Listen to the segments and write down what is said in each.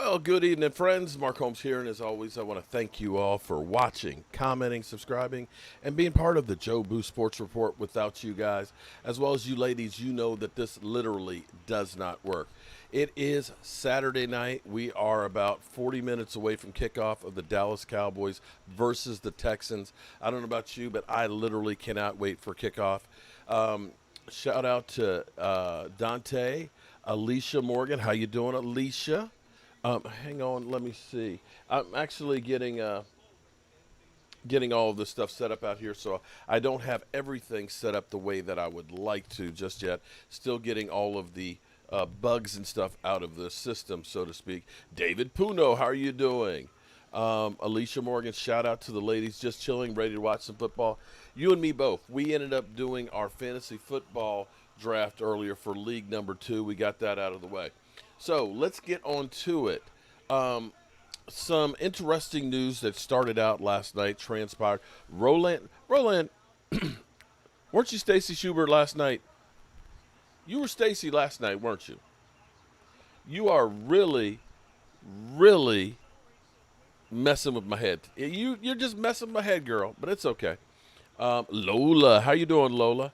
Well, good evening, friends. Mark Holmes here, and as always, I want to thank you all for watching, commenting, subscribing, and being part of the Jobu Sports Report. Without you guys, as well as you ladies, you know that this literally does not work. It is Saturday night. We are about 40 minutes away from kickoff of the Dallas Cowboys versus the Texans. I don't know about you, but I literally cannot wait for kickoff. Shout out to Dante, Alicia Morgan. How you doing, Alicia? Hang on, let me see. I'm actually getting all of this stuff set up out here, so I don't have everything set up the way that I would like to just yet. Still getting all of the bugs and stuff out of the system, so to speak. David Puno, how are you doing? Alicia Morgan, shout out to the ladies, just chilling, ready to watch some football. You and me both. We ended up doing our fantasy football draft earlier for league number 2. We got that out of the way. So let's get on to it. Some interesting news that started out last night transpired. Roland, weren't you Stacy Schubert last night? You were Stacy last night, weren't you? You are really, really messing with my head. You're just messing with my head, girl, but it's okay. Lola, how you doing, Lola?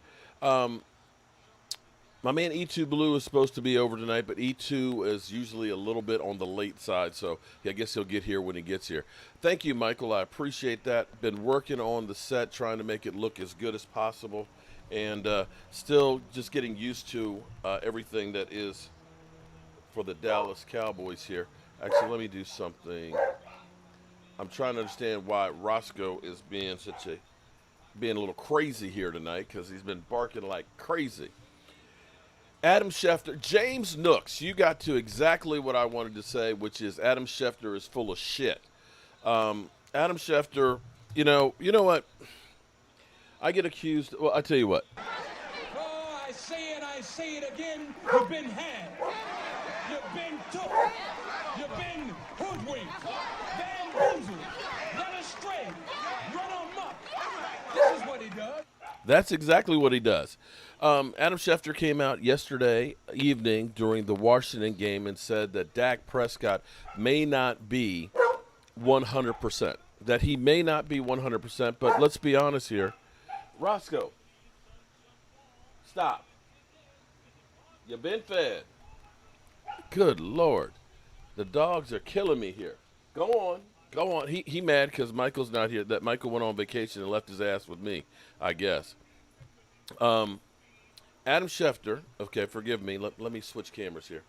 My man E2 Blue is supposed to be over tonight, but E2 is usually a little bit on the late side, so I guess he'll get here when he gets here. Thank you, Michael. I appreciate that. Been working on the set, trying to make it look as good as possible, and still just getting used to everything that is for the Dallas Cowboys here. Actually, let me do something. I'm trying to understand why Roscoe is being a little crazy here tonight, because he's been barking like crazy. Adam Schefter, James Nooks, you got to exactly what I wanted to say, which is Adam Schefter is full of shit. Adam Schefter, you know what? I get accused. Well, I tell you what. Oh, I say it again. You've been had. You've been took. You've been hoodwinked. Bamboozled. Led astray. Run amok. This is what he does. That's exactly what he does. Adam Schefter came out yesterday evening during the Washington game and said that Dak Prescott may not be 100%. That he may not be 100%, but let's be honest here. Roscoe, stop. You've been fed. Good Lord. The dogs are killing me here. Go on. Go on. He mad because Michael's not here. That Michael went on vacation and left his ass with me, I guess. Adam Schefter, okay, forgive me. Let me switch cameras here.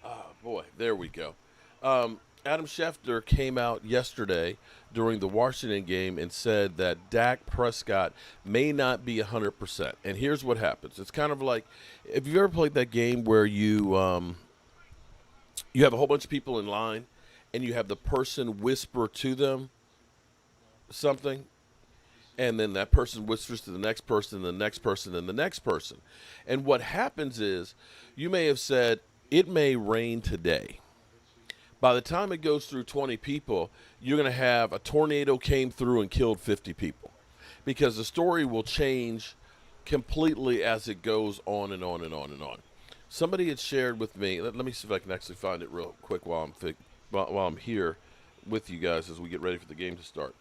Oh, boy, there we go. Adam Schefter came out yesterday during the Washington game and said that Dak Prescott may not be 100%. And here's what happens. It's kind of like, if you've ever played that game where you have a whole bunch of people in line and you have the person whisper to them something, and then that person whispers to the next person, the next person, and the next person. And what happens is you may have said, it may rain today. By the time it goes through 20 people, you're going to have a tornado came through and killed 50 people. Because the story will change completely as it goes on and on and on and on. Somebody had shared with me, let me see if I can actually find it real quick while I'm here with you guys as we get ready for the game to start.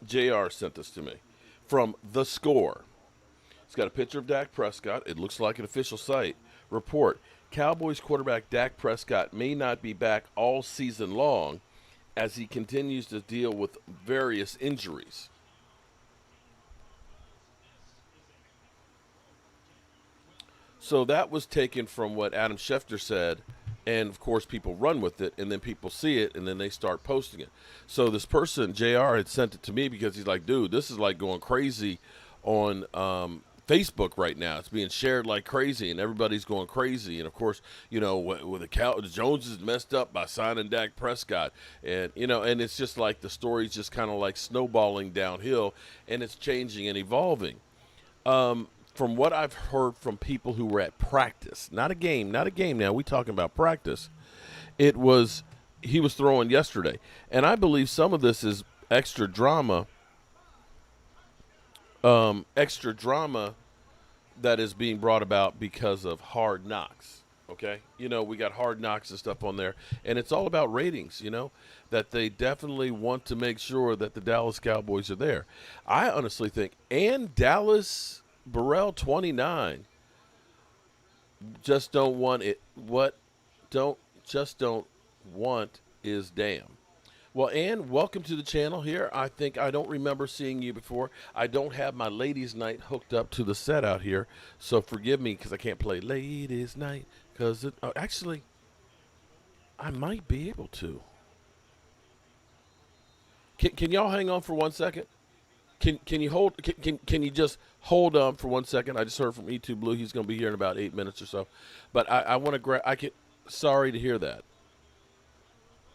JR sent this to me from The Score. It's got a picture of Dak Prescott. It looks like an official site. Report, Cowboys quarterback Dak Prescott may not be back all season long as he continues to deal with various injuries. So that was taken from what Adam Schefter said, and of course people run with it, and then people see it, and then they start posting it. So this person, JR, had sent it to me because he's like, dude, this is like going crazy on Facebook right now. It's being shared like crazy, and everybody's going crazy. And of course, with the Jones is messed up by signing Dak Prescott, and and it's just like the story's just kind of like snowballing downhill, and it's changing and evolving. From what I've heard from people who were at practice, not a game now, we talking about practice, he was throwing yesterday. And I believe some of this is extra drama that is being brought about because of Hard Knocks. Okay, we got Hard Knocks and stuff on there, and it's all about ratings. That they definitely want to make sure that the Dallas Cowboys are there. I honestly think, and Dallas Burrell 29 just don't want it. What don't just don't want is damn. Well, Ann, welcome to the channel here. I don't remember seeing you before. I don't have my ladies' night hooked up to the set out here, so forgive me because I can't play ladies' night. Because actually, I might be able to. Can y'all hang on for 1 second? Can you hold? Can you just hold on for 1 second? I just heard from E2 Blue. He's going to be here in about 8 minutes or so. But I want to grab. I can. Sorry to hear that.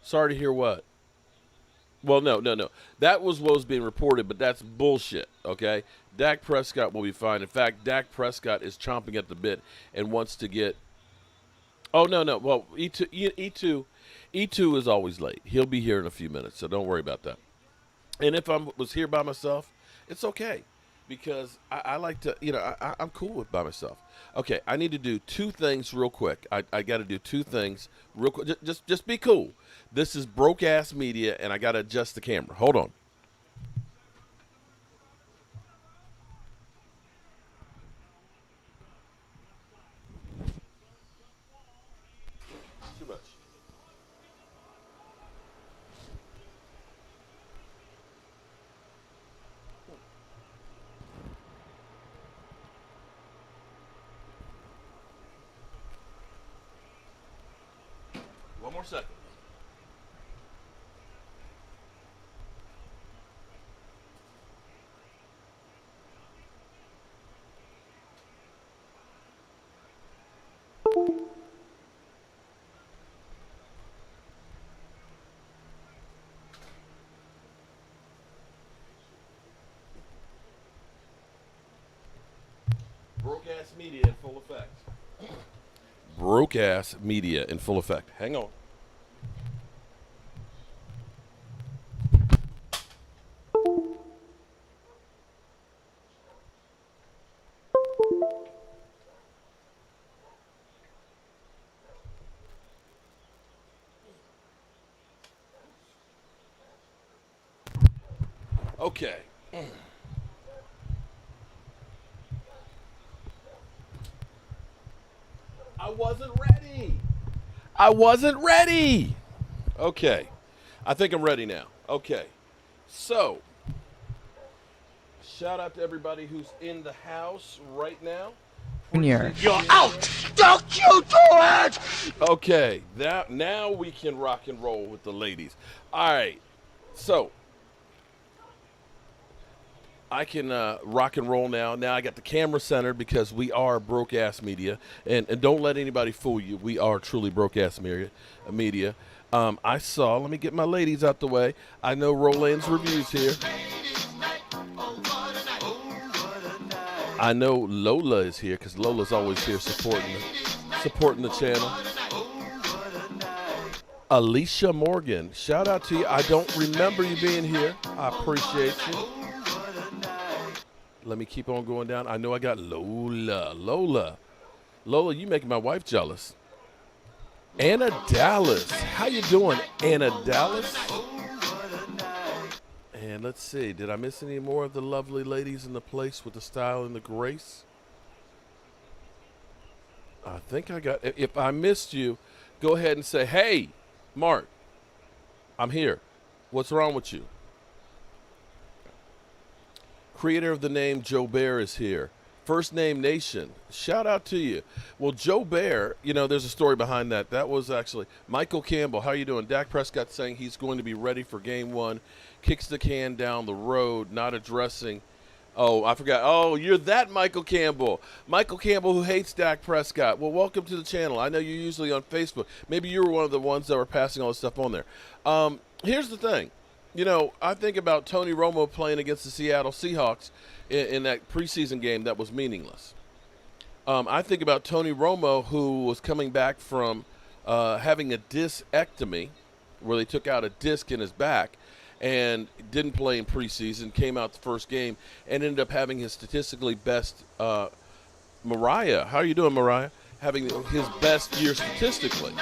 Sorry to hear what. Well, no. That was what was being reported, but that's bullshit, okay? Dak Prescott will be fine. In fact, Dak Prescott is chomping at the bit and wants to get – oh, no. Well, E2 is always late. He'll be here in a few minutes, so don't worry about that. And if I was here by myself, it's okay because I like to – I'm cool with by myself. Okay, I need to do two things real quick. I got to do two things real quick. Just be cool. This is broke-ass media, and I got to adjust the camera. Hold on. Too much. One more second. Broke-ass media in full effect. Broke-ass media in full effect. Hang on. Okay. I wasn't ready. Okay. I think I'm ready now. Okay. So, shout out to everybody who's in the house right now. Junior. You're out! Don't you do it! Okay. Now we can rock and roll with the ladies. All right. So, I can rock and roll now. Now I got the camera centered because we are broke-ass media. And don't let anybody fool you. We are truly broke-ass media. Let me get my ladies out the way. I know Roland's Reviews here. I know Lola is here because Lola's always here supporting the channel. Alicia Morgan, shout out to you. I don't remember you being here. I appreciate you. Let me keep on going down. I know I got Lola. Lola, you making my wife jealous. Anna Dallas. How you doing, Anna Dallas? And let's see. Did I miss any more of the lovely ladies in the place with the style and the grace? I think I got. If I missed you, go ahead and say, hey, Mark, I'm here. What's wrong with you? Creator of the name Joe Bear is here. First Name Nation, shout out to you. Well, Joe Bear, there's a story behind that. That was actually Michael Campbell. How you doing? Dak Prescott saying he's going to be ready for game one. Kicks the can down the road, not addressing. Oh, I forgot. Oh, you're that Michael Campbell. Michael Campbell who hates Dak Prescott. Well, welcome to the channel. I know you're usually on Facebook. Maybe you were one of the ones that were passing all this stuff on there. Here's the thing. I think about Tony Romo playing against the Seattle Seahawks in that preseason game that was meaningless. I think about Tony Romo, who was coming back from having a discectomy, where they took out a disc in his back, and didn't play in preseason, came out the first game, and ended up having his statistically best Mariah. How are you doing, Mariah? Having his best year statistically.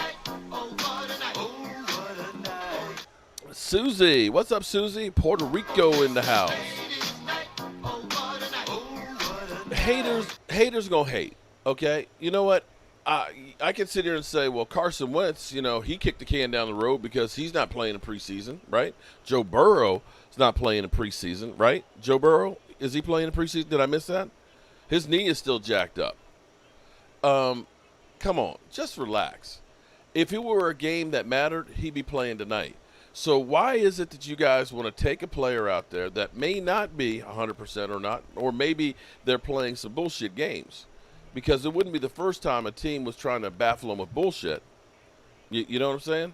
Susie. What's up, Susie? Puerto Rico in the house. Haters gonna hate. Okay, you know what? I can sit here and say, well, Carson Wentz, he kicked the can down the road because he's not playing in preseason, right? Joe Burrow is not playing in preseason, right? Joe Burrow, is he playing in preseason? Did I miss that? His knee is still jacked up. Come on, just relax. If it were a game that mattered, he'd be playing tonight. So why is it that you guys want to take a player out there that may not be 100% or not, or maybe they're playing some bullshit games? Because it wouldn't be the first time a team was trying to baffle them with bullshit. You know what I'm saying?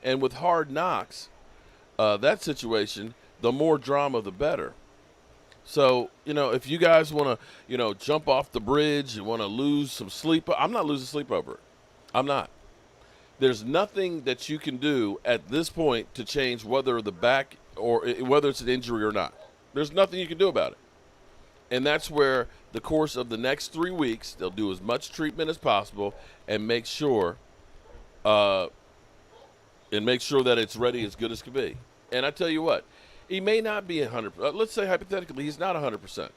And with Hard Knocks, that situation, the more drama, the better. So, if you guys want to, jump off the bridge and want to lose some sleep, I'm not losing sleep over it. I'm not. There's nothing that you can do at this point to change whether the back or whether it's an injury or not. There's nothing you can do about it. And that's where the course of the next 3 weeks, they'll do as much treatment as possible and make sure that it's ready as good as can be. And I tell you what, he may not be 100%. Let's say hypothetically he's not 100%.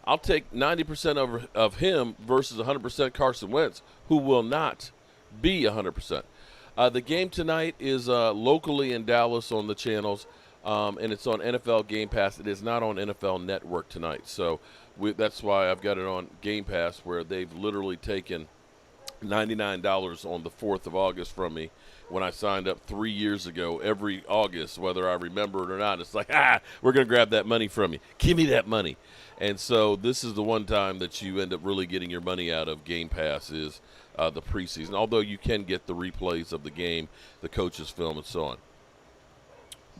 I'll take 90% of him versus 100% Carson Wentz, who will not be 100%. The game tonight is locally in Dallas on the channels. And it's on NFL Game Pass. It is not on NFL Network tonight. So that's why I've got it on Game Pass, where they've literally taken $99 on the 4th of August from me when I signed up 3 years ago every August, whether I remember it or not. It's like, we're going to grab that money from you. Give me that money. And so this is the one time that you end up really getting your money out of Game Pass is the preseason, although you can get the replays of the game, the coaches' film, and so on.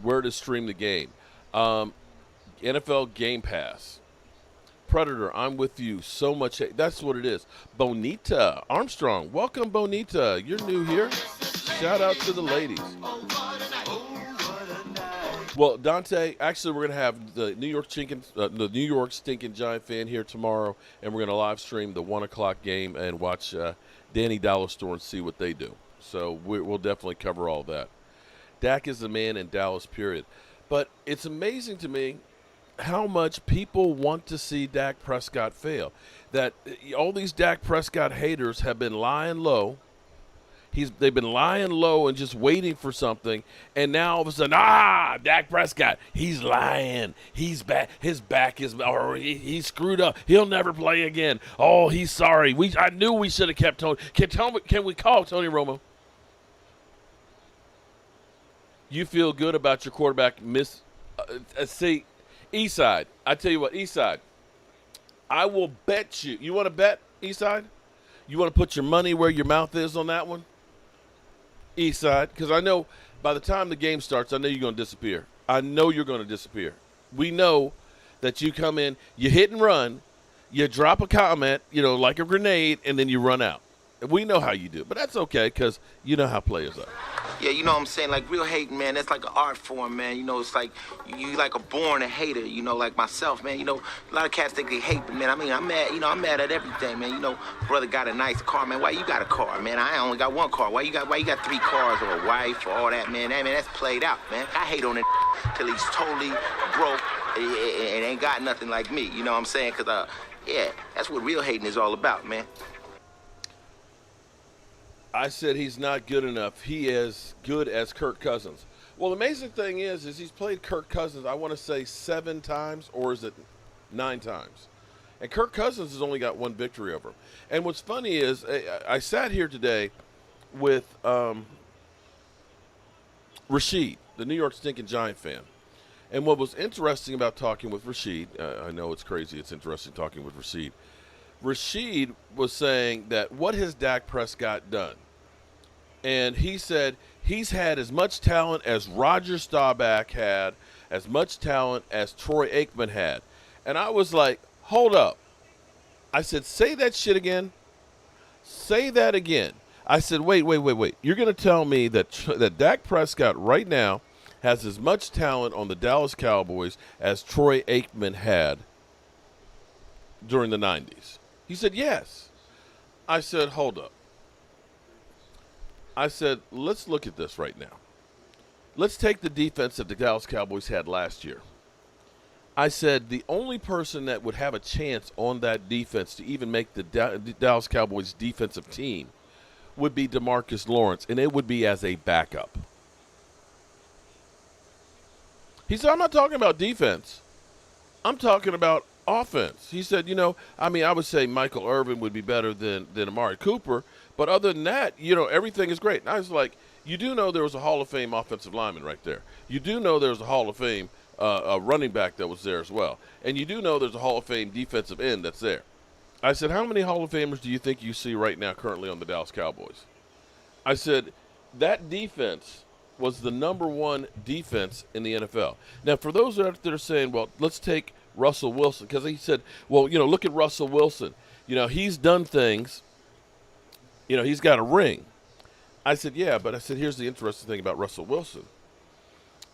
Where to stream the game? NFL Game Pass. Predator, I'm with you so much. That's what it is. Bonita Armstrong, welcome, Bonita. You're new here. Shout out to the ladies. Well, Dante, actually, we're going to have the New York Stinking Giant fan here tomorrow, and we're going to live stream the 1 o'clock game and watch Danny Dollar Store and see what they do. So we'll definitely cover all that. Dak is the man in Dallas, period. But it's amazing to me how much people want to see Dak Prescott fail. That all these Dak Prescott haters have been lying low. They've been lying low and just waiting for something. And now all of a sudden, Dak Prescott, he's lying. He's back. His back is, or he's screwed up. He'll never play again. Oh, he's sorry. I knew we should have kept Tony. Can we call Tony Romo? You feel good about your quarterback see, Eastside. I tell you what, Eastside, I will bet you. You want to bet, Eastside? You want to put your money where your mouth is on that one? Eastside, because I know by the time the game starts, I know you're going to disappear. I know you're going to disappear. We know that you come in, you hit and run, you drop a comment, like a grenade, and then you run out. We know how you do, but that's okay because you know how players are. Yeah, you know what I'm saying? Like, real hate, man, that's like an art form, man. It's like you like a born a hater, like myself, man. A lot of cats think they hate, but, man, I mean, I'm mad, I'm mad at everything, man. Brother got a nice car, man. Why you got a car, man? I only got one car. Why you got 3 cars or a wife or all that, man? That's played out, man. I hate on it till he's totally broke and ain't got nothing like me, you know what I'm saying? Because, yeah, that's what real hating is all about, man. I said he's not good enough. He is good as Kirk Cousins. Well, the amazing thing is he's played Kirk Cousins, I want to say 7 times, or is it 9 times? And Kirk Cousins has only got 1 victory over him. And what's funny is I sat here today with Rashid, the New York Stinking Giant fan. And what was interesting about talking with Rashid, I know it's crazy, it's interesting talking with Rashid. Rashid was saying that what has Dak Prescott done? And he said he's had as much talent as Roger Staubach had, as much talent as Troy Aikman had. And I was like, hold up. I said, say that shit again. Say that again. I said, wait. You're going to tell me that Dak Prescott right now has as much talent on the Dallas Cowboys as Troy Aikman had during the 90s. He said, yes. I said, hold up. I said, let's look at this right now. Let's take the defense that the Dallas Cowboys had last year. I said the only person that would have a chance on that defense to even make the Dallas Cowboys defensive team would be DeMarcus Lawrence, and it would be as a backup. He said, I'm not talking about defense. I'm talking about offense. He said, I would say Michael Irvin would be better than Amari Cooper, but other than that, everything is great. And I was like, you do know there was a Hall of Fame offensive lineman right there. You do know there was a Hall of Fame a running back that was there as well. And you do know there's a Hall of Fame defensive end that's there. I said, how many Hall of Famers do you think you see right now currently on the Dallas Cowboys? I said, that defense was the number one defense in the NFL. Now, for those out there saying, well, let's take Russell Wilson, because he said, well, look at Russell Wilson. He's done things. He's got a ring. I said, yeah, but I said, here's the interesting thing about Russell Wilson.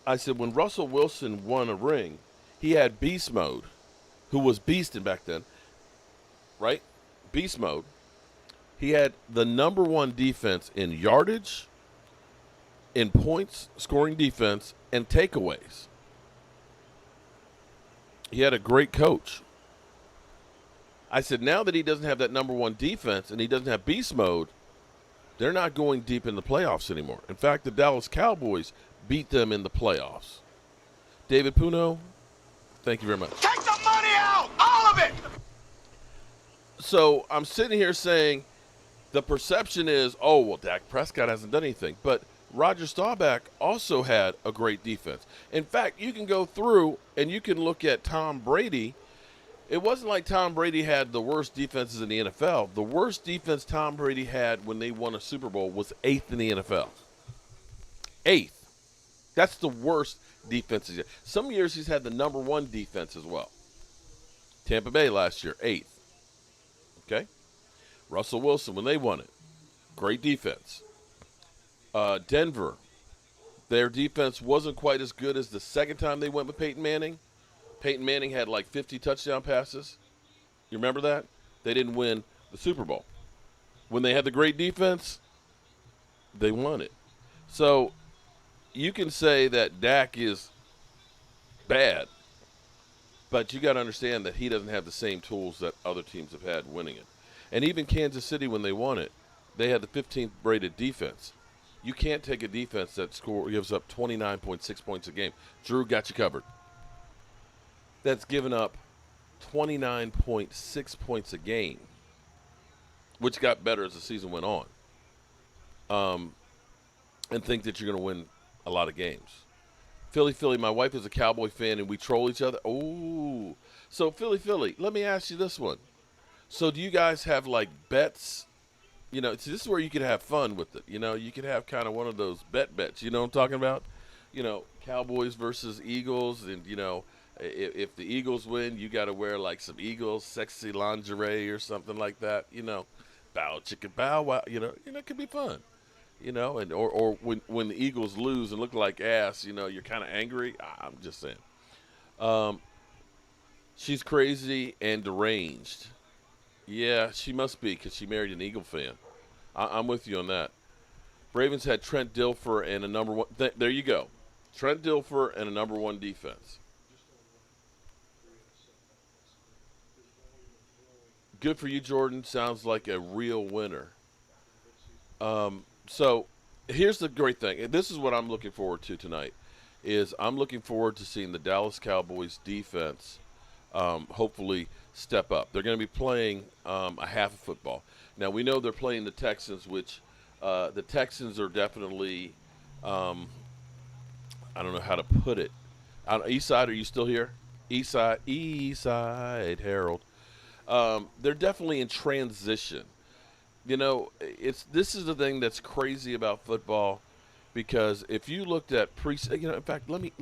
I said, when Russell Wilson won a ring, he had Beast Mode, who was beasting back then, right? Beast Mode. He had the number one defense in yardage, in points, scoring defense, and takeaways. He had a great coach. I said, now that he doesn't have that number one defense and he doesn't have beast mode, they're not going deep in the playoffs anymore. In fact, the Dallas Cowboys beat them in the playoffs. David Puno, thank you very much. Take the money out! All of it! So I'm sitting here saying the perception is, oh, well, Dak Prescott hasn't done anything. But Roger Staubach also had a great defense. In fact, you can go through and you can look at Tom Brady. It wasn't like Tom Brady had the worst defenses in the NFL. The worst defense Tom Brady had when they won a Super Bowl was 8th in the NFL. 8th. That's the worst defense. Some years he's had the number one defense as well. Tampa Bay last year, 8th. Okay? Russell Wilson, when they won it, great defense. Denver, their defense wasn't quite as good as the second time they went with Peyton Manning. Peyton Manning had like 50 touchdown passes. You remember that? They didn't win the Super Bowl. When they had the great defense, they won it. So you can say that Dak is bad, but you got to understand that he doesn't have the same tools that other teams have had winning it. And even Kansas City, when they won it, they had the 15th rated defense. You can't take a defense that gives up 29.6 points a game. Drew got you covered. That's given up 29.6 points a game, which got better as the season went on, and think that you're going to win a lot of games. Philly, my wife is a Cowboy fan, and we troll each other. Oh, so Philly, let me ask you this one. So do you guys have, like, bets? This is where you can have fun with it. You can have kind of one of those bets. You know what I'm talking about? Cowboys versus Eagles, and, if the Eagles win, you got to wear like some Eagles sexy lingerie or something like that. Bow chicken bow wow. It could be fun. And or when the Eagles lose and look like ass, you're kind of angry. I'm just saying. She's crazy and deranged. Yeah, she must be because she married an Eagle fan. I'm with you on that. Ravens had Trent Dilfer and a number one. There you go. Trent Dilfer and a number one defense. Good for you, Jordan. Sounds like a real winner. So here's the great thing. This is what I'm looking forward to tonight. I'm looking forward to seeing the Dallas Cowboys defense hopefully step up. They're going to be playing a half of football. Now, we know they're playing the Texans, which the Texans are definitely I don't know how to put it. Eastside, are you still here? Eastside Harold. They're definitely in transition. This is the thing that's crazy about football, because if you looked at in fact, let me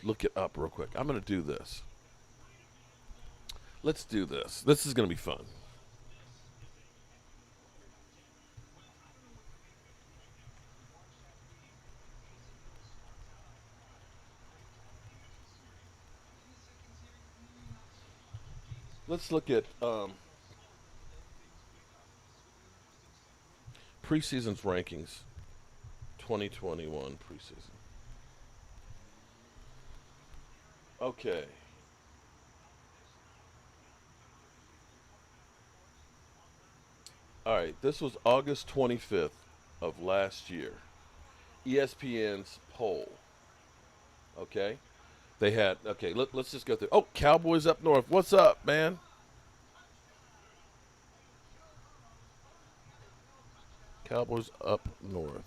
look it up real quick. I'm going to do this. Let's do this. This is going to be fun. Let's look at Preseason's rankings, 2021 preseason. Okay. All right. This was August 25th of last year. ESPN's poll. Okay. They had, okay, let's just go through. Oh, Cowboys up north. What's up, man? Cowboys up north.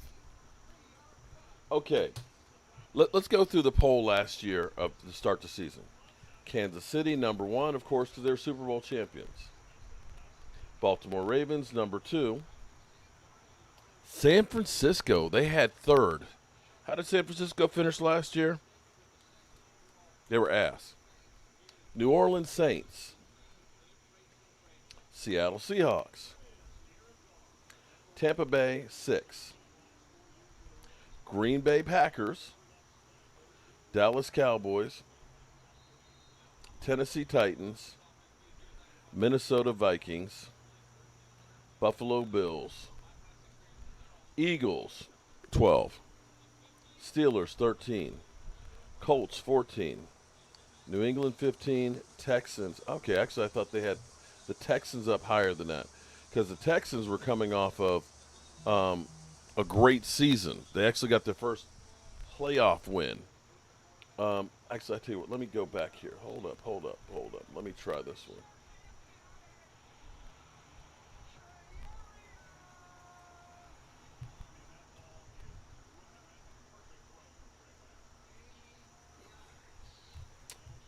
Okay. Let's go through the poll last year of the start the season. Kansas City, number one, of course, because they're Super Bowl champions. Baltimore Ravens, number two. San Francisco, they had third. How did San Francisco finish last year? They were ass. New Orleans Saints. Seattle Seahawks. Tampa Bay, six. Green Bay Packers. Dallas Cowboys. Tennessee Titans. Minnesota Vikings. Buffalo Bills. Eagles, 12. Steelers, 13. Colts, 14. New England, 15. Texans. Okay, actually, I thought they had the Texans up higher than that because the Texans were coming off of a great season. They actually got their first playoff win. Actually, I tell you what, let me go back here. Hold up. Let me try this one.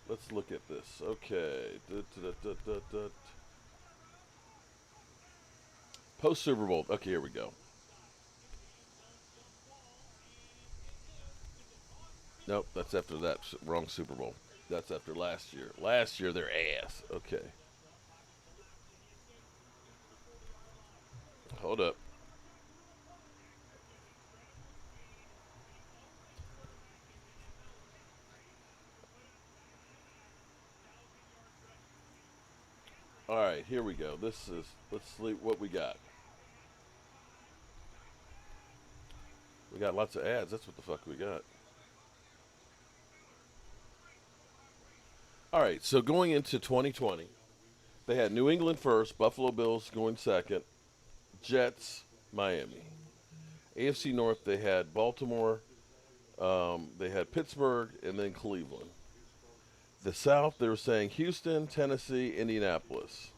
Let's look at this. Okay. Post Super Bowl. Okay, here we go. Nope, that's after that. Wrong Super Bowl. That's after last year. Last year, they're ass. Okay. Hold up. All right, here we go. Let's see what we got. We got lots of ads. That's what the fuck we got. All right, so going into 2020, they had New England first, Buffalo Bills going second, Jets, Miami. AFC North, they had Baltimore, they had Pittsburgh, and then Cleveland. The South, they were saying Houston, Tennessee, Indianapolis.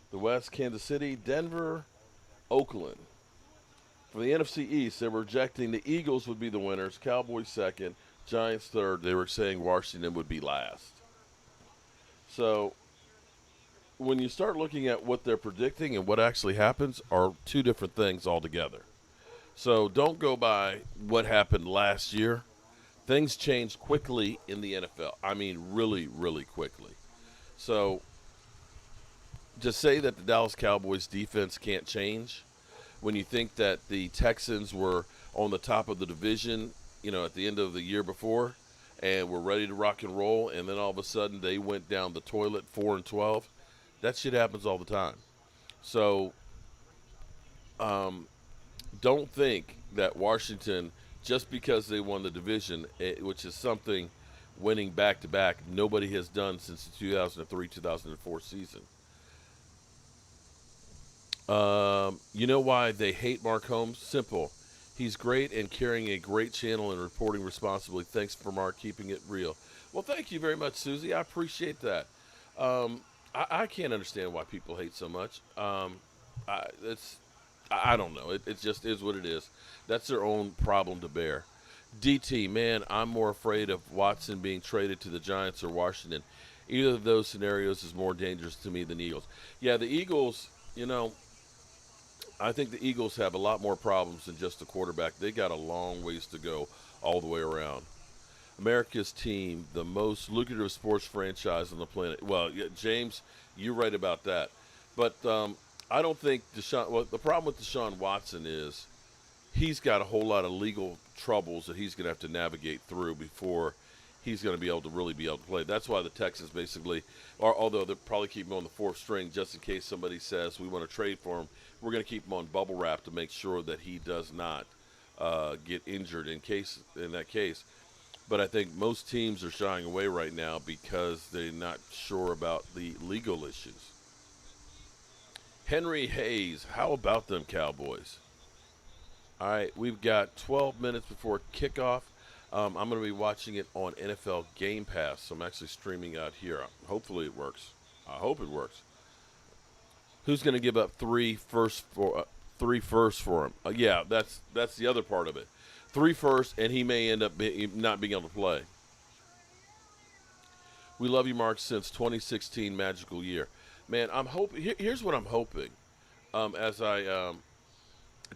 The West, Kansas City, Denver, Oakland. For the NFC East, they were rejecting the Eagles would be the winners, Cowboys second, Giants third. They were saying Washington would be last. So when you start looking at what they're predicting and what actually happens are two different things altogether. So don't go by what happened last year. Things change quickly in the NFL. I mean, really, really quickly. So to say that the Dallas Cowboys defense can't change when you think that the Texans were on the top of the division, at the end of the year before and were ready to rock and roll, and then all of a sudden they went down the toilet 4-12. That shit happens all the time. So don't think that Washington, just because they won the division, which is something winning back-to-back nobody has done since the 2003-2004 season. You know why they hate Mark Holmes? Simple. He's great and carrying a great channel and reporting responsibly. Thanks for Mark keeping it real. Well, thank you very much, Susie. I appreciate that. I can't understand why people hate so much. I don't know. It just is what it is. That's their own problem to bear. DT, man, I'm more afraid of Watson being traded to the Giants or Washington. Either of those scenarios is more dangerous to me than Eagles. Yeah, the Eagles, I think the Eagles have a lot more problems than just the quarterback. They got a long ways to go all the way around. America's team, the most lucrative sports franchise on the planet. Well, yeah, James, you're right about that. But I don't think the problem with Deshaun Watson is he's got a whole lot of legal troubles that he's going to have to navigate through before he's going to be able to really be able to play. That's why the Texans basically, although they'll probably keep him on the fourth string just in case somebody says we want to trade for him, we're going to keep him on bubble wrap to make sure that he does not get injured in that case. But I think most teams are shying away right now because they're not sure about the legal issues. Henry Hayes, how about them Cowboys? All right, we've got 12 minutes before kickoff. I'm going to be watching it on NFL Game Pass, so I'm actually streaming out here. Hopefully it works. I hope it works. Who's going to give up three firsts for him? Yeah, that's the other part of it. 3 firsts, and he may end up not being able to play. We love you, Mark, since 2016 magical year. Man, I'm hoping. Here's what I'm hoping.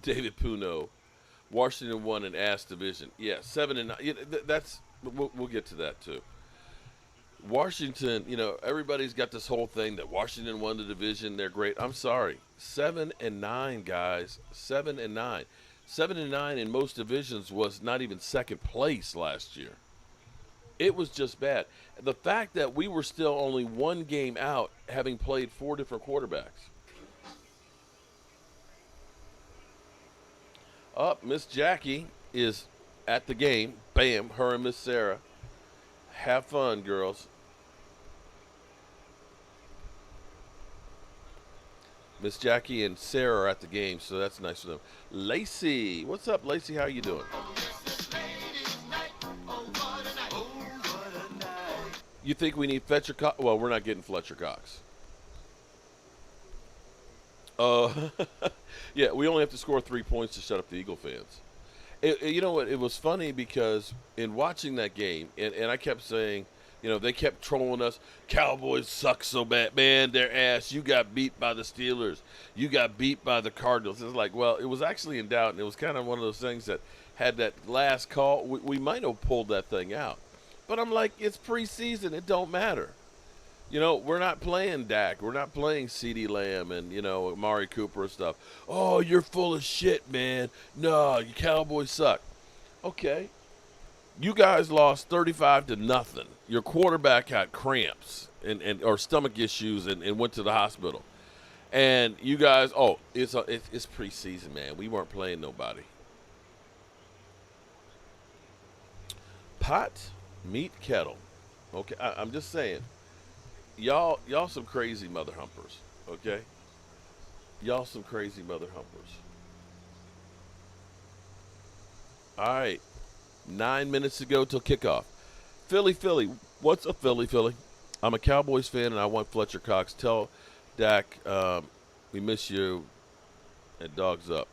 David Puno, Washington won an ass division. Yeah, 7-9. That's we'll get to that too. Washington, everybody's got this whole thing that Washington won the division. They're great. I'm sorry, 7-9, guys. 7-9. 7-9 in most divisions was not even second place last year. It was just bad. The fact that we were still only one game out, having played 4 different quarterbacks. Miss Jackie is at the game. B.A.M. Her and Miss Sarah. Have fun, girls. Miss Jackie and Sarah are at the game, so that's nice for them. Lacey, what's up, Lacey? How you doing? You think we need Fletcher Cox? Well, we're not getting Fletcher Cox. Yeah, we only have to score 3 points to shut up the Eagle fans. You know what? It was funny because in watching that game, and I kept saying, they kept trolling us. Cowboys suck so bad. Man, their ass. You got beat by the Steelers. You got beat by the Cardinals. It's like, well, it was actually in doubt, and it was kind of one of those things that had that last call. We might have pulled that thing out. But I'm like, it's preseason. It don't matter. We're not playing Dak. We're not playing CeeDee Lamb and, Amari Cooper and stuff. Oh, you're full of shit, man. No, you Cowboys suck. Okay. You guys lost 35-0. Your quarterback had cramps or stomach issues and went to the hospital. And you guys, it's preseason, man. We weren't playing nobody. Pot, meat, kettle. Okay, I'm just saying. Y'all some crazy mother humpers, okay? Y'all some crazy mother humpers. All right, 9 minutes to go till kickoff. Philly, what's up, Philly? I'm a Cowboys fan, and I want Fletcher Cox. Tell Dak we miss you, and dogs up.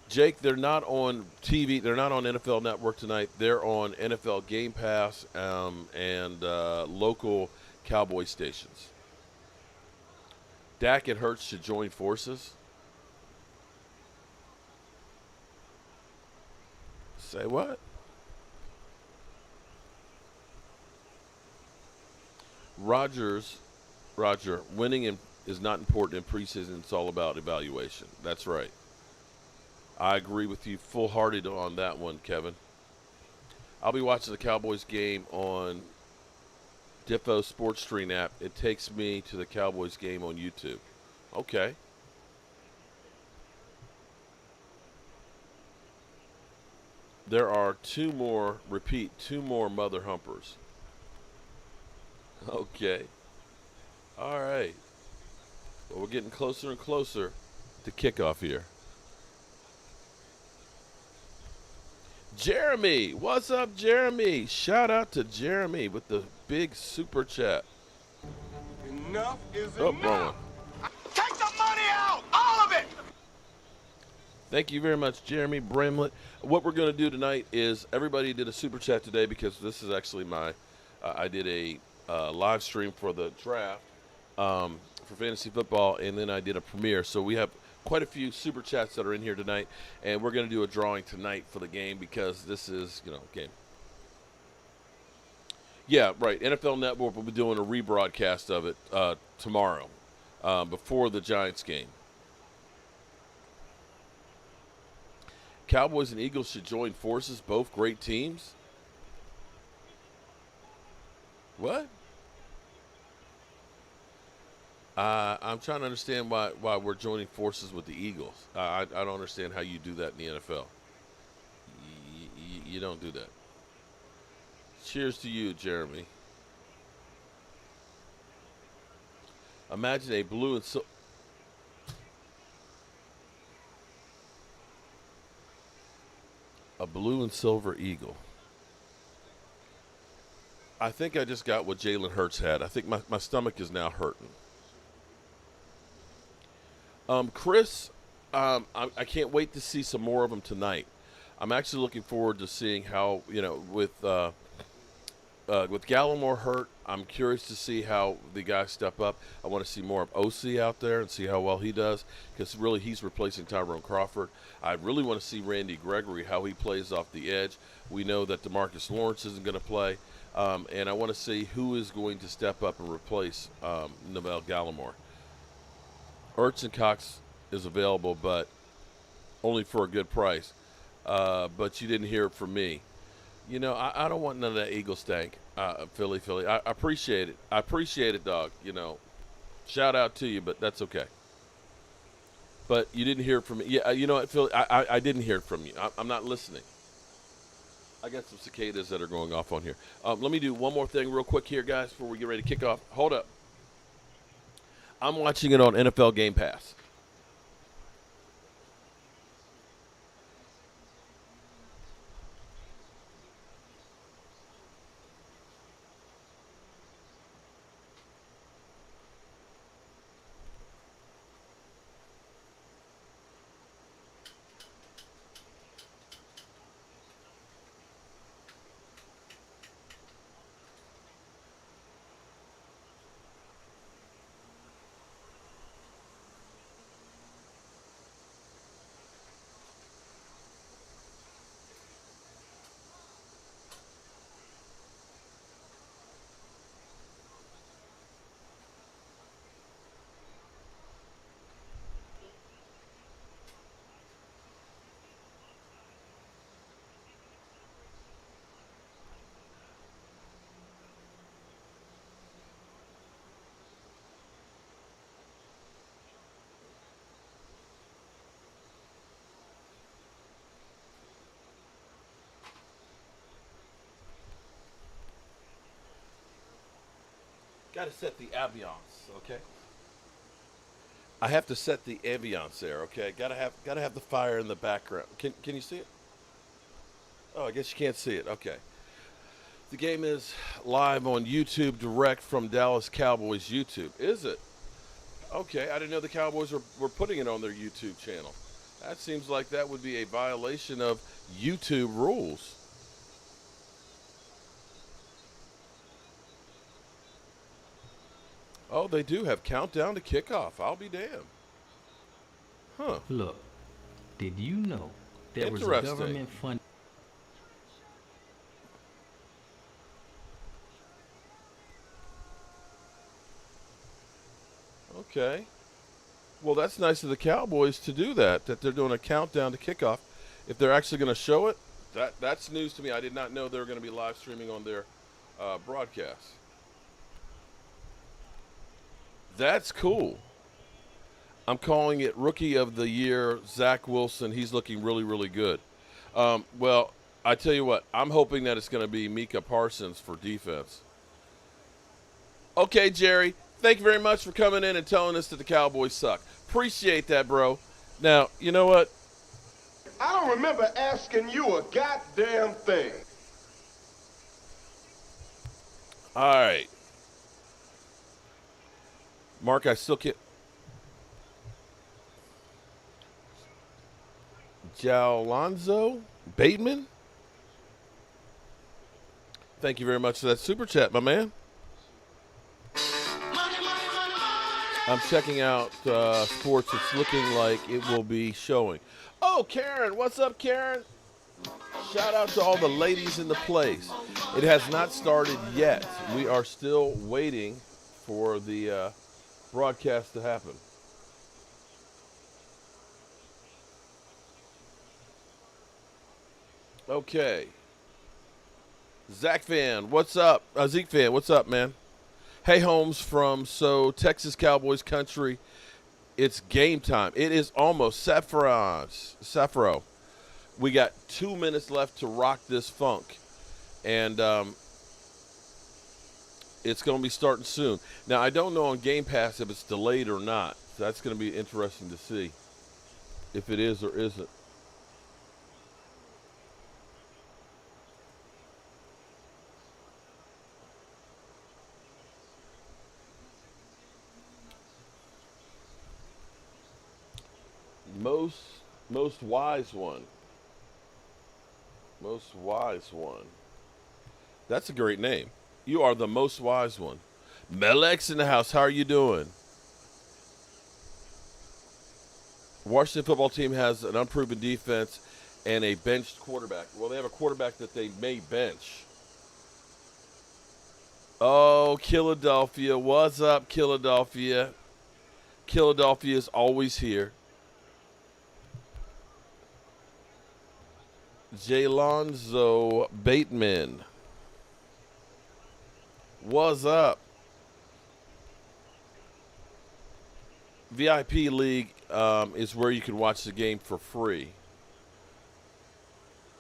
Jake, they're not on TV. They're not on NFL Network tonight. They're on NFL Game Pass and local Cowboy stations. Dak and Hurts should join forces. Say what? Roger, winning is not important in preseason. It's all about evaluation. That's right. I agree with you full-hearted on that one, Kevin. I'll be watching the Cowboys game on Diffo Sports Stream app. It takes me to the Cowboys game on YouTube. Okay. There are two more mother humpers. Okay. All right. Well, we're getting closer and closer to kickoff here. Jeremy, what's up, Jeremy? Shout out to Jeremy with the big super chat. Enough is enough. Wrong one. Take the money out, all of it. Thank you very much, Jeremy Bramlett. What we're going to do tonight is everybody did a super chat today because this is actually I did a live stream for the draft for fantasy football, and then I did a premiere. So we have quite a few super chats that are in here tonight, and we're going to do a drawing tonight for the game because this is, game. Yeah, right. NFL Network will be doing a rebroadcast of it tomorrow before the Giants game. Cowboys and Eagles should join forces, both great teams. What? I'm trying to understand why we're joining forces with the Eagles. I don't understand how you do that in the NFL. You don't do that. Cheers to you, Jeremy. Imagine a blue and silver eagle. I think I just got what Jalen Hurts had. I think my stomach is now hurting. Chris, I can't wait to see some more of them tonight. I'm actually looking forward to seeing how, with Gallimore hurt, I'm curious to see how the guys step up. I want to see more of OC out there and see how well he does, because really he's replacing Tyrone Crawford. I really want to see Randy Gregory, how he plays off the edge. We know that DeMarcus Lawrence isn't going to play, and I want to see who is going to step up and replace Neville Gallimore. Ertz and Cox is available, but only for a good price. But you didn't hear it from me. I don't want none of that Eagle stank, Philly. I appreciate it. I appreciate it, dog. Shout out to you, but that's okay. But you didn't hear it from me. Yeah, you know what, Philly? I didn't hear it from you. I'm not listening. I got some cicadas that are going off on here. Let me do one more thing real quick here, guys, before we get ready to kick off. Hold up. I'm watching it on NFL Game Pass. Got to set the ambiance, okay? I have to set the ambiance there, okay? Gotta have the fire in the background. Can you see it? Oh, I guess you can't see it. Okay. The game is live on YouTube, direct from Dallas Cowboys YouTube. Is it? Okay, I didn't know the Cowboys were putting it on their YouTube channel. That seems like that would be a violation of YouTube rules. Oh, they do have countdown to kickoff. I'll be damned. Huh. Look, did you know there was a Interesting. government fund? Okay. Well, that's nice of the Cowboys to do that they're doing a countdown to kickoff. If they're actually going to show it, that's news to me. I did not know they were going to be live streaming on their broadcast. That's cool. I'm calling it Rookie of the Year, Zach Wilson. He's looking really, really good. Well, I tell you what, I'm hoping that it's going to be Micah Parsons for defense. Okay, Jerry, thank you very much for coming in and telling us that the Cowboys suck. Appreciate that, bro. Now, you know what? I don't remember asking you a goddamn thing. All right. Mark, I still can't. Jalonzo Bateman? Thank you very much for that super chat, my man. I'm checking out sports. It's looking like it will be showing. Oh, Karen. What's up, Karen? Shout out to all the ladies in the place. It has not started yet. We are still waiting for the broadcast to happen. Okay. Zach fan, what's up? Zeke fan, what's up, man? Hey, Holmes from Texas Cowboys country. It's game time. It is almost Saffro. We got 2 minutes left to rock this funk, and it's going to be starting soon. Now, I don't know on Game Pass if it's delayed or not. So that's going to be interesting to see if it is or isn't. Most most wise one. Most wise one. That's a great name. You are the most wise one. Melex in the house. How are you doing? Washington football team has an unproven defense and a benched quarterback. Well, they have a quarterback that they may bench. Oh, Philadelphia. What's up, Philadelphia? Philadelphia is always here. Jalonzo Bateman. What's up? VIP League is where you can watch the game for free.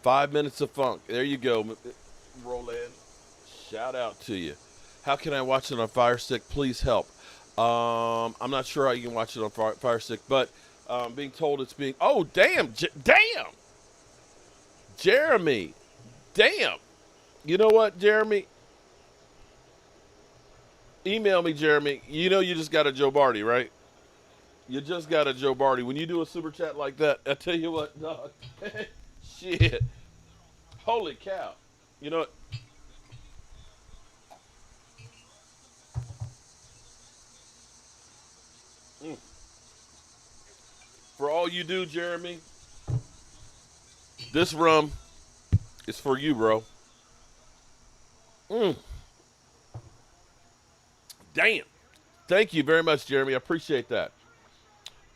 5 minutes of funk. There you go, Roland. Shout out to you. How can I watch it on Fire Stick? Please help. I'm not sure how you can watch it on Fire Stick, but being told it's being. Oh, damn. Damn. Jeremy. Damn. You know what, Jeremy? Email me, Jeremy. You know you just got a Joe Barty, right? You just got a Joe Barty. When you do a super chat like that, I tell you what, dog. Shit. Holy cow. You know what? For all you do, Jeremy, this rum is for you, bro. Damn. Thank you very much, Jeremy. I appreciate that.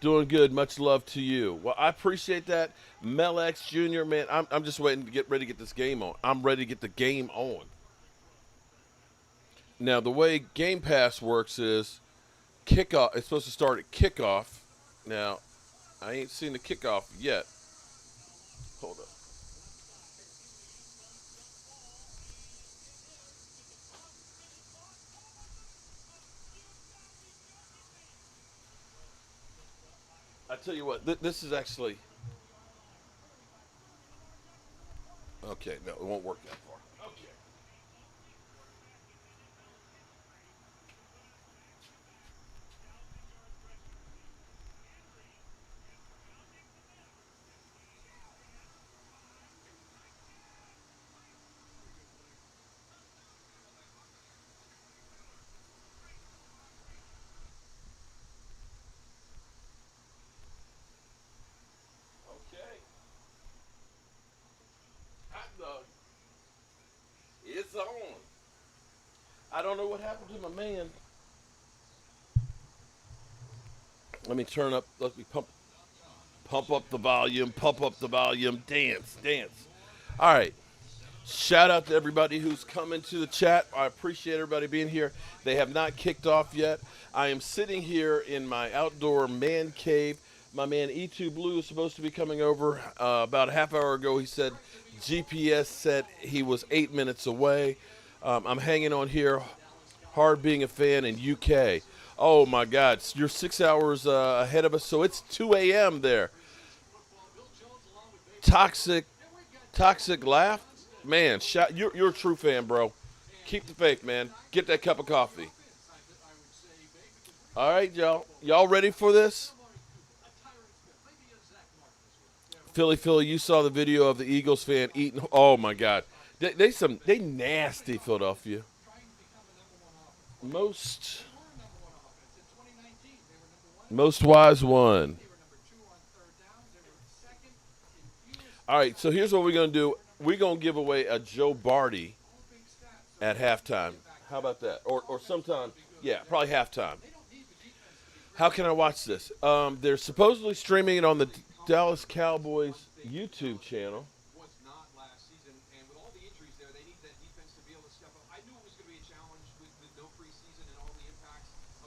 Doing good. Much love to you. Well, I appreciate that. Mel X Jr., man, I'm just waiting to get ready to get this game on. I'm ready to get the game on. Now, the way Game Pass works is kickoff. It's supposed to start at kickoff. Now, I ain't seen the kickoff yet. Hold up. I tell you what, this is actually. Okay, no, it won't work that far. Okay. Okay. Hot dog. It's on. I don't know what happened to my man. Let me turn up. Let me pump up the volume. Pump up the volume. Dance, dance. All right. Shout out to everybody who's coming to the chat. I appreciate everybody being here. They have not kicked off yet. I am sitting here in my outdoor man cave. My man E2 Blue is supposed to be coming over about a half hour ago. He said GPS said he was 8 minutes away. I'm hanging on here, hard being a fan in UK. Oh my God, you're 6 hours ahead of us, so it's 2 a.m. there. Toxic laugh. Man, you're a true fan, bro. Keep the faith, man. Get that cup of coffee. All right, y'all. Y'all ready for this? Philly, you saw the video of the Eagles fan eating. Oh my God, they nasty Philadelphia. Most wise one. All right, so here's what we're gonna do. We're gonna give away a Joe Barty at halftime. How about that? Or sometime, yeah, probably halftime. How can I watch this? They're supposedly streaming it on the Dallas Cowboys YouTube channel.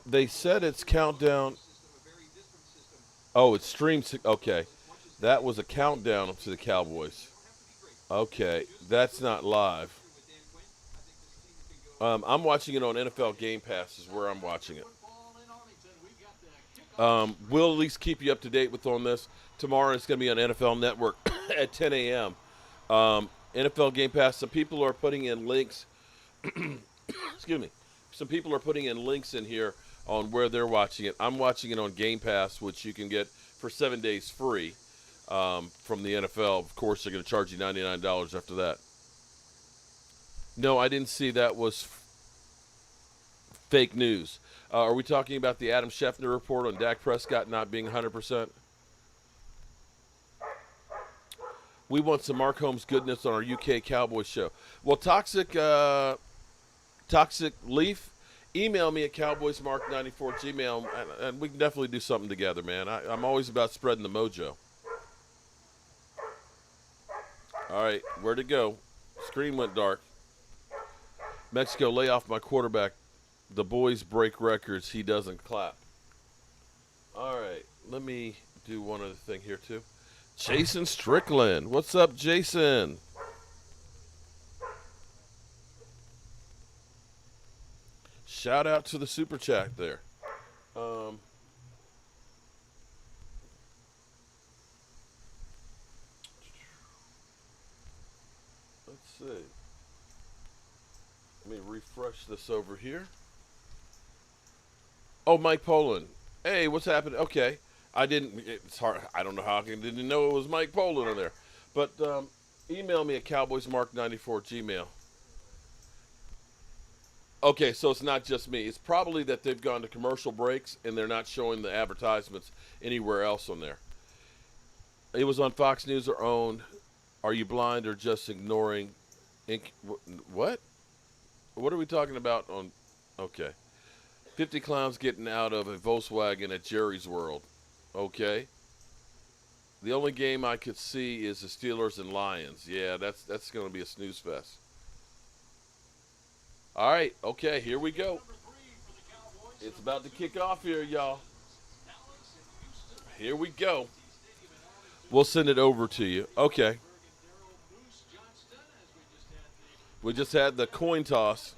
They said it's countdown. Oh, it's streamed. Okay. That was a countdown to the Cowboys. Okay. That's not live. I'm watching it on NFL Game Pass is where I'm watching it. We'll at least keep you up to date with on this. Tomorrow it's going to be on NFL Network at 10 a.m. NFL Game Pass. Some people are putting in links. Excuse me. Some people are putting in links in here on where they're watching it. I'm watching it on Game Pass, which you can get for 7 days free from the NFL. Of course, they're going to charge you $99 after that. No, I didn't see that was fake news. Are we talking about the Adam Schefter report on Dak Prescott not being 100%? We want some Mark Holmes goodness on our UK Cowboys show. Well, Toxic Leaf, email me at cowboysmark94gmail, and we can definitely do something together, man. I'm always about spreading the mojo. All right, where'd it go? Screen went dark. Mexico, lay off my quarterback. The boys break records. He doesn't clap. All right, let me do one other thing here, too. Jason Strickland. What's up, Jason? Shout out to the super chat there. Let's see. Let me refresh this over here. Oh, Mike Poland. Hey, what's happening? Okay. It's hard. I don't know how I didn't know it was Mike Poland on there. But email me at cowboysmark94gmail. Okay, so it's not just me. It's probably that they've gone to commercial breaks and they're not showing the advertisements anywhere else on there. It was on Fox News or OWN. Are you blind or just ignoring? What? What are we talking about on? Okay. 50 clowns getting out of a Volkswagen at Jerry's World. Okay. The only game I could see is the Steelers and Lions. Yeah, that's going to be a snooze fest. All right. Okay, here we go. It's about to kick off here, y'all. Here we go. We'll send it over to you. Okay. We just had the coin toss.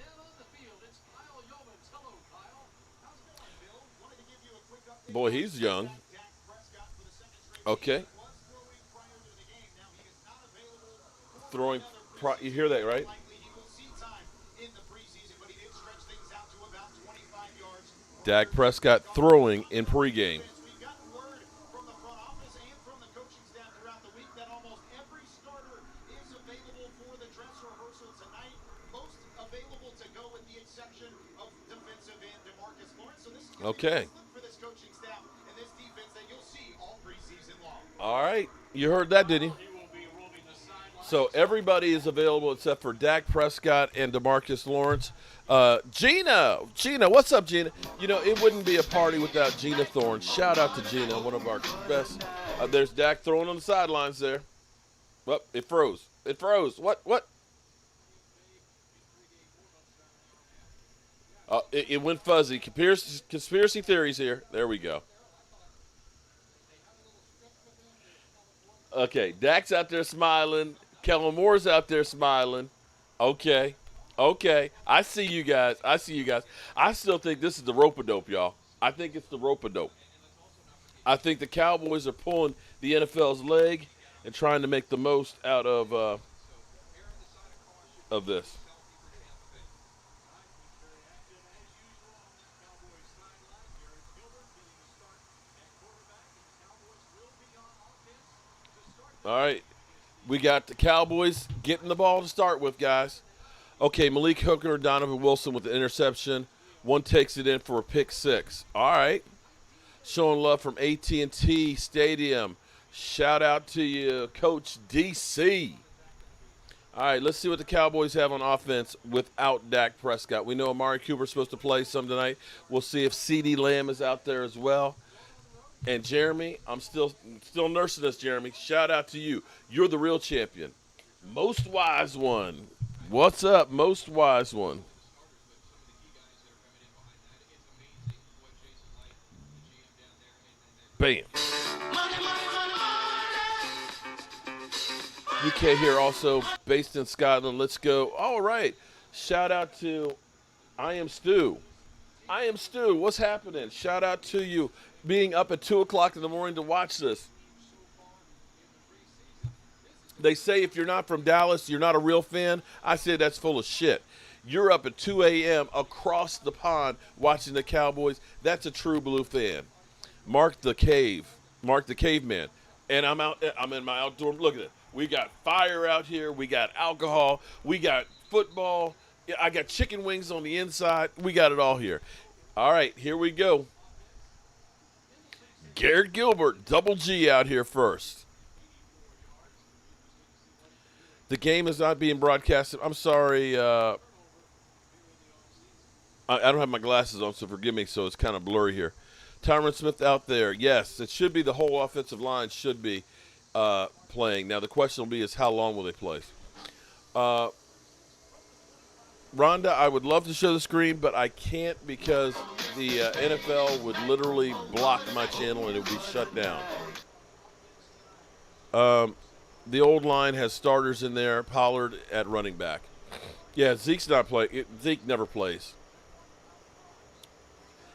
Boy, he's young. Okay. Throwing. You hear that, right? Dak Prescott throwing in pregame. Okay. All right. You heard that, didn't you? So everybody is available except for Dak Prescott and DeMarcus Lawrence. Gina, what's up, Gina? You know, it wouldn't be a party without Gina Thorne. Shout out to Gina, one of our best. There's Dak throwing on the sidelines there. Well, it froze. It froze. What? It went fuzzy. Conspiracy theories here. There we go. Okay, Dak's out there smiling. Kellen Moore's out there smiling. Okay. I see you guys. I still think this is the rope-a-dope, y'all. I think it's the rope-a-dope. I think the Cowboys are pulling the NFL's leg and trying to make the most out of this. All right. We got the Cowboys getting the ball to start with, guys. Okay, Malik Hooker, Donovan Wilson with the interception. One takes it in for a pick six. All right. Showing love from AT&T Stadium. Shout out to you, Coach DC. All right, let's see what the Cowboys have on offense without Dak Prescott. We know Amari Cooper's supposed to play some tonight. We'll see if CeeDee Lamb is out there as well. And Jeremy, I'm still nursing this, Jeremy. Shout out to you. You're the real champion. Most wise one. What's up, most wise one? Bam. UK here, also based in Scotland. Let's go. All right. Shout out to I Am Stu. I Am Stu. What's happening? Shout out to you being up at 2 o'clock in the morning to watch this. They say if you're not from Dallas, you're not a real fan. I say that's full of shit. You're up at 2 a.m. across the pond watching the Cowboys. That's a true blue fan. Mark the caveman. And I'm in my outdoor. Look at it. We got fire out here. We got alcohol. We got football. I got chicken wings on the inside. We got it all here. All right, here we go. Garrett Gilbert, double G out here first. The game is not being broadcasted. I'm sorry. I don't have my glasses on, so forgive me. So it's kind of blurry here. Tyron Smith out there. Yes, it should be the whole offensive line should be playing. Now the question will be is how long will they play? Rhonda, I would love to show the screen, but I can't because the NFL would literally block my channel and it would be shut down. The old line has starters in there. Pollard at running back. Yeah, Zeke's not playing. Zeke never plays.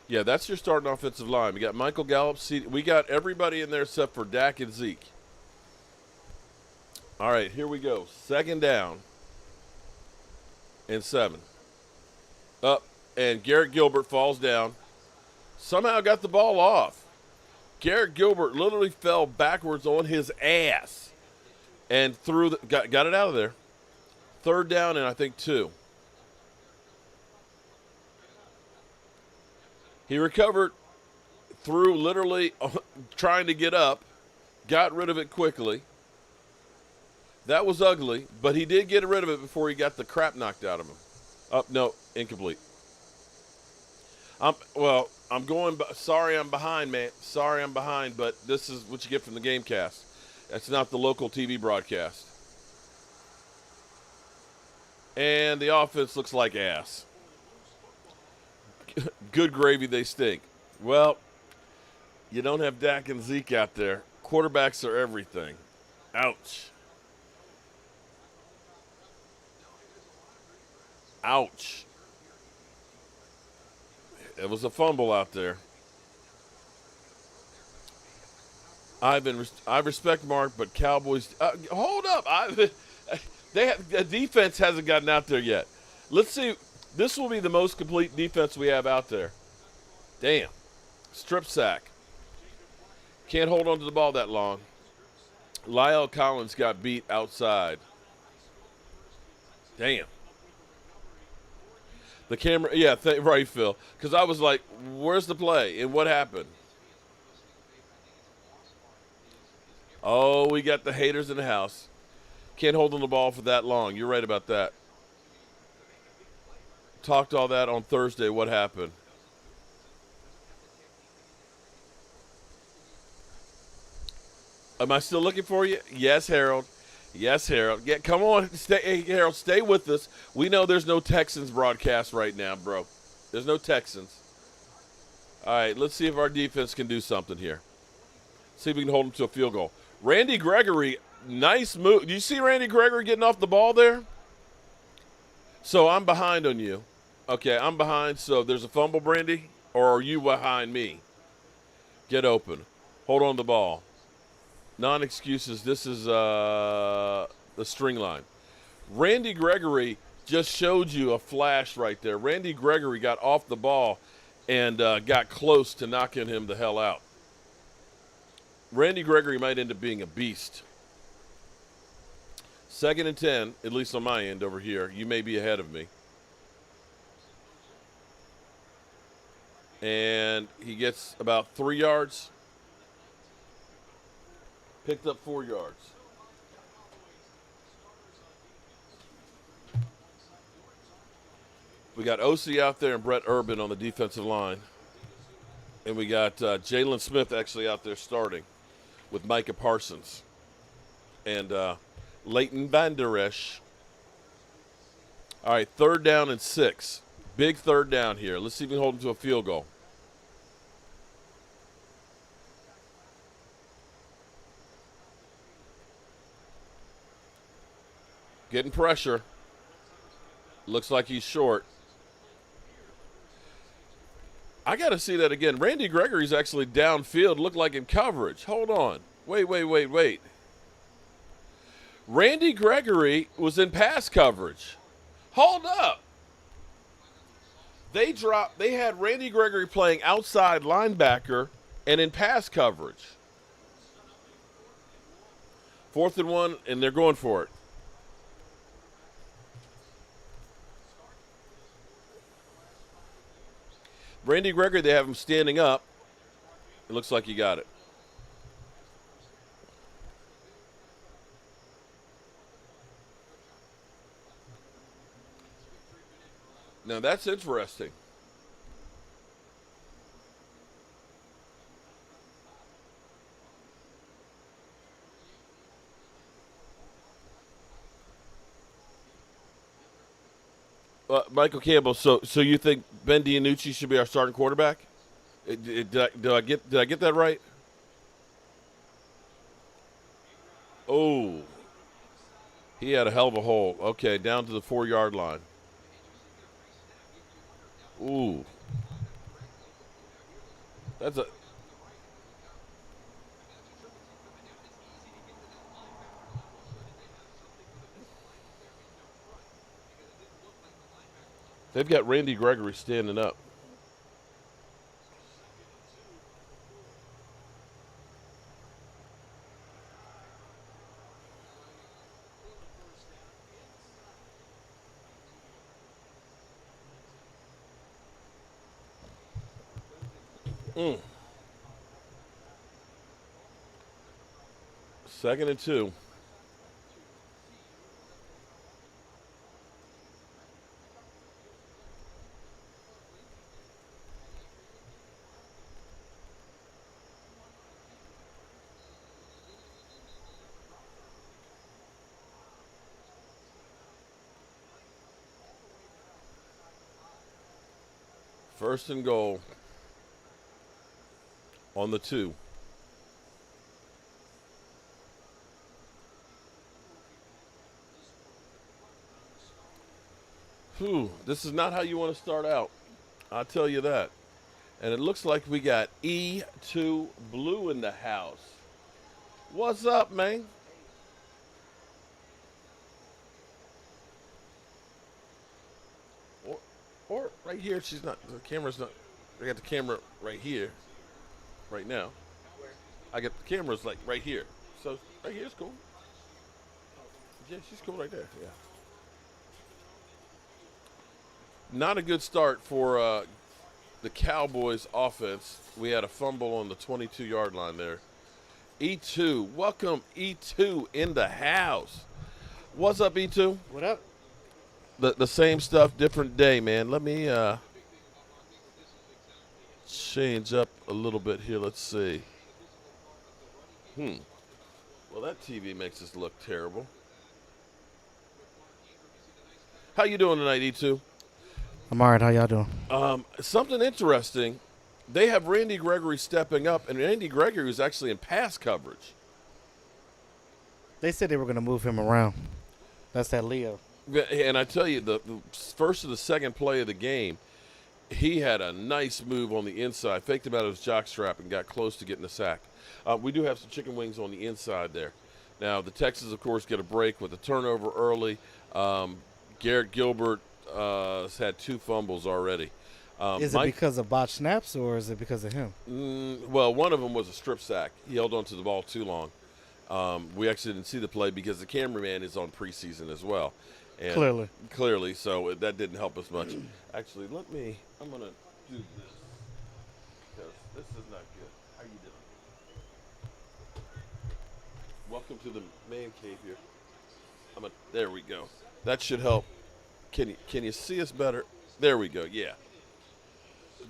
Yeah, that's your starting offensive line. We got Michael Gallup. We got everybody in there except for Dak and Zeke. All right, here we go. Second down and 7. Up, and Garrett Gilbert falls down. Somehow got the ball off. Garrett Gilbert literally fell backwards on his ass and got it out of there. Third down and I think 2. He recovered through literally trying to get up, got rid of it quickly. That was ugly, but he did get rid of it before he got the crap knocked out of him. No, incomplete. Sorry I'm behind, man. Sorry I'm behind, but this is what you get from the game cast. That's not the local TV broadcast. And the offense looks like ass. Good gravy, they stink. Well, you don't have Dak and Zeke out there. Quarterbacks are everything. Ouch. Ouch. It was a fumble out there. I respect Mark, but Cowboys. Hold up. The defense hasn't gotten out there yet. Let's see. This will be the most complete defense we have out there. Damn. Strip sack. Can't hold on to the ball that long. Lyle Collins got beat outside. Damn. The camera, yeah, right, Phil. Because I was like, where's the play? And what happened? Oh, we got the haters in the house. Can't hold on the ball for that long. You're right about that. Talked all that on Thursday. What happened? Am I still looking for you? Yes, Harold. Yes, Harold. Yeah, come on. Hey, Harold, stay with us. We know there's no Texans broadcast right now, bro. There's no Texans. All right, let's see if our defense can do something here. See if we can hold them to a field goal. Randy Gregory, nice move. Do you see Randy Gregory getting off the ball there? So I'm behind on you. Okay, I'm behind. So there's a fumble, Brandy, or are you behind me? Get open. Hold on to the ball. Non-excuses. This is the string line. Randy Gregory just showed you a flash right there. Randy Gregory got off the ball and got close to knocking him the hell out. Randy Gregory might end up being a beast. 2nd and 10, at least on my end over here. You may be ahead of me. And he gets about 3 yards. Picked up 4 yards. We got OC out there and Brett Urban on the defensive line. And we got Jalen Smith actually out there starting with Micah Parsons. And Leighton Vander Esch. All right, 3rd down and 6. Big 3rd down here. Let's see if we can hold him to a field goal. Getting pressure. Looks like he's short. I got to see that again. Randy Gregory's actually downfield, looked like in coverage. Hold on. Wait. Randy Gregory was in pass coverage. Hold up. They had Randy Gregory playing outside linebacker and in pass coverage. 4th and 1, and they're going for it. Randy Gregory, they have him standing up. It looks like he got it. Now that's interesting. Michael Campbell. So you think Ben DiNucci should be our starting quarterback? Did I get that right? Oh, he had a hell of a hole. Okay, down to the 4-yard line. Ooh, that's a. They've got Randy Gregory standing up. Mm. 2nd and 2. First and goal on the 2. This is not how you want to start out. I'll tell you that. And it looks like we got E2 Blue in the house. What's up, man? Or right here, she's not, the camera's not, I got the camera right here, right now. I got the cameras like right here. So right here's cool. Yeah, she's cool right there, yeah. Not a good start for the Cowboys offense. We had a fumble on the 22-yard line there. E2, welcome E2 in the house. What's up, E2? What up? The same stuff, different day, man. Let me change up a little bit here. Let's see. Well, that TV makes us look terrible. How you doing tonight, E2? I'm all right. How y'all doing? Something interesting. They have Randy Gregory stepping up, and Randy Gregory is actually in pass coverage. They said they were going to move him around. That's that Leo. And I tell you, the first and the second play of the game, he had a nice move on the inside, faked him out of his jockstrap and got close to getting a sack. We do have some chicken wings on the inside there. Now, the Texans, of course, get a break with a turnover early. Garrett Gilbert has had 2 fumbles already. Is it because of botched snaps or is it because of him? Well, one of them was a strip sack. He held on to the ball too long. We actually didn't see the play because the cameraman is on preseason as well. And Clearly, so that didn't help us much. Actually, I'm going to do this because this is not good. How you doing? Welcome to the man cave here. There we go. That should help. Can you see us better? There we go, yeah.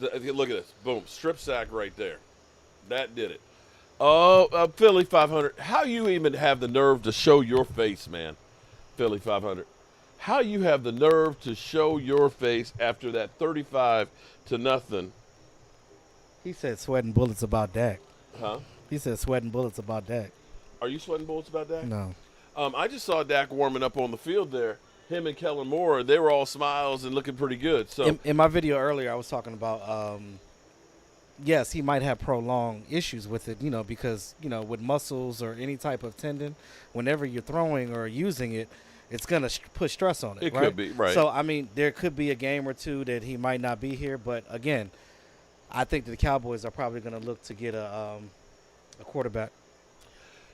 Look at this. Boom, strip sack right there. That did it. Oh, Philly 500. How you even have the nerve to show your face, man? Philly 500. How you have the nerve to show your face after that 35-0? He said sweating bullets about Dak. Huh? He said sweating bullets about Dak. Are you sweating bullets about that? No. I just saw Dak warming up on the field there. Him and Kellen Moore, they were all smiles and looking pretty good. So In my video earlier, I was talking about, yes, he might have prolonged issues with it, because, with muscles or any type of tendon, whenever you're throwing or using it, it's going to put stress on it. It right? could be, right. So, I mean, there could be a game or two that he might not be here. But, again, I think the Cowboys are probably going to look to get a quarterback.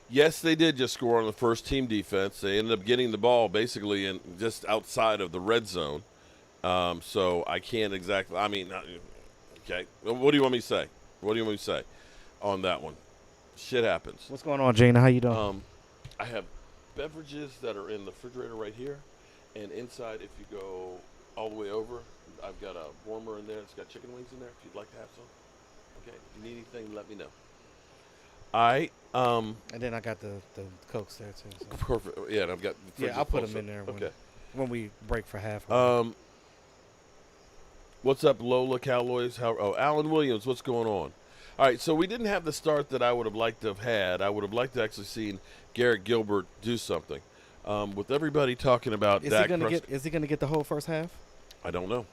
Yes, they did just score on the first team defense. They ended up getting the ball basically in just outside of the red zone. So I can't exactly – I mean, okay. What do you want me to say? What do you want me to say on that one? Shit happens. What's going on, Gina? How you doing? I have beverages that are in the refrigerator right here. And inside, if you go all the way over, I've got a warmer in there. It's got chicken wings in there if you'd like to have some. Okay. If you need anything, let me know. And then I got the Cokes there, too. So. Perfect. Yeah, and I've got the fridge Yeah, I'll put full, them in there okay. when we break for half. What's up, Lola Cowboys? Alan Williams, what's going on? All right, so we didn't have the start that I would have liked to have had. I would have liked to actually seen Garrett Gilbert do something. With everybody talking about Dak Prescott. Is he going to get the whole first half? I don't know.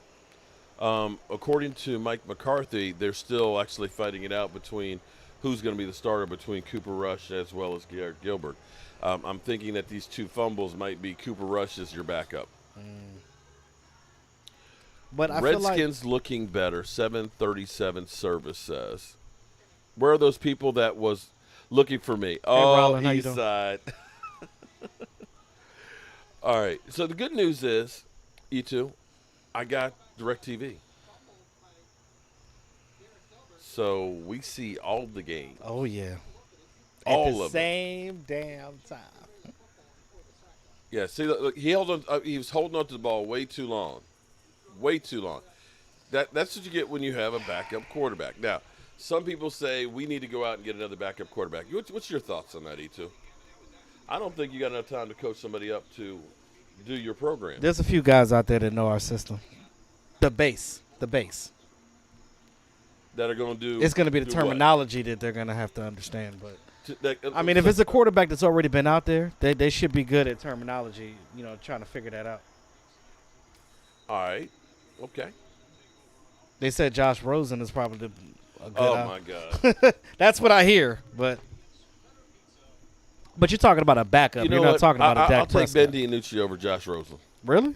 According to Mike McCarthy, they're still actually fighting it out between who's going to be the starter between Cooper Rush as well as Garrett Gilbert. I'm thinking that these two fumbles might be Cooper Rush as your backup. But I Redskins feel like looking better, 737 service says. Where are those people that was looking for me? Rollin, how you East doing? side. All right. So the good news is, E2, I got DirecTV. So we see all the games. Oh, yeah. All At the of them. same damn time. Yeah, see, look, he held on. He was holding on to the ball way too long. Way too long. That's what you get when you have a backup quarterback. Now, some people say we need to go out and get another backup quarterback. What's your thoughts on that, E2? I don't think you got enough time to coach somebody up to do your program. There's a few guys out there that know our system. The base. That are going to do. It's going to be the do what? terminology that they're going to have to understand. But I mean, if so- it's a quarterback that's already been out there, they should be good at terminology, trying to figure that out. All right. Okay. They said Josh Rosen is probably a good Oh, out. my God. That's what I hear, but you're talking about a backup. You know You're not what? talking about a Dak I'll take Prescott. Ben DiNucci over Josh Rosen. Really?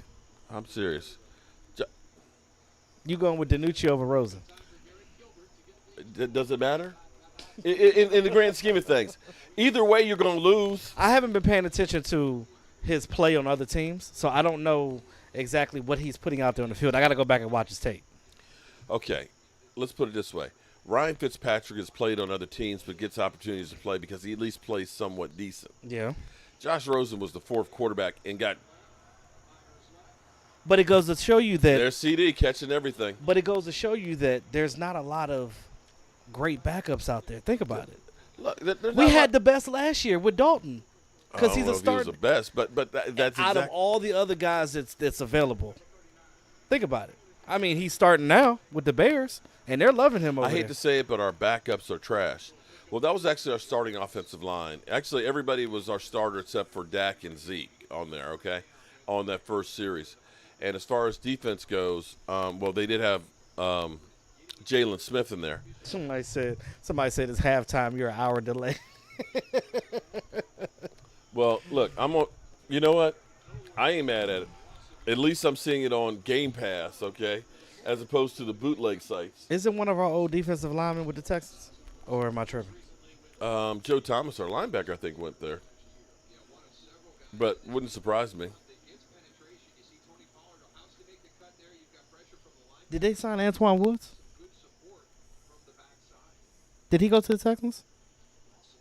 I'm serious. You going with DiNucci over Rosen? Does it matter? In the grand scheme of things. Either way, you're going to lose. I haven't been paying attention to his play on other teams, so I don't know exactly what he's putting out there on the field. I got to go back and watch his tape. Okay, let's put it this way. Ryan Fitzpatrick has played on other teams but gets opportunities to play because he at least plays somewhat decent. Yeah. Josh Rosen was the fourth quarterback and got But it goes to show you that their CD catching everything. But it goes to show you that there's not a lot of great backups out there. Think about it. Look, We had the best last year with Dalton because he's a He was starter the best, but that's out of exactly. all the other guys that's available. Think about it. I mean, he's starting now with the Bears, and they're loving him over I hate there. to say it, but our backups are trash. Well, that was actually our starting offensive line. Actually, everybody was our starter except for Dak and Zeke on there, okay, on that first series. And as far as defense goes, well, they did have Jalen Smith in there. Somebody said it's halftime. You're an hour delayed. Well, look, you know what? I ain't mad at it. At least I'm seeing it on Game Pass, okay, as opposed to the bootleg sites. Isn't one of our old defensive linemen with the Texans? Or am I tripping? Joe Thomas, our linebacker, I think, went there. But wouldn't surprise me. Did they sign Antoine Woods? Did he go to the Texans?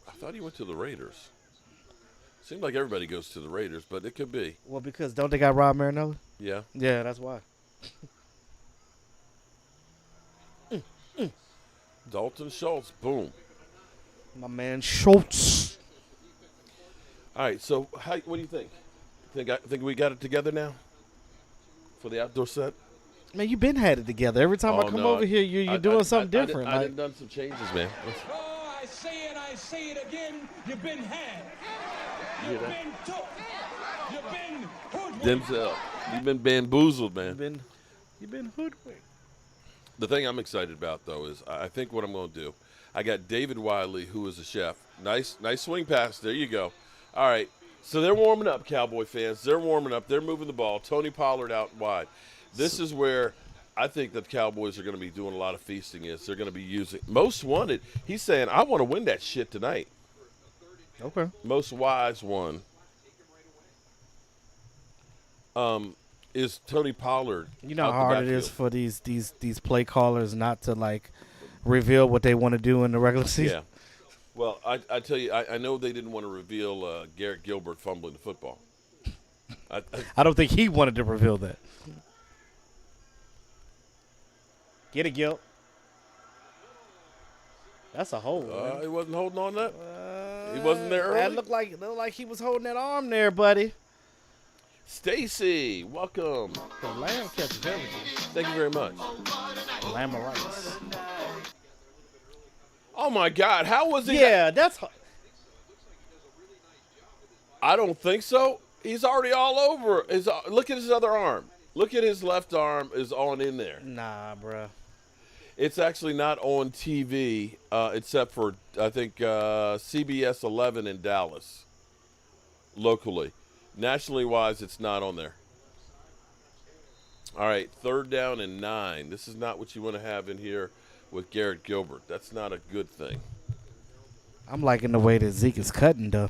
I thought he went to the Raiders. Seemed like everybody goes to the Raiders, but it could be. Well, because don't they got Rob Marinelli? Yeah. Yeah, that's why. Dalton Schultz, boom. My man Schultz. All right, so what do you think? Think we got it together now for the outdoor set? Man, you been had it together. Every time I come over here, you're doing something different. I done done some changes, man. Oh, I say it again. You've been had. You hear You've that? been took. You've been hoodwinked. Denzel, you've been bamboozled, man. You've been hoodwinked. The thing I'm excited about, though, is I think what I'm going to do, I got David Wiley, who is a chef. Nice swing pass. There you go. All right. So they're warming up, Cowboy fans. They're warming up. They're moving the ball. Tony Pollard out wide. This is where I think that Cowboys are going to be doing a lot of feasting. Is they're going to be using most wanted. He's saying, I want to win that shit tonight. Okay. Most wise one is Tony Pollard. You know out how the hard it is backfield. for these play callers not to like reveal what they want to do in the regular season. Yeah. Well, I tell you, I know they didn't want to reveal Garrett Gilbert fumbling the football. I don't think he wanted to reveal that. Get it, Gil. That's a hold. He wasn't holding on that. He wasn't there early. That looked like he was holding that arm there, buddy. Stacy, welcome. The lamb catches everything. Thank you very much. Lamb of rice. Oh my God, how was he? Yeah, that's. I don't think so. He's already all over. Look at his other arm. Look at his left arm is on in there. Nah, bruh. It's actually not on TV except for, I think, CBS 11 in Dallas, locally. Nationally wise, it's not on there. All right, 3rd down and 9. This is not what you want to have in here with Garrett Gilbert. That's not a good thing. I'm liking the way that Zeke is cutting though.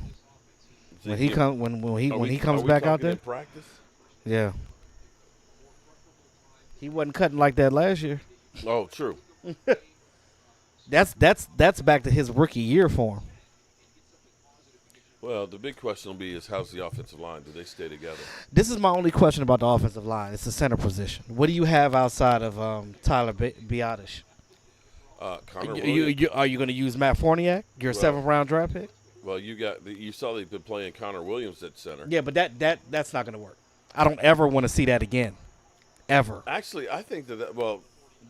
When he comes back out there. In practice? Yeah. He wasn't cutting like that last year. Oh, true. That's back to his rookie year form. Well, the big question will be is how's the offensive line? Do they stay together? This is my only question about the offensive line. It's the center position. What do you have outside of Tyler Biadasz? Connor Williams. Are you going to use Matt Forniak, your 7th round draft pick? Well, you saw they've been playing Connor Williams at center. Yeah, but that's not going to work. I don't ever want to see that again, ever. Actually, I think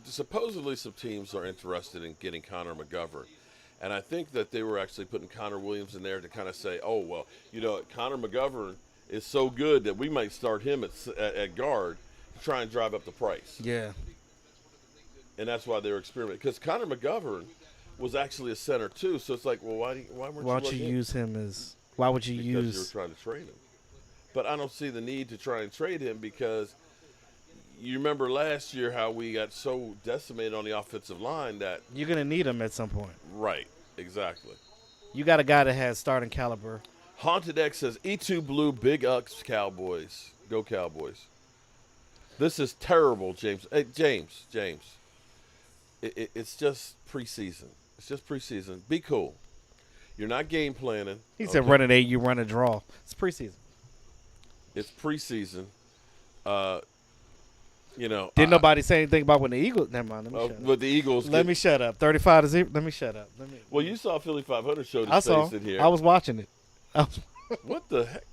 supposedly some teams are interested in getting Connor McGovern. And I think that they were actually putting Connor Williams in there to kind of say, oh, well, Connor McGovern is so good that we might start him at guard to try and drive up the price. Yeah. And that's why they were experimenting. Because Connor McGovern was actually a center, too. So it's like, well, why don't you use him as – why would you use – Because you were trying to trade him. But I don't see the need to try and trade him because you remember last year how we got so decimated on the offensive line that – you're going to need him at some point. Right, exactly. You got a guy that has starting caliber. Haunted X says, E2 Blue, Big Ucks, Cowboys. Go Cowboys. This is terrible, James. Hey, James. It's just preseason. It's just preseason. Be cool. You're not game planning. He said run an 8, you run a draw. It's preseason. It's preseason. Didn't nobody say anything about when the Eagles – never mind. Let me shut up. With the Eagles. Let me shut up. 35-0. Let me shut up. Well, you saw Philly 500 showed I his saw. face in here. I was watching it. What the heck?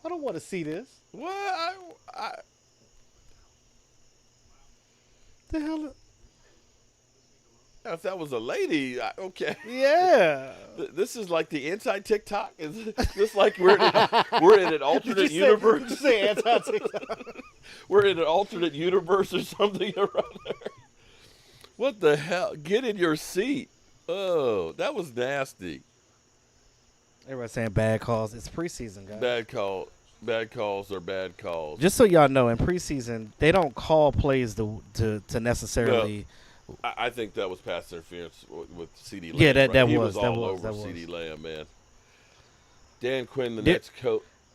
I don't want to see this. What? The hell? If that was a lady, okay. Yeah. This is like the anti-TikTok. Is this like we're in an alternate universe? Did you say anti-TikTok? We're in an alternate universe or something around there. What the hell? Get in your seat. Oh, that was nasty. Everybody's saying bad calls. It's preseason, guys. Bad calls are bad calls. Just so y'all know, in preseason, they don't call plays to necessarily. I think that was pass interference with C.D. Lamb. Yeah, that he was all over C.D. Lamb, man. Dan Quinn, the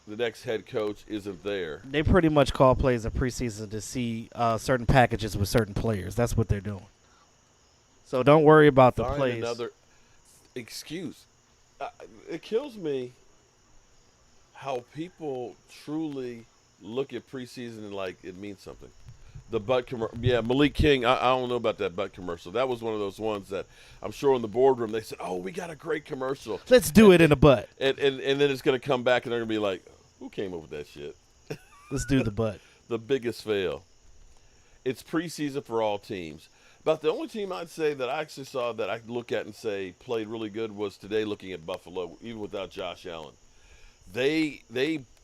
next head coach, isn't there. They pretty much call plays in preseason to see certain packages with certain players. That's what they're doing. So don't worry about the plays. Another excuse. It kills me how people truly look at preseason and like it means something. The butt commercial. Yeah, Malik King, I don't know about that butt commercial. That was one of those ones that I'm sure in the boardroom they said, oh, we got a great commercial. Let's do it in a butt. And then it's going to come back and they're going to be like, who came up with that shit? Let's do the butt. The biggest fail. It's preseason for all teams. About the only team I'd say that I actually saw that I could look at and say played really good was today looking at Buffalo, even without Josh Allen. They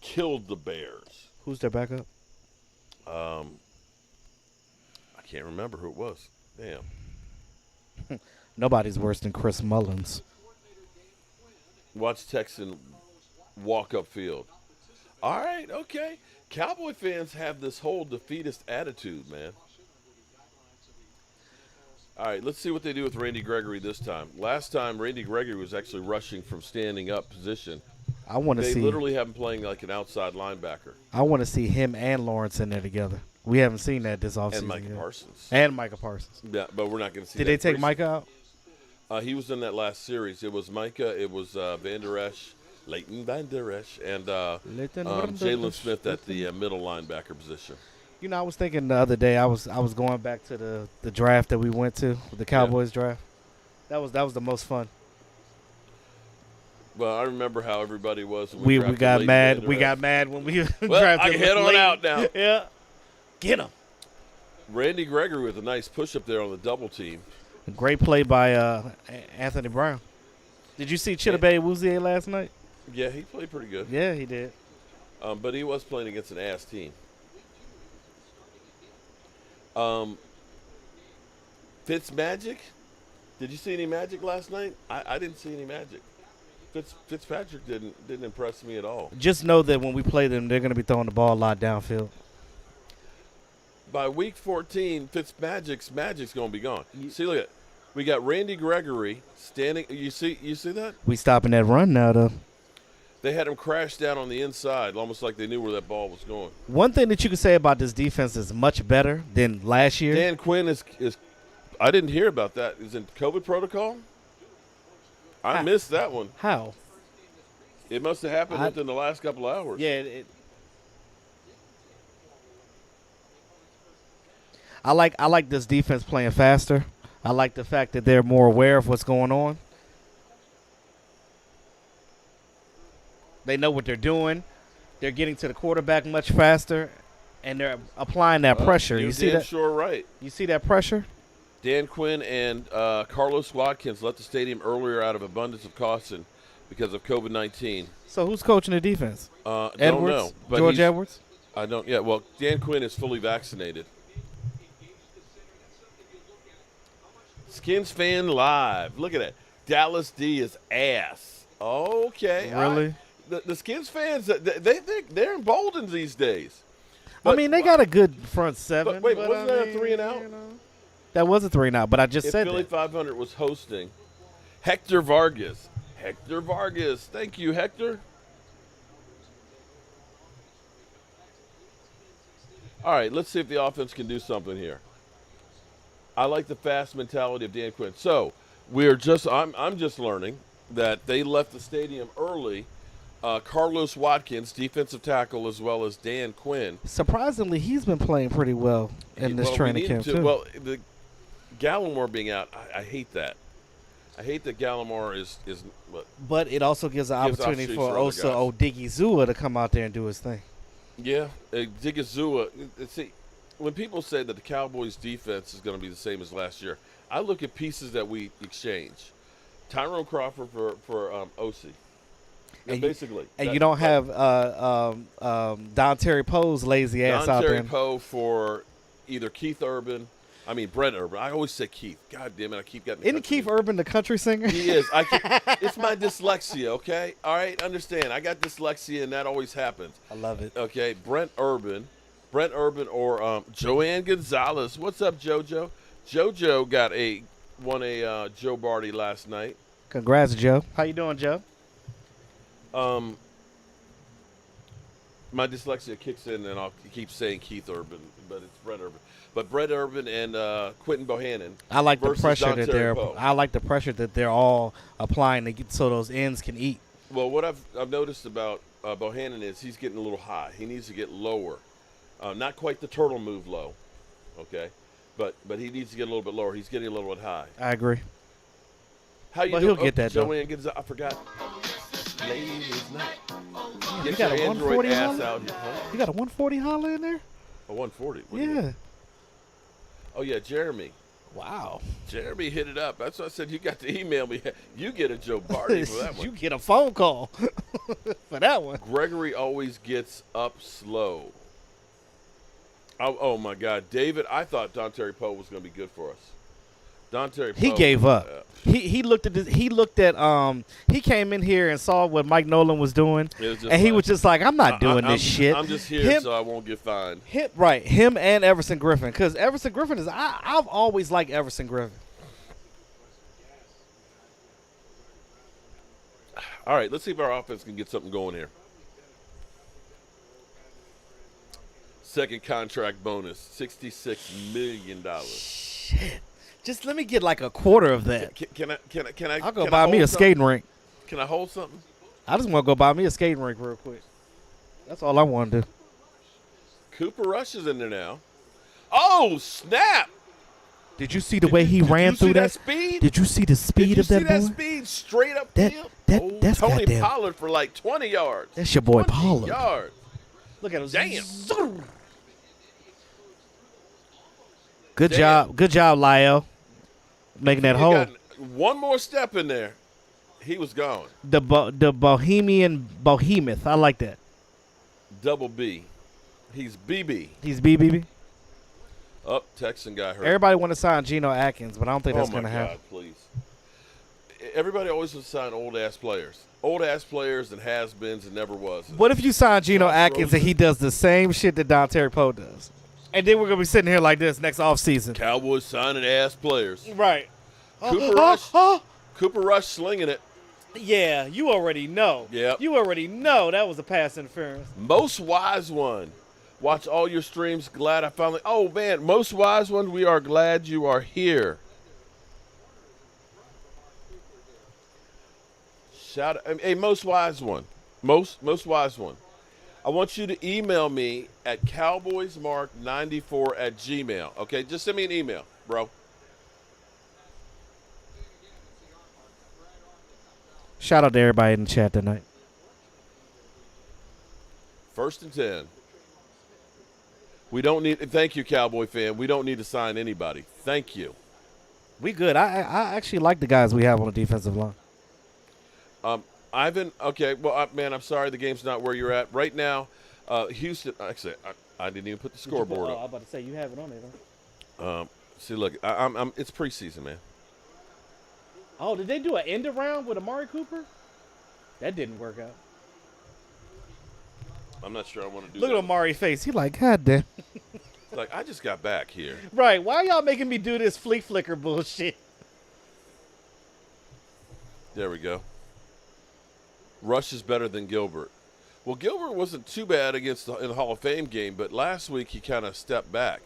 killed the Bears. Who's their backup? I can't remember who it was. Damn. Nobody's worse than Chris Mullins. Watch Texan walk up field. All right, okay. Cowboy fans have this whole defeatist attitude, man. All right, let's see what they do with Randy Gregory this time. Last time, Randy Gregory was actually rushing from standing up position. I want to They see. literally have him playing like an outside linebacker. I want to see him and Lawrence in there together. We haven't seen that this offseason. And Micah yet. Parsons. And Micah Parsons. Yeah, but we're not going to see Did that. they take preseason. Micah out? He was in that last series. It was Micah, it was Van Der Esch, Leighton Van Der Esch, and Jalen Smith at the middle linebacker position. You know, I was thinking the other day. I was going back to the draft that we went to, the Cowboys draft. That was the most fun. Well, I remember how everybody was. When We drafted got Leighton mad. Van Der We Esch. got mad when we Well, drafted. I can head on Leighton. out now. Yeah, get him. Randy Gregory with a nice push-up there on the double team. Great play by Anthony Brown. Did you see Chidobe Awuzie last night? Yeah, he played pretty good. Yeah, he did. But he was playing against an ass team. Fitzmagic? Did you see any magic last night? I didn't see any magic. Fitzpatrick didn't impress me at all. Just know that when we play them, they're going to be throwing the ball a lot downfield. By week 14, Fitzmagic's magic's going to be gone. See, look at we got Randy Gregory standing. You see that? We stopping that run now, though. They had him crash down on the inside, almost like they knew where that ball was going. One thing that you can say about this defense is much better than last year. Dan Quinn is I didn't hear about that. Is in COVID protocol? I missed that one. How? It must have happened within the last couple of hours. Yeah. I like this defense playing faster. I like the fact that they're more aware of what's going on. They know what they're doing. They're getting to the quarterback much faster, and they're applying that pressure. You see that? Sure, right. You see that pressure? Dan Quinn and Carlos Watkins left the stadium earlier out of abundance of caution because of COVID-19. So who's coaching the defense? Don't Edwards? know. But George Edwards? I don't. Yeah. Well, Dan Quinn is fully vaccinated. Skins fan live. Look at that. Dallas D is ass. Okay. Really? The Skins fans, they're emboldened these days. I mean, they got a good front seven. But wait, wasn't that a 3 and out? That was a 3 and out, but I just If said Philly that. 500 was hosting Hector Vargas. Hector Vargas. Thank you, Hector. All right, let's see if the offense can do something here. I like the fast mentality of Dan Quinn. So I'm just learning that they left the stadium early. Carlos Watkins, defensive tackle, as well as Dan Quinn. Surprisingly, he's been playing pretty well in this training camp, too. Well, the Gallimore being out, I hate that. I hate that Gallimore is what? But it also gives an Gives opportunity for opportunities for Osa Odigizua to come out there and do his thing. Yeah, Digizua. See, when people say that the Cowboys' defense is going to be the same as last year, I look at pieces that we exchange. Tyrone Crawford for Osi. And basically. And you don't have Don Terry Poe's lazy ass Don out Terry there. Poe for either Brent Urban. I always say Keith. God damn it, I keep getting. Isn't Keith Urban the country singer? He is. It's my dyslexia. Okay, all right. Understand? I got dyslexia, and that always happens. I love it. Okay, Brent Urban, or Joanne Gonzalez. What's up, JoJo? JoJo won a Joe Barty last night. Congrats, Joe. How you doing, Joe? My dyslexia kicks in, and I'll keep saying Keith Urban, but it's Brent Urban. But Brent Urban and Quentin Bohannon. I like the versus pressure Don that Terry they're. Poe. I like the pressure that they're all applying to get so those ends can eat. Well, what I've noticed about Bohannon is he's getting a little high. He needs to get lower. Not quite the turtle move low, okay, but he needs to get a little bit lower. He's getting a little bit high. I agree. How you But doing? he'll get that, though. Joanne Gonzalez. I forgot. Ladies night. You Get got your a Android 140 ass holler? out here. Huh? You got a 140 holler in there? A 140. What do you mean? Yeah. Oh yeah, Jeremy. Wow. Jeremy hit it up. That's why I said you got to email me. You get a Joe Barty for that one. You get a phone call for that one. Gregory always gets up slow. Oh my God, David! I thought Dontari Poe was going to be good for us. Dontari Poe. He gave up. He looked at this. He came in here and saw what Mike Nolan was doing, and he was just like, "I'm not doing this shit. I'm just here so I won't get fined." Him and Everson Griffin, because Everson Griffin is. I've always liked Everson Griffin. All right, let's see if our offense can get something going here. Second contract bonus, $66 million. Shit. Just let me get like a quarter of that. Can I? I'll go buy me a skating rink. Can I hold something? I just want to go buy me a skating rink real quick. That's all I want to do. Cooper Rush is in there now. Oh, snap! Did you see the way he ran through that speed? Did you see the speed of that boy? Did you see that speed straight up field? That's Tony goddamn. Pollard for like 20 yards. That's your boy 20 Pollard. yards. Look at him. Damn. Good job, Lyle. Making that hole. One more step in there, he was gone. The Bohemian Behemoth. I like that. Double B. He's BB. He's BBB. Oh, Texan guy hurt. Everybody want to sign Geno Atkins, but I don't think that's going to happen. Oh, my God, please. Everybody always wants to sign old-ass players. Old-ass players and has-beens and never was. What if you sign Geno Atkins and he does the same shit that Dontari Poe does? And then we're going to be sitting here like this next offseason. Cowboys signing ass players. Right. Cooper Rush slinging it. Yeah, you already know. Yep. You already know that was a pass interference. Most wise one. Watch all your streams. Glad I finally. Oh, man. Most wise one, we are glad you are here. Shout out. Hey, most wise one. Most wise one. I want you to email me at cowboysmark94@gmail. Okay, just send me an email, bro. Shout out to everybody in the chat tonight. 1st and 10. We don't need. Thank you, Cowboy fan. We don't need to sign anybody. Thank you. We good. I actually like the guys we have on the defensive line. Ivan, okay, well, man, I'm sorry the game's not where you're at. Right now, Houston, actually, I didn't even put the scoreboard up. I was about to say, you have it on there, though. See, look, it's preseason, man. Oh, did they do an end around with Amari Cooper? That didn't work out. I'm not sure I want to do Look that. at Amari's face. He like, God damn. Like, I just got back here. Right, why y'all making me do this flea flicker bullshit? There we go. Rush is better than Gilbert. Well, Gilbert wasn't too bad in the Hall of Fame game, but last week he kind of stepped back.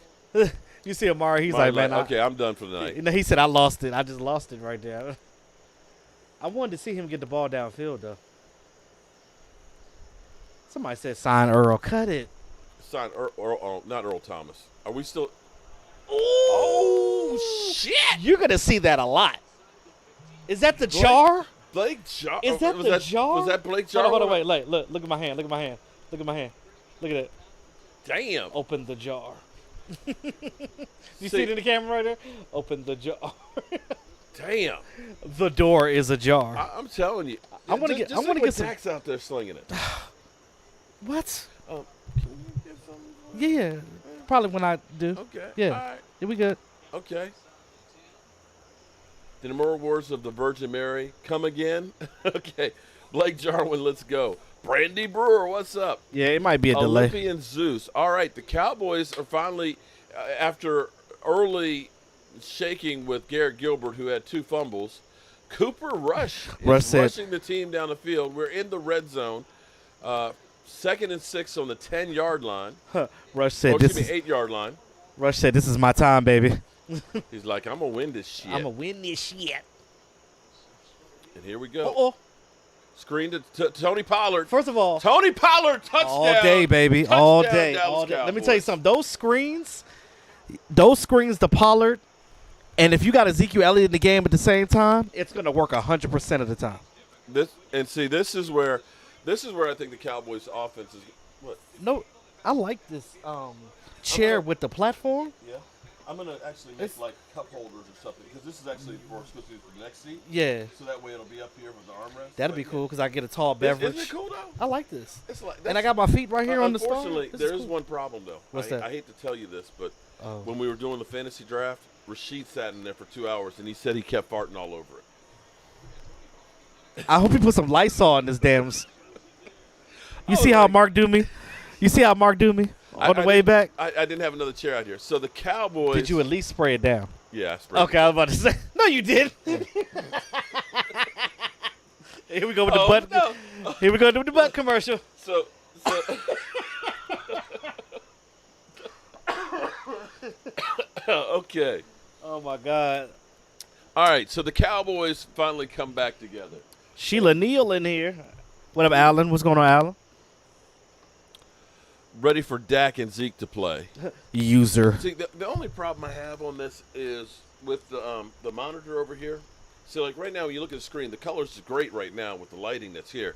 You see Amari, he's like, man, okay, I'm done for the night. He said, I lost it. I just lost it right there. I wanted to see him get the ball downfield, though. Somebody said, sign Earl. Cut it. Sign Earl, not Earl Thomas. Are we still? Oh, shit. You're going to see that a lot. Is that the jar? Blake Jar. Is that the jar? Was that Blake Jar? Hold on, wait. Look at my hand. Look at my hand. Look at my hand. Look at it. Damn. Open the jar. You see it in the camera right there? Open the jar. Damn. The door is ajar. I'm telling you. I want to get some. Dax out there slinging it. What? Can you get some? Yeah. Probably when I do. Okay. Yeah. All right. Yeah, we good. Okay. The immortal words of the Virgin Mary come again. Okay. Blake Jarwin, let's go. Brandy Brewer, what's up? Yeah, it might be a delay. Olympian Zeus. All right, the Cowboys are finally, after early shaking with Garrett Gilbert, who had 2 fumbles, Cooper Rush is rushing the team down the field. We're in the red zone. 2nd and 6 on the 10-yard line. Rush said, 8-yard line. Rush said, this is my time, baby. He's like, I'm going to win this shit. I'm going to win this shit. And here we go. Uh-oh. Screen to Tony Pollard. First of all, Tony Pollard, touchdown. All day, baby. Touchdown, all day. Dallas All day. Let me Cowboys. tell you something. Those screens to Pollard, and if you got Ezekiel Elliott in the game at the same time, it's going to work 100% of the time. This is where I think the Cowboys' offense is. What? No, I like this chair with the platform. Yeah. I'm gonna actually make like cup holders or something because this is actually supposed to be for the next seat. Yeah. So that way it'll be up here with the armrest. That'd be cool because I get a tall beverage. Isn't it cool though? I like this. It's like, and I got my feet right here on the stall. Unfortunately, there is one problem though. What's that? I hate to tell you this, but when we were doing the fantasy draft, Rashid sat in there for 2 hours and he said he kept farting all over it. I hope you put some Lysol in this damn. You see how Mark do me? You see how Mark do me on the way back? I didn't have another chair out here. So the Cowboys. Did you at least spray it down? Yeah, I sprayed it. Okay, I was about to say. No, you did. Here we go with the butt. No. Here we go with the butt commercial. So okay. Oh my God. All right, so the Cowboys finally come back together. Sheila Neal in here. What up, Alan? What's going on, Alan? Ready for Dak and Zeke to play. User. See, the only problem I have on this is with the monitor over here. See, like right now, when you look at the screen, the colors is great right now with the lighting that's here.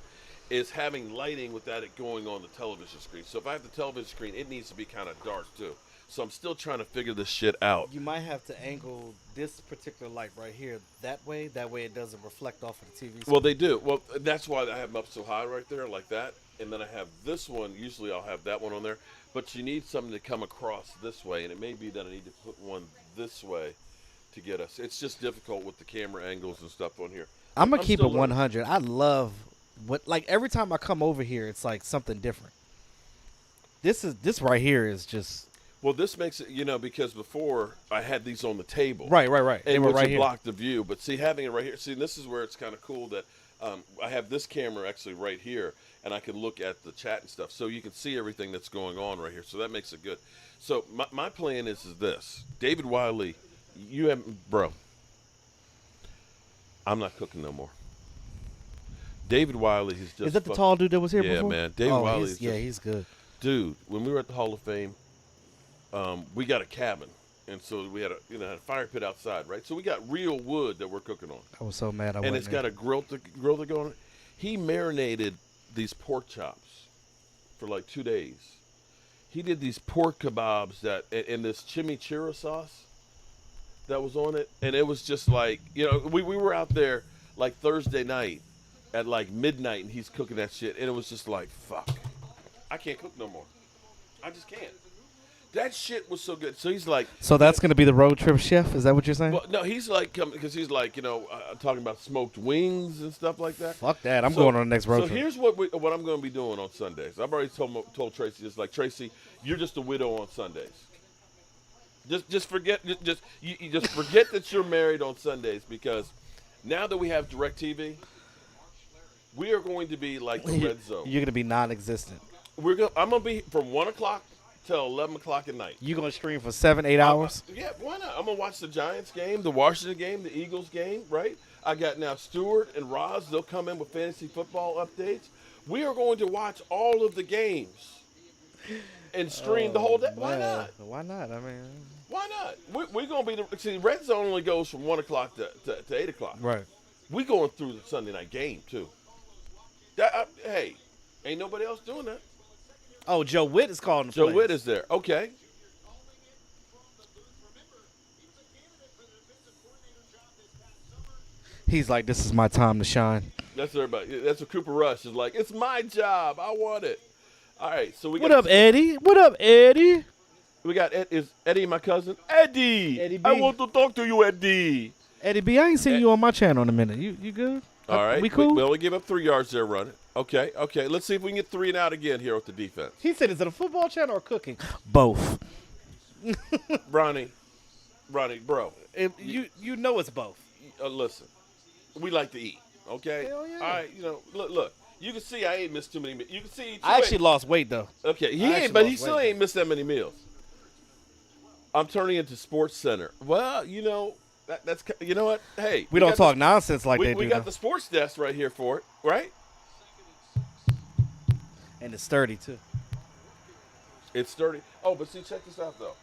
Is having lighting without it going on the television screen. So if I have the television screen, it needs to be kind of dark too. So I'm still trying to figure this shit out. You might have to angle this particular light right here that way. That way it doesn't reflect off of the TV screen. Well, they do. Well, that's why I have them up so high right there like that. And then I have this one. Usually I'll have that one on there. But you need something to come across this way. And it may be that I need to put one this way to get us. It's just difficult with the camera angles and stuff on here. I'm going to keep it 100. I love like every time I come over here, it's like something different. This right here is just. Well, this makes it, because before I had these on the table. Right. And they were right here. Blocked the view. But see, having it right here, this is where it's kind of cool that I have this camera actually right here, and I can look at the chat and stuff. So you can see everything that's going on right here. So that makes it good. So my plan is this. David Wiley, bro, I'm not cooking no more. David Wiley, he's just. Is that the tall dude that was here before? Yeah, man. David Wiley is he's good. Dude, when we were at the Hall of Fame, we got a cabin, and so we had a fire pit outside, right? So we got real wood that we're cooking on. I was so mad I and it's got a grill to go on it. He marinated these pork chops for like 2 days. He did these pork kebabs and this chimichurri sauce that was on it, and it was just like we were out there like Thursday night at like midnight, and he's cooking that shit, and it was just like fuck, I can't cook no more. I just can't. That shit was so good. So he's like. So that's going to be the road trip chef? Is that what you're saying? Well, no, he's like because he's like talking about smoked wings and stuff like that. Fuck that! I'm going on the next road trip. So here's what I'm going to be doing on Sundays. I've already told Tracy just like Tracy, you're just a widow on Sundays. Just forget you just forget that you're married on Sundays because now that we have DirecTV, we are going to be like the red zone. You're going to be non-existent. I'm going to be from 1 o'clock till 11 o'clock at night. You going to stream for 7-8 hours? Yeah, why not? I'm going to watch the Giants game, the Washington game, the Eagles game, right? I got now Stuart and Roz. They'll come in with fantasy football updates. We are going to watch all of the games and stream the whole day. Why not? Why not? I mean, why not? We're going to be see, red zone only goes from 1 o'clock to 8 o'clock. Right. We going through the Sunday night game, too. Hey, ain't nobody else doing that. Oh, Joe Witt is calling the Joe plays. Witt is there. Okay. He's like, this is my time to shine. That's everybody. That's what Cooper Rush is like. It's my job. I want it. All right. So we got. What up, Eddie? What up, Eddie? We got is Eddie my cousin? Eddie B. I want to talk to you, Eddie. Eddie B, I ain't seen you on my channel in a minute. You good? All right. We cool? We only gave up 3 yards there running. Okay. Let's see if we can get 3 and out again here with the defense. He said, is it a football channel or cooking? Both. Ronnie, bro. You know it's both. Listen, we like to eat. Okay. Hell yeah. All right. Look. You can see I ain't missed too many. You can see. I actually lost weight though. Okay. He still ain't missed that many meals. I'm turning into Sports Center. Well, that's you know what? Hey, we don't talk nonsense like they do. We got the sports desk right here for it, right? And it's sturdy too. It's sturdy. Oh, but see, check this out though.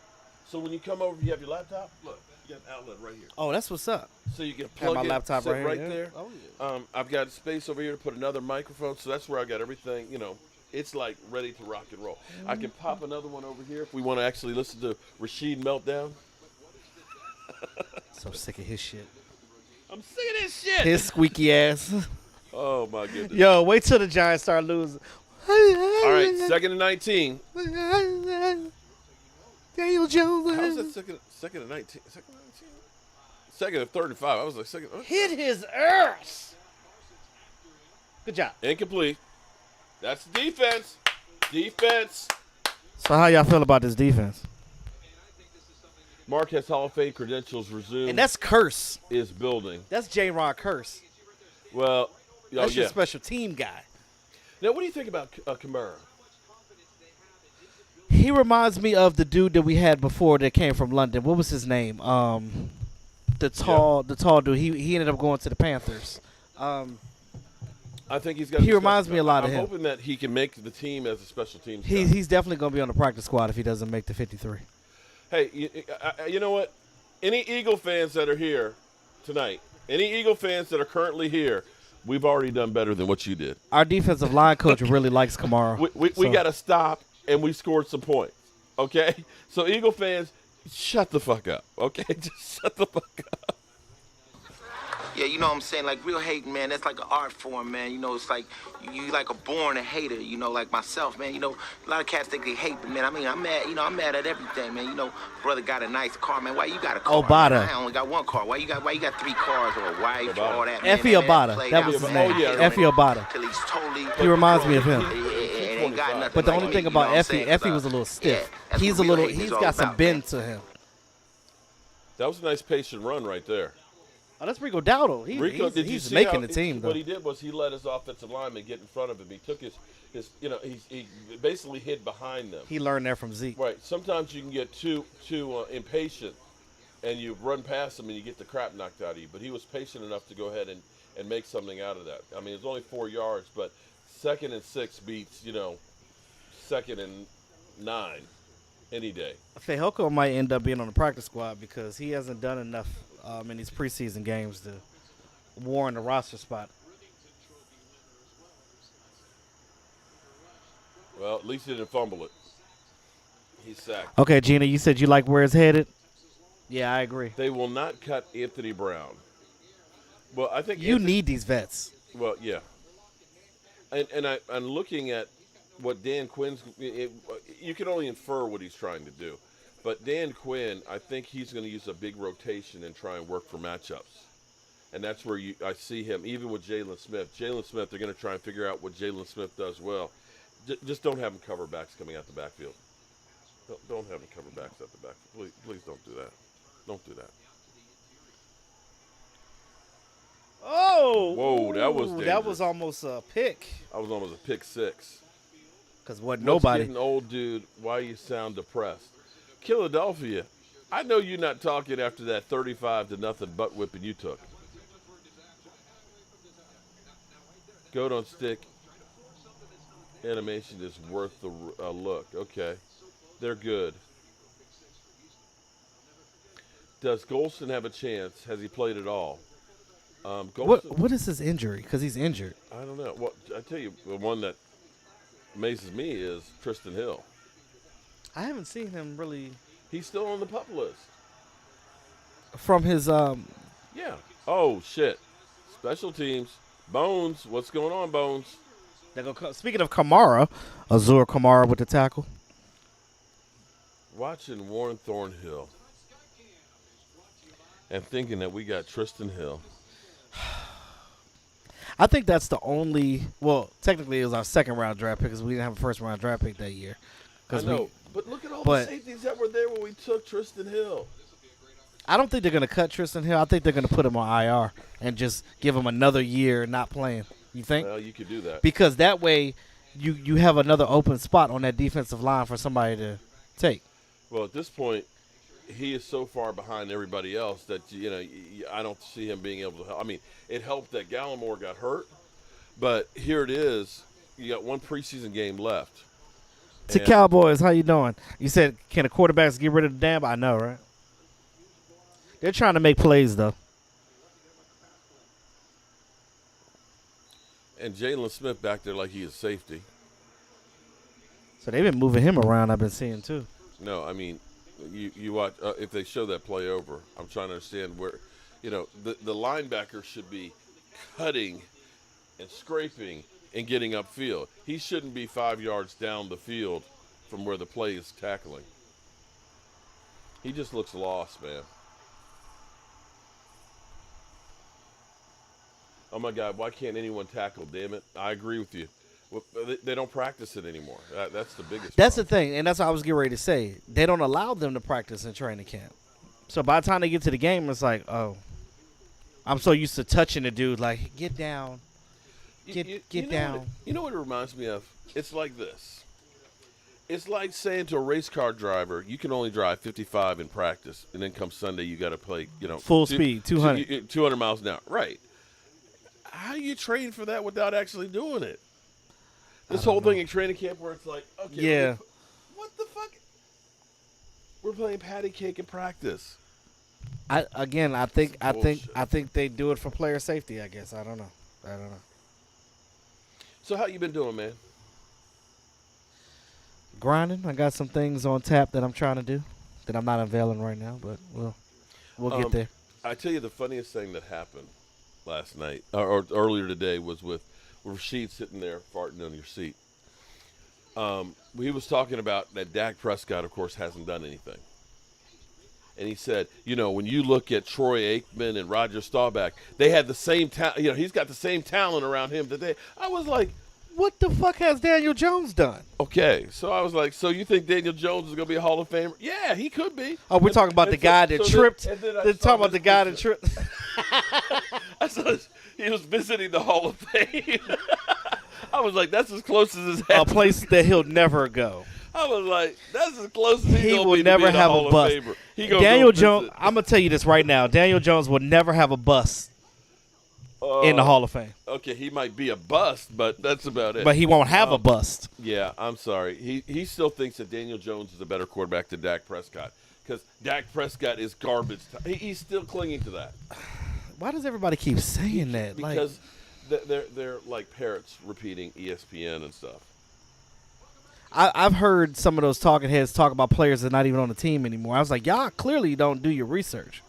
So when you come over, you have your laptop. Look, you got an outlet right here. Oh, that's what's up. So you can plug my it, laptop sit right there. here. Oh yeah. I've got space over here to put another microphone. So that's where I got everything. It's like ready to rock and roll. I can pop another one over here if we want to actually listen to Rashid Meltdown. So sick of his shit. I'm sick of this shit. His squeaky ass. Oh my goodness. Yo, wait till the Giants start losing. All right, 2nd and 19. Daniel Jones. How was that second and 19? Second and 19? Second and 35. I was like second. Hit his ass. Good job. Incomplete. That's defense. Defense. So how y'all feel about this defense? Mark has Hall of Fame credentials resumed. And that's Curse. Is building. That's J-Rod Curse. Well, That's your special team guy. Now, what do you think about Kamara? He reminds me of the dude that we had before that came from London. What was his name? The tall dude. He ended up going to the Panthers. I think he's got. He reminds me a lot of him. I'm hoping that he can make the team as a special teams guy. He's definitely going to be on the practice squad if he doesn't make the 53. Hey, you know what? Any Eagle fans that are here tonight, any Eagle fans that are currently here, we've already done better than what you did. Our defensive line coach really likes Kamara. We got to stop, and we scored some points. Okay? So, Eagle fans, shut the fuck up. Okay? Just shut the fuck up. Yeah, you know what I'm saying? Like, real hating, man, that's like an art form, man. You know, it's like you like a born a hater, you know, like myself, man. You know, a lot of cats think they hate, but, man, I mean, I'm mad at everything, man. You know, brother got a nice car, man. Why you got a car? Obata. Man? I only got one car. Why you got 3 cars or a wife or all that, man? Effie Obata. That was his name. Effie Obata. He reminds me of him. But the only thing about Effie was a little stiff. He's got some bend to him. That was a nice patient run right there. Oh, that's Rico Dowdle. He's making the team, though. What he did was he let his offensive lineman get in front of him. He took his he basically hid behind them. He learned that from Zeke. Right. Sometimes you can get too impatient, and you run past him and you get the crap knocked out of you. But he was patient enough to go ahead and make something out of that. I mean, it's only 4 yards, but 2nd and 6 beats 2nd and 9 any day. Fehoko might end up being on the practice squad because he hasn't done enough in these preseason games to warrant a roster spot. Well, at least he didn't fumble it. He's sacked. Okay, Gina, you said you like where it's headed? Yeah, I agree. They will not cut Anthony Brown. Well, I think you need these vets. Well, yeah. And I'm looking at what Dan Quinn's you can only infer what he's trying to do. But Dan Quinn, I think he's going to use a big rotation and try and work for matchups. And that's where I see him, even with Jalen Smith. Jalen Smith, they're going to try and figure out what Jalen Smith does well. Just don't have him cover backs coming out the backfield. Don't have him cover backs at the backfield. Please don't do that. Don't do that. Oh! Whoa, that was dangerous. That was almost a pick. That was almost a pick 6. Because nobody. Getting old, dude, why you sound depressed? Philadelphia, I know you're not talking after that 35-0 butt whipping you took. Goat on stick animation is worth a look. Okay, they're good. Does Golston have a chance? Has he played at all? What is his injury? Because he's injured. I don't know. Well, I tell you, the one that amazes me is Tristan Hill. I haven't seen him really. He's still on the PUP list. From his Yeah. Oh shit. Special teams. Bones. What's going on, Bones? Speaking of Kamara, Azur Kamara with the tackle. Watching Warren Thornhill and thinking that we got Tristan Hill. I think that's the only. Well, technically, it was our 2nd round draft pick because we didn't have a 1st round draft pick that year. I know, but look at all the safeties that were there when we took Tristan Hill. I don't think they're going to cut Tristan Hill. I think they're going to put him on IR and just give him another year not playing. You think? Well, you could do that. Because that way you have another open spot on that defensive line for somebody to take. Well, at this point, he is so far behind everybody else that, I don't see him being able to help. I mean, it helped that Gallimore got hurt, but here it is. You got one preseason game left. To Cowboys, how you doing? You said, can the quarterbacks get rid of the damn? I know, right? They're trying to make plays, though. And Jalen Smith back there like he is safety. So they've been moving him around, I've been seeing, too. No, I mean, You watch if they show that play over. I'm trying to understand where, the linebacker should be cutting and scraping and getting upfield. He shouldn't be 5 yards down the field from where the play is tackling. He just looks lost, man. Oh my God, why can't anyone tackle? Damn it! I agree with you. Well, they don't practice it anymore. That's the biggest. That's the problem. thing, and that's what I was getting ready to say. They don't allow them to practice in training camp. So by the time they get to the game, it's like, oh, I'm so used to touching the dude. Like, get down, get down. You know what it reminds me of? It's like this. It's like saying to a race car driver, you can only drive 55 in practice, and then come Sunday, you got to play, Full speed, 200. 200 miles an hour. Right. How do you train for that without actually doing it? This whole thing in training camp where it's like, okay, Yeah. what the fuck? We're playing patty cake in practice. I think bullshit. they do it for player safety. I guess I don't know. So how you been doing, man? Grinding. I got some things on tap that I'm trying to do that I'm not unveiling right now, but we'll get there. I tell you, the funniest thing that happened last night or earlier today was with Rashid sitting there farting on your seat. He was talking about that Dak Prescott, of course, hasn't done anything. And he said, when you look at Troy Aikman and Roger Staubach, they had the same talent. He's got the same talent around him today. I was like, What the fuck has Daniel Jones done? okay. So I was like, so you think Daniel Jones is going to be a Hall of Famer? Yeah, he could be. Oh, we're talking about the guy that tripped. They're They're talking about the guy that tripped. I saw he was visiting the Hall of Fame. I was like, that's as close as his A head. place that he'll never go. I was like, that's as close as He gonna will be to never being have Hall a of bust. Famer. He gonna Daniel go Jones. visit. I'm gonna tell you this right now. Daniel Jones will never have a bust in the Hall of Fame, Okay, he might be a bust, but that's about it. but he won't have a bust. Yeah, I'm sorry. He still thinks that Daniel Jones is a better quarterback than Dak Prescott because Dak Prescott is garbage. He's still clinging to that Why does everybody keep saying that? because they're like parrots repeating ESPN and stuff. I've heard some of those talking heads talk about players that are not even on the team anymore. I was like, y'all clearly don't do your research.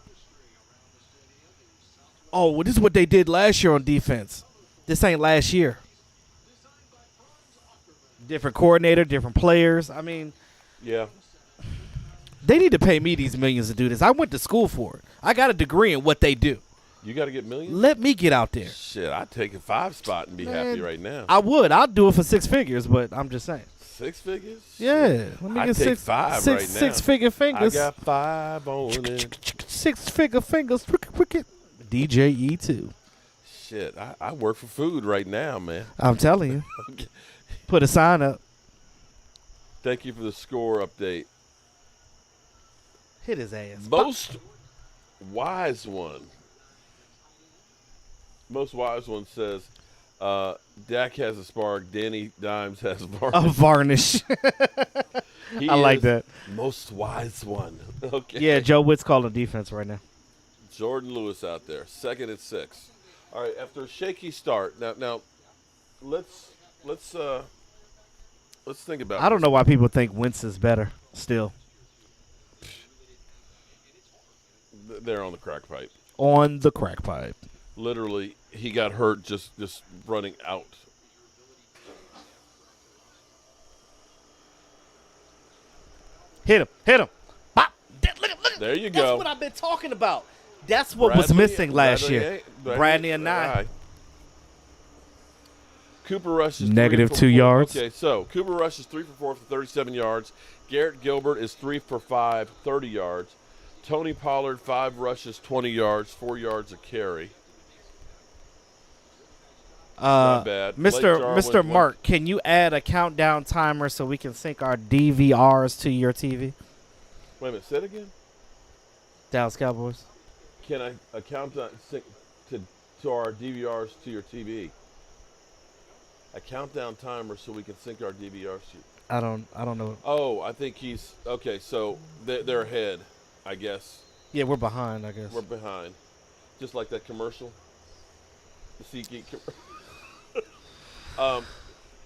Oh, well, this is what they did last year on defense. This ain't last year. Different coordinator, different players. I mean, Yeah. they need to pay me these millions to do this. I went to school for it. I got a degree in what they do. You got to get millions? Let me get out there. Shit, I'd take a 5 spot and be happy right now. I would. I'll do it for 6 figures, but I'm just saying. 6 figures? Yeah. Shit. Let me I'd get take 6 5 six, right now. 6-figure I fingers. got 5 on it. 6-figure fingers. DJE2. Shit, I work for food right now, man. I'm telling you. Put a sign up. Thank you for the score update. Hit his ass. Most wise one says, Dak has a spark, Danny Dimes has A varnish. varnish. He I like is that. Most wise one. Okay. Yeah, Joe Witt's calling defense right now. Jordan Lewis out there, 2nd and 6. All right, after a shaky start. Now, let's think about. I don't know why people think Wentz is better still. They're on the crack pipe. On the crack pipe. Literally, he got hurt just running out. Hit him. Bop. Look, There you that's go. what I've been talking about. That's what was missing last year. Bradley and 9. Cooper Rush is Negative 3 for 2 4. yards. Okay, so Cooper Rush is 3 for 4 for 37 yards. Garrett Gilbert is 3 for 5, 30 yards. Tony Pollard, 5 rushes, 20 yards, 4 yards a carry. Not bad. Blake Jarwin, Mr. Mark, can you add a countdown timer so we can sync our DVRs to your TV? Wait a minute, say it again. Dallas Cowboys. Can I countdown sync to our DVRs to your TV? A countdown timer so we can sync our DVRs to you. I don't know. Oh, I think he's okay. So they're ahead, I guess. Yeah, we're behind, I guess. We're behind, just like that commercial. The SeatGeek commercial.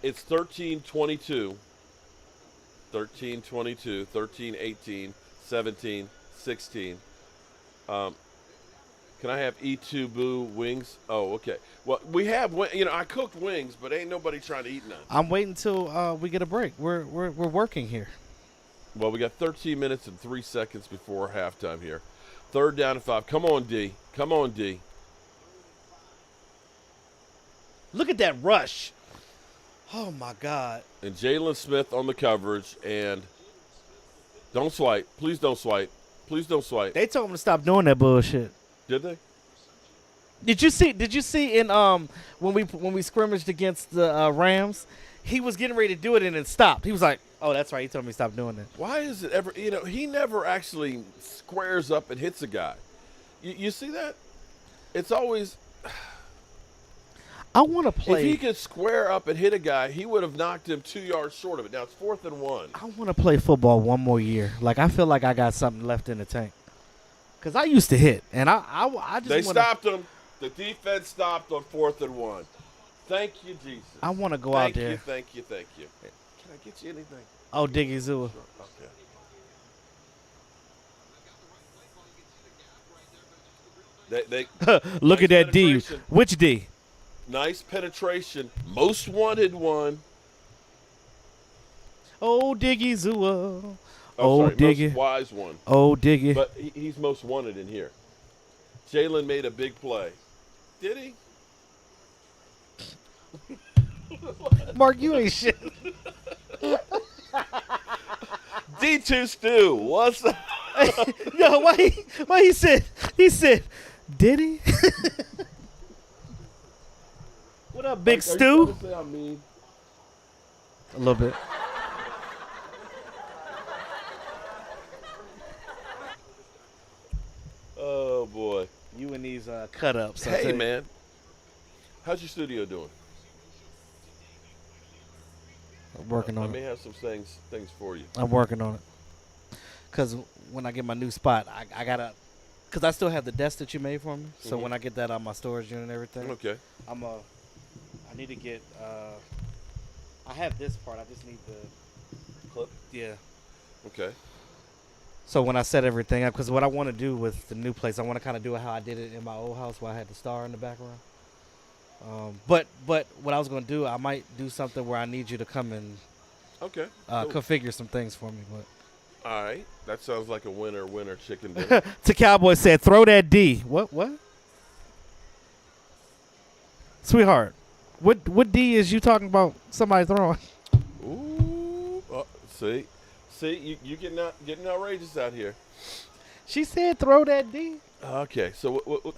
It's 13-22, 13-22, 13-18, 17, 16. Can I have E2 Boo wings? Oh, okay. Well, we have, I cooked wings, but ain't nobody trying to eat none. I'm waiting till we get a break. We're working here. Well, we got 13 minutes and 3 seconds before halftime here. 3rd down and 5. Come on, D. Come on, D. Look at that rush. Oh, my God. And Jalen Smith on the coverage. And don't swipe. Please don't swipe. Please don't swipe. They told him to stop doing that bullshit. Did they? Did you see in when we scrimmaged against the Rams, he was getting ready to do it and then stopped. He was like, "Oh, that's right. He told me to stop doing that." Why is it ever? He never actually squares up and hits a guy. You see that? It's always. I want to play. If he could square up and hit a guy, he would have knocked him 2 yards short of it. Now it's 4th and 1. I want to play football one more year. Like I feel like I got something left in the tank. Cause I used to hit, and I just. They stopped him. The defense stopped on 4th and 1. Thank you, Jesus. I want to go out there. Thank you. Can I get you anything? Oh, Diggy Zua. Okay. They Look at that D. penetration. Which D? Nice penetration. Most wanted one. Oh, Diggy Zua. Oh, sorry, Diggy. most wise one. Oh, Diggy. But he's most wanted in here. Jalen made a big play. Did he? Mark, you ain't shit. D2 Stew, what's up? Yo, why he said, did he? What up, Big Are you Stew? trying to say I'm mean? A little bit. Oh, boy. You and these cut ups. Hey, man. How's your studio doing? I'm working I on may it. have some things for you. I'm working on it. Because when I get my new spot, I got to, because I still have the desk that you made for me. So when I get that on my storage unit and everything, Okay. I need to get, I have this part. I just need the Clip? Yeah. Okay. So when I set everything up, because what I want to do with the new place, I want to kind of do it how I did it in my old house where I had the star in the background. But what I was going to do, I might do something where I need you to come and Okay. Cool. configure some things for me. But All right. That sounds like a winner chicken dinner. to Cowboys said, throw that D. What? Sweetheart, what D is you talking about somebody throwing? Ooh. See, you getting outrageous out here. She said, throw that D. Okay, so what,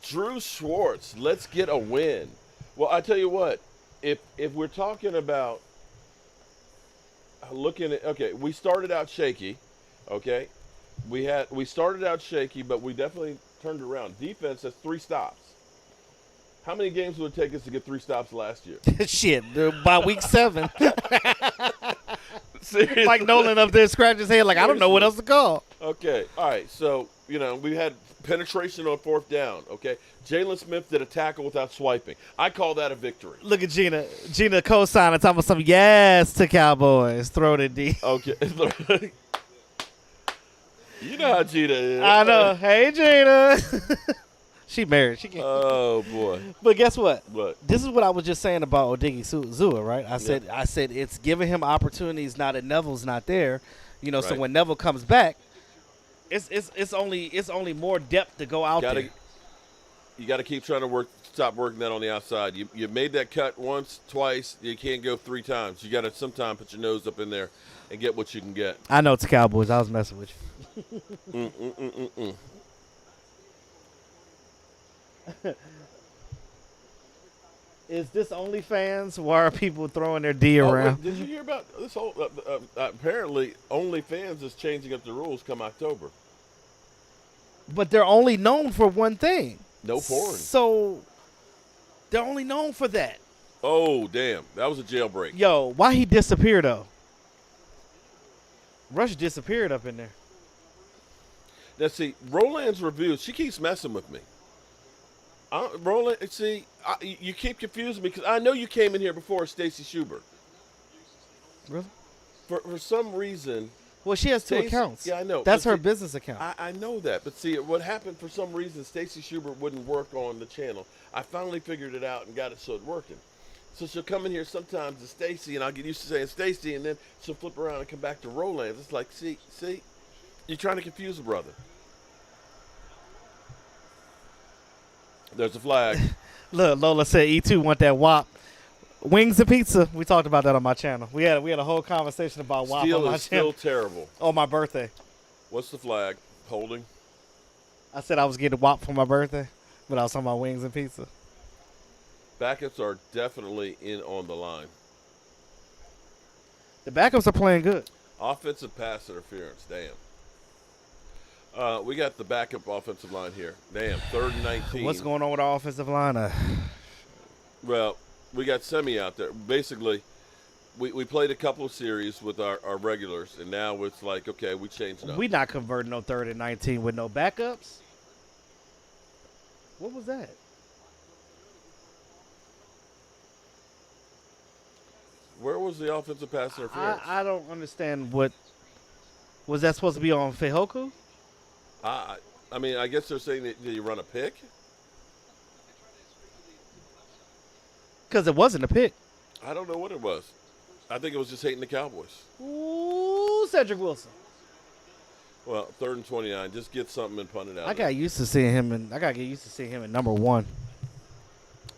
Drew Schwartz, let's get a win. Well, I tell you what, if we're talking about looking at, okay, we started out shaky, okay, we started out shaky, but we definitely turned it around. Defense has 3 stops. How many games would it take us to get 3 stops last year? Shit, by week 7. Seriously. Like Nolan up there scratching his head like, I don't know what else to call. Okay, all right, so, we had penetration on 4th down, okay? Jalen Smith did a tackle without swiping. I call that a victory. Look at Gina. Gina co-signing, talking about something. Yes to Cowboys. Throw the D. Okay. You know how Gina is. I know. Hey, Gina. She married. She can't. Oh, boy. But guess what? What? This is what I was just saying about Odighi Zua, right? I said it's giving him opportunities now that Neville's not there. So Right. when Neville comes back, it's only more depth to go out there. You got to keep trying to stop working that on the outside. You made that cut once, twice. You can't go 3 times. You got to sometime put your nose up in there and get what you can get. I know it's Cowboys. I was messing with you. Is this OnlyFans? Why are people throwing their D around? Wait, did you hear about this whole? Apparently, OnlyFans is changing up the rules come October. But they're only known for one thing. No porn. So they're only known for that. Oh, damn. That was a jailbreak. Yo, why he disappeared, though? Rush disappeared up in there. Now, see, Roland's review, she keeps messing with me. Roland, see, you keep confusing me because I know you came in here before Stacy Schubert. Really? For some reason, Well, she has two Stacey- accounts. Yeah, I know. That's But her see, business account. I know that, but see, what happened for some reason, Stacy Schubert wouldn't work on the channel. I finally figured it out and got it so it working. So she'll come in here sometimes to Stacy, and I'll get used to saying Stacy, and then she'll flip around and come back to Roland. It's like, see, you're trying to confuse the brother. There's a flag. Look, Lola said E2 want that WAP. Wings and pizza. We talked about that on my channel. We had a whole conversation about WAP on Steel my is still channel. terrible. On my birthday. What's the flag holding? I said I was getting WAP for my birthday, but I was talking about wings and pizza. Backups are definitely in on the line. The backups are playing good. Offensive pass interference. Damn. We got the backup offensive line here. Damn, 3rd and 19. What's going on with our offensive line? Well, we got Semi out there. Basically, we played a couple of series with our regulars, and now it's like, okay, we changed up. We not converting no 3rd and 19 with no backups. What was that? Where was the offensive pass interference? I don't understand what. Was that supposed to be on Fehoku? I mean, I guess they're saying that you run a pick. Because it wasn't a pick. I don't know what it was. I think it was just hating the Cowboys. Ooh, Cedric Wilson. Well, 3rd and 29. Just get something and punt it out. I got used to seeing him, and I got to get used to seeing him at number 1.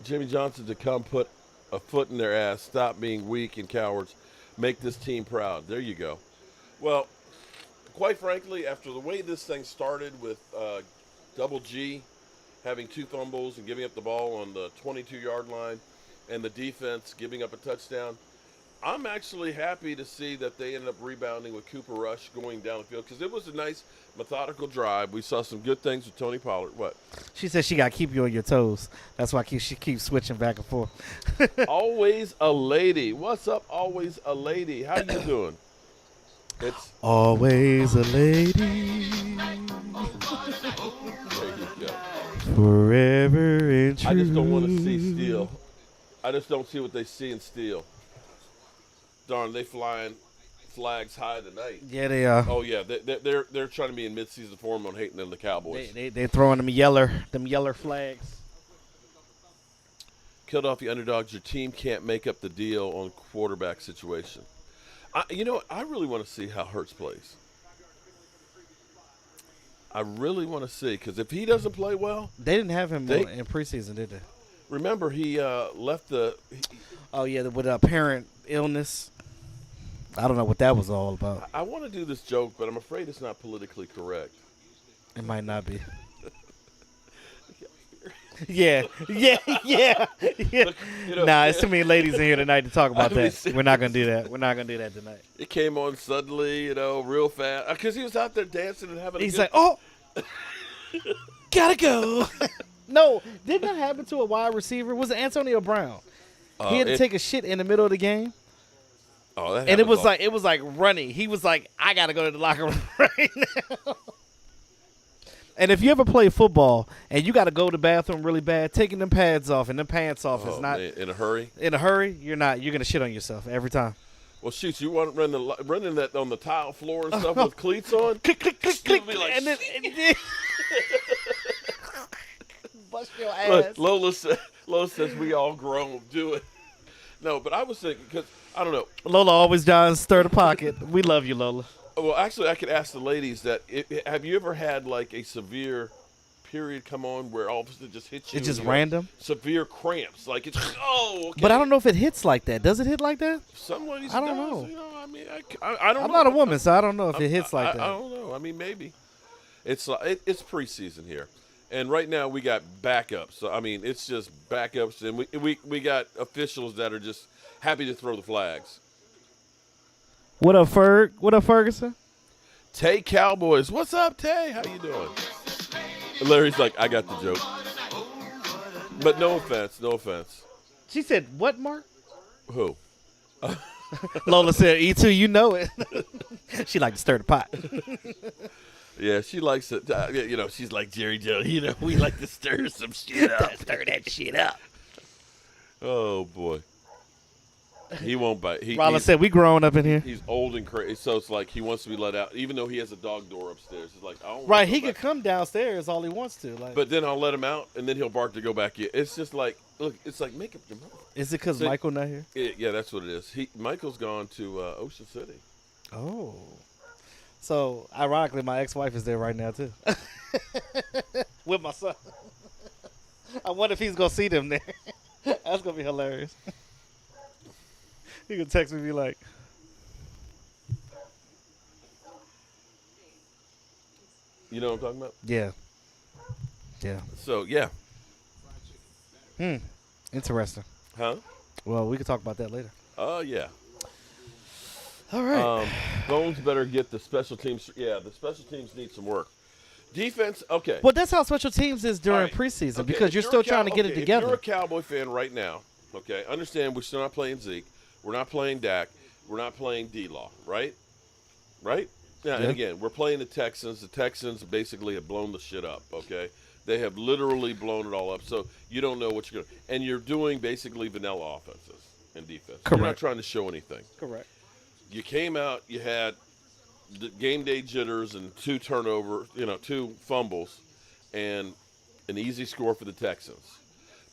Jimmy Johnson to come put a foot in their ass, stop being weak and cowards, make this team proud. There you go. Well, quite frankly, after the way this thing started with Double G having 2 fumbles and giving up the ball on the 22-yard line and the defense giving up a touchdown, I'm actually happy to see that they ended up rebounding with Cooper Rush going down the field because it was a nice methodical drive. We saw some good things with Tony Pollard. What? She said she got to keep you on your toes. That's why she keeps switching back and forth. Always a lady. What's up, always a lady? How you doing? It's always a lady. There you go. Forever and true. I just don't want to see Steel. I just don't see what they see in Steel. Darn, they flying flags high tonight. Yeah, they are. Oh yeah, they're trying to be in midseason form on hating on the Cowboys. They're throwing them yeller flags. Killed off the underdogs. Your team can't make up the deal on quarterback situation. I really want to see how Hurts plays. I really want to see because if he doesn't play well, they didn't have him in preseason, did they? Remember, he left the. Oh yeah, with apparent illness. I don't know what that was all about. I want to do this joke, but I'm afraid it's not politically correct. It might not be. Yeah. Look, nah, it's too many ladies in here tonight to talk about that. We're not gonna do that. We're not gonna do that tonight. It came on suddenly, real fast, because he was out there dancing and having. He's like, oh, gotta go. No, didn't that happen to a wide receiver? Was it Antonio Brown? He had to take a shit in the middle of the game. Oh, that and it was like running. He was like, I gotta go to the locker room right now. And if you ever play football and you got to go to the bathroom really bad, taking them pads off and them pants off is not in a hurry. In a hurry, you're not. You're gonna shit on yourself every time. Well, shoot, you want running that on the tile floor and stuff with cleats on? Click, click, click, click, like, and then bust your ass. Lola says we all grown. Do it. No, but I was thinking because I don't know. Lola always down stir the pocket. We love you, Lola. Well, actually, I could ask the ladies that. Have you ever had like a severe period come on where all of a sudden it just hits you? It's just random. Severe cramps, like it's okay. But I don't know if it hits like that. Does it hit like that? Some ladies. I don't know. I mean, I don't. I'm know. not a woman, so I don't know if it hits like that. I don't know. I mean, maybe. It's it's preseason here, and right now we got backups. So I mean, it's just backups, and we got officials that are just happy to throw the flags. What up, Ferg? What up, Ferguson? Tay Cowboys. What's up, Tay? How you doing? And Larry's like, I got the joke. But no offense. She said, what, Mark? Who? Lola said, E2, you know it. She like to stir the pot. Yeah, she likes it. She's like Jerry Jones. We like to stir some shit up. Stir that shit up. Oh, boy. He won't bite. Rollins said, we growing up in here. He's old and crazy, so it's like he wants to be let out, even though he has a dog door upstairs. It's like, I don't Right, want to he go could back. come downstairs all he wants to. Like, But then I'll let him out, and then he'll bark to go back in. It's just like, look, it's like, make up your mind. is it because Michael not here? Yeah, that's what it is. Michael's gone to Ocean City. Oh. So, ironically, my ex-wife is there right now, too. With my son. I wonder if he's going to see them there. That's going to be hilarious. He can text me and be like, You know what I'm talking about? yeah. Yeah. So, yeah. Interesting. Huh? Well, we can talk about that later. Oh, yeah. All right. Bones better get the special teams. Yeah, the special teams need some work. Defense, okay. Well, that's how special teams is during All right. preseason Okay, because if you're a still trying to get it If together. you're a Cowboy fan right now, okay, understand we're still not playing Zeke. We're not playing Dak. We're not playing D-Law, right? Right? Yeah, and again, we're playing the Texans. The Texans basically have blown the shit up, okay? They have literally blown it all up, so you don't know what you're going to – and you're doing basically vanilla offenses and defense. Correct. You're not trying to show anything. Correct. You came out, you had the game day jitters and two fumbles and an easy score for the Texans.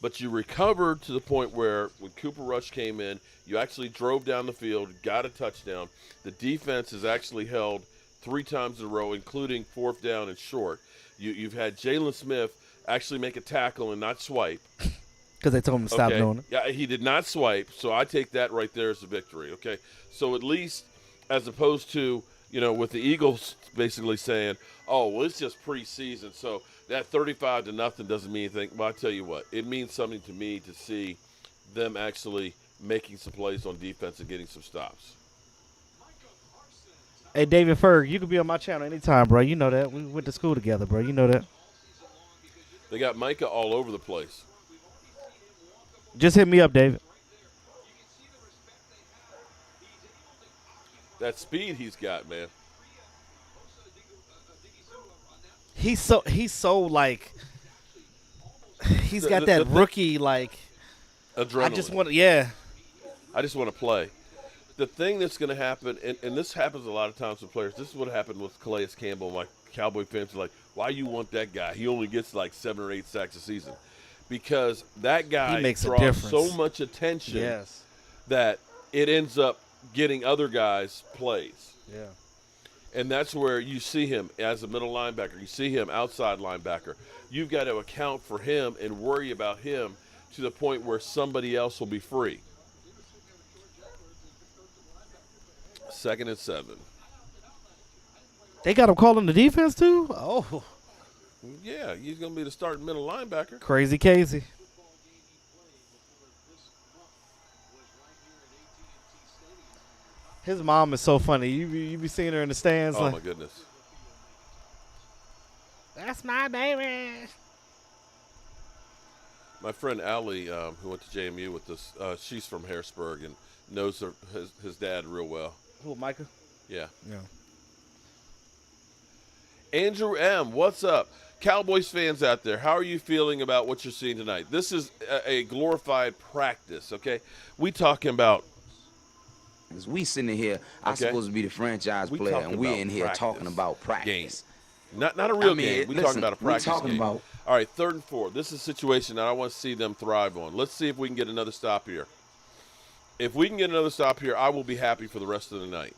But you recovered to the point where when Cooper Rush came in, you actually drove down the field, got a touchdown. The defense has actually held 3 times in a row, including 4th down and short. You've had Jalen Smith actually make a tackle and not swipe. Because they told him to stop Okay. doing it. Yeah, he did not swipe, so I take that right there as a victory, okay? So at least as opposed to, with the Eagles basically saying, oh, well, it's just preseason, so that 35-0 doesn't mean anything. Well, I tell you what, it means something to me to see them actually making some plays on defense and getting some stops. Hey, David Ferg, you can be on my channel anytime, bro. You know that. We went to school together, bro. You know that. They got Micah all over the place. Just hit me up, David. That speed he's got, man. He's so like he's got that rookie like Adrenaline. I just want to I just want to play. The thing that's going to happen, and this happens a lot of times with players, this is what happened with Calais Campbell. My Cowboy fans are like, why you want that guy? He only gets like 7 or 8 sacks a season. Because that guy makes a draws difference. so much attention that it ends up getting other guys plays. Yeah. And that's where you see him as a middle linebacker. You see him outside linebacker. You've got to account for him and worry about him to the point where somebody else will be free. 2nd and 7. They got him calling the defense too? Oh. Yeah, he's going to be the starting middle linebacker. Crazy Casey. His mom is so funny. You be seeing her in the stands Oh, like, my goodness. that's my baby. My friend Allie, who went to JMU with us, she's from Harrisburg and knows his dad real well. Who, Micah? Yeah. Yeah. Andrew M., what's up? Cowboys fans out there, how are you feeling about what you're seeing tonight? This is a glorified practice, okay? We talking about Because we sitting here, I'm supposed to be the franchise We player, talking and we're about in here practice. talking about practice. Game. Not a real I mean, game. We're listen, talking about a practice we're talking game. about- All right, 3rd and 4. This is a situation that I want to see them thrive on. Let's see if we can get another stop here. If we can get another stop here, I will be happy for the rest of the night.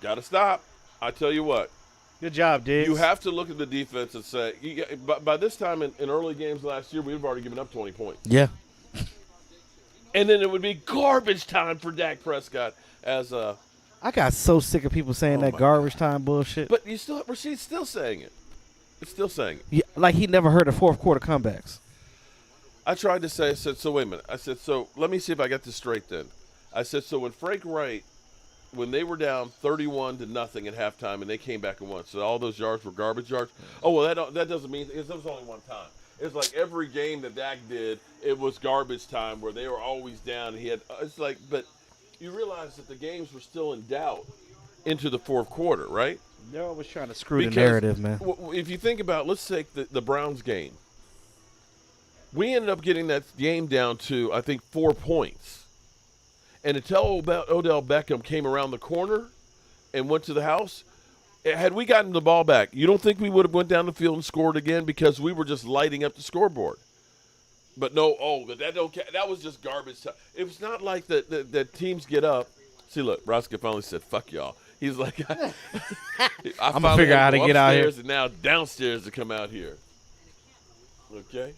Got to stop. I tell you what. Good job, Diggs. You have to look at the defense and say, by this time in early games last year, we've already given up 20 points. Yeah. And then it would be garbage time for Dak Prescott as a. I got so sick of people saying that my garbage time bullshit. But Rasheed's still saying it. It's still saying it. Yeah, like he never heard of fourth quarter comebacks. I tried to say, I said, so wait a minute. I said, so let me see if I got this straight then. I said, so when Frank Wright, when they were down 31-0 at halftime and they came back and won, so all those yards were garbage yards? Oh, well, that doesn't mean – it was only one time. It's like every game that Dak did, it was garbage time where they were always down. And he had – it's like – but you realize that the games were still in doubt into the fourth quarter, right? They're always trying to screw the narrative, man. If you think about, let's take the Browns game. We ended up getting that game down to, I think, 4 points. And until Odell Beckham came around the corner and went to the house, had we gotten the ball back, you don't think we would have went down the field and scored again because we were just lighting up the scoreboard? But no, but that was just garbage time. It was not like the teams get up. See, look, Roscoe finally said, "Fuck y'all." He's like, I'm gonna figure out how to get out here. And now downstairs to come out here. Okay.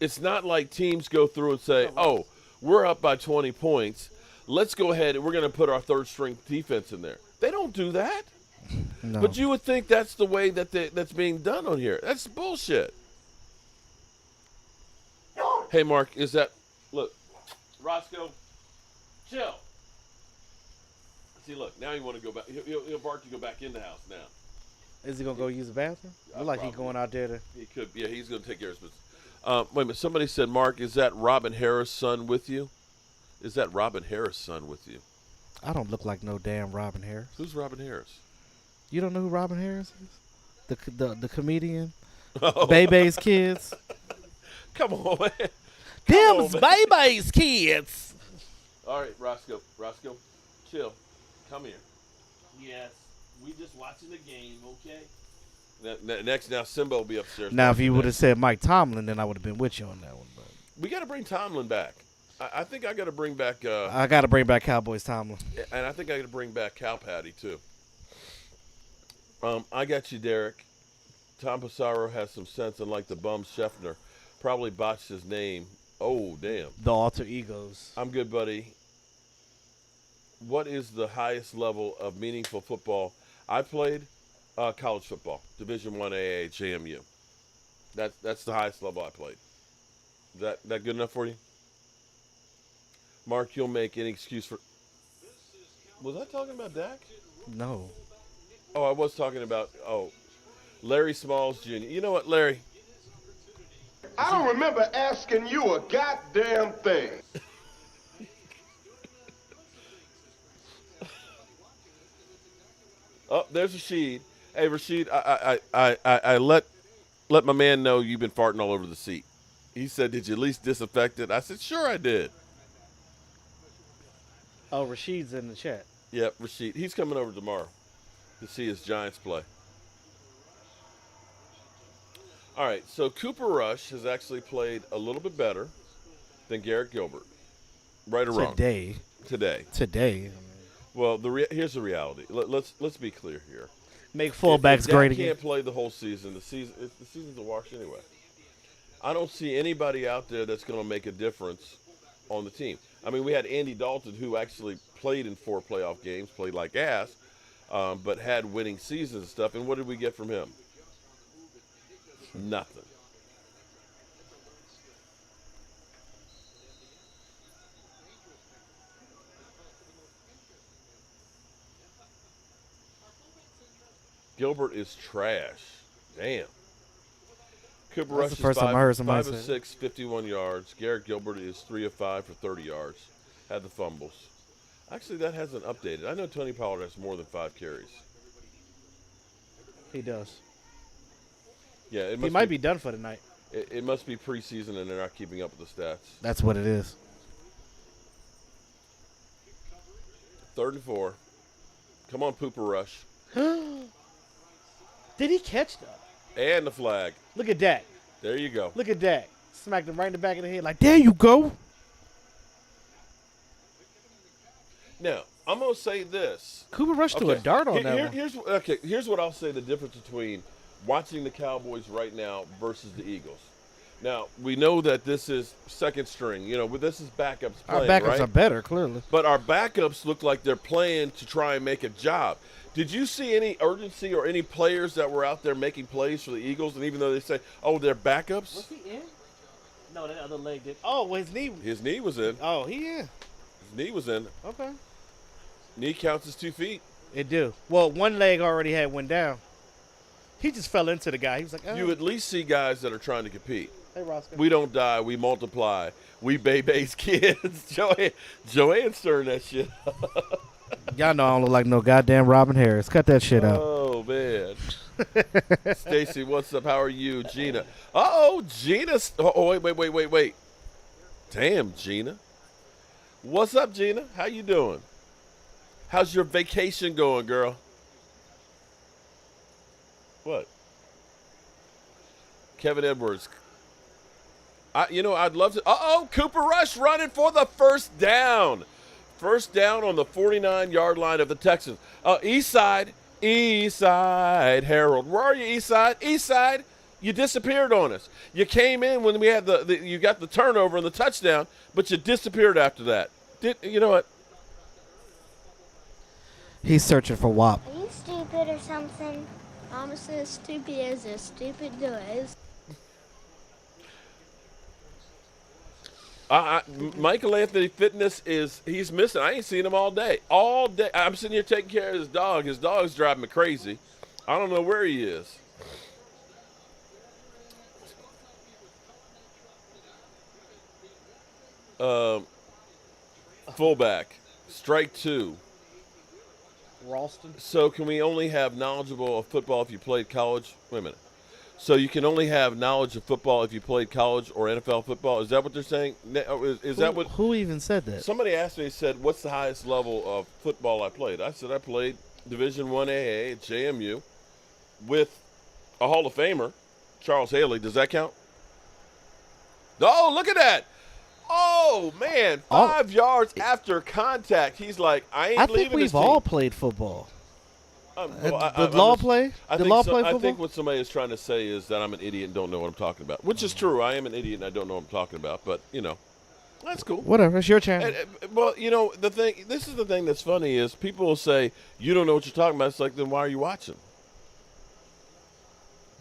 It's not like teams go through and say, "Oh, we're up by 20 points. Let's go ahead and we're going to put our third string defense in there." They don't do that. No. But you would think that's the way that's being done on here. That's bullshit. Hey, Mark, look, Roscoe, chill. See, look, now you want to go back. He'll bark to go back in the house now. Is he gonna go use the bathroom? Look like he's going out there to. He could. Yeah, he's gonna take care of his business. Wait a minute. Somebody said, Mark, is that Robin Harris' son with you? Is that Robin Harris' son with you? I don't look like no damn Robin Harris. Who's Robin Harris? You don't know who Robin Harris is? The comedian. Bebe's kids. Come on, man. Them's Bebe's kids. All right, Roscoe, chill. Come here. Yes, we just watching the game, okay? Now Simba will be upstairs. Now, if you would have said Mike Tomlin, then I would have been with you on that one. But we got to bring Tomlin back. I think I got to bring back. I got to bring back Cowboys Tomlin. And I think I got to bring back Cal Patty too. I got you, Derek. Tom Pissarro has some sense, unlike the bum Scheffner. Probably botched his name. Oh, damn. The alter egos. I'm good, buddy. What is the highest level of meaningful football? I played college football, Division I AA, JMU. That's the highest level I played. Is that good enough for you? Mark, you'll make any excuse for. Was I talking about Dak? No. Oh, I was talking about Larry Smalls Jr. You know what, Larry? I don't remember asking you a goddamn thing. Oh, there's Rashid. Hey, Rashid, I let my man know you've been farting all over the seat. He said, "Did you at least disinfect it?" I said, "Sure, I did." Oh, Rashid's in the chat. Yep, Rashid. He's coming over tomorrow to see his Giants play. All right, so Cooper Rush has actually played a little bit better than Garrett Gilbert. Right or wrong? Today. Well, here's the reality. Let's be clear here. Make fullbacks great again. Can't play the whole season. The season's a wash anyway. I don't see anybody out there that's going to make a difference on the team. I mean, we had Andy Dalton, who actually played in 4 playoff games, played like ass, but had winning seasons and stuff. And what did we get from him? Nothing. Gilbert is trash. Damn. Cooper Rush the first is time I heard somebody 5 of say 6, 51 yards. Garrett Gilbert is 3 of 5 for 30 yards. Had the fumbles. Actually, that hasn't updated. I know Tony Pollard has more than 5 carries. He does. Yeah, He might be done for the night. It must be preseason and they're not keeping up with the stats. That's what it is. 3rd and 4. Come on, Pooper Rush. Did he catch that? And the flag. Look at Dak. There you go. Look at Dak. Smacked him right in the back of the head like, there you go. Now, I'm going to say this. Cooper Rush threw a dart on that one. Here's what I'll say the difference between watching the Cowboys right now versus the Eagles. Now, we know that this is second string. You know, this is backups playing, Our backups right? are better, clearly. But our backups look like they're playing to try and make a job. Did you see any urgency or any players that were out there making plays for the Eagles? And even though they say, oh, they're backups? Was he in? No, that other leg did. Oh, well, his knee. His knee was in. Oh, he in. His knee was in. Okay. Knee counts as 2 feet. It do. Well, one leg already went down. He just fell into the guy. He was like, oh. You at least see guys that are trying to compete. Hey, Roscoe. We don't die. We multiply. We Bebe's kids. Joanne's stirring that shit. Y'all know I don't look like no goddamn Robin Harris. Cut that shit out. Oh, man. Stacy, what's up? How are you? Gina. Uh-oh, Gina. Oh, wait. Damn, Gina. What's up, Gina? How you doing? How's your vacation going, girl? What? Kevin Edwards. I'd love to. Uh-oh, Cooper Rush running for the first down. First down on the 49-yard line of the Texans. East side, Harold. Where are you, East side? East side, you disappeared on us. You came in when we had you got the turnover and the touchdown, but you disappeared after that. You know what? He's searching for WAP. Are you stupid or something? Honestly, as stupid as a stupid does. Michael Anthony Fitness he's missing. I ain't seen him all day. All day. I'm sitting here taking care of his dog. His dog's driving me crazy. I don't know where he is. Fullback. Strike 2. Ralston. So can we only have knowledgeable of football if you played college? Wait a minute. So you can only have knowledge of football if you played college or NFL football? Is that what they're saying? Is that what? Who even said that? Somebody asked me, said, what's the highest level of football I played? I said I played Division I AA at JMU with a Hall of Famer, Charles Haley. Does that count? Oh, look at that. Oh, man. 5 yards after contact. He's like, I ain't leaving this team. I think we've all played football. Did I Law play football? I think what somebody is trying to say is that I'm an idiot and don't know what I'm talking about, which is true. I am an idiot and I don't know what I'm talking about, but, that's cool. Whatever. It's your channel. Well, this is the thing that's funny is people will say, you don't know what you're talking about. It's like, then why are you watching?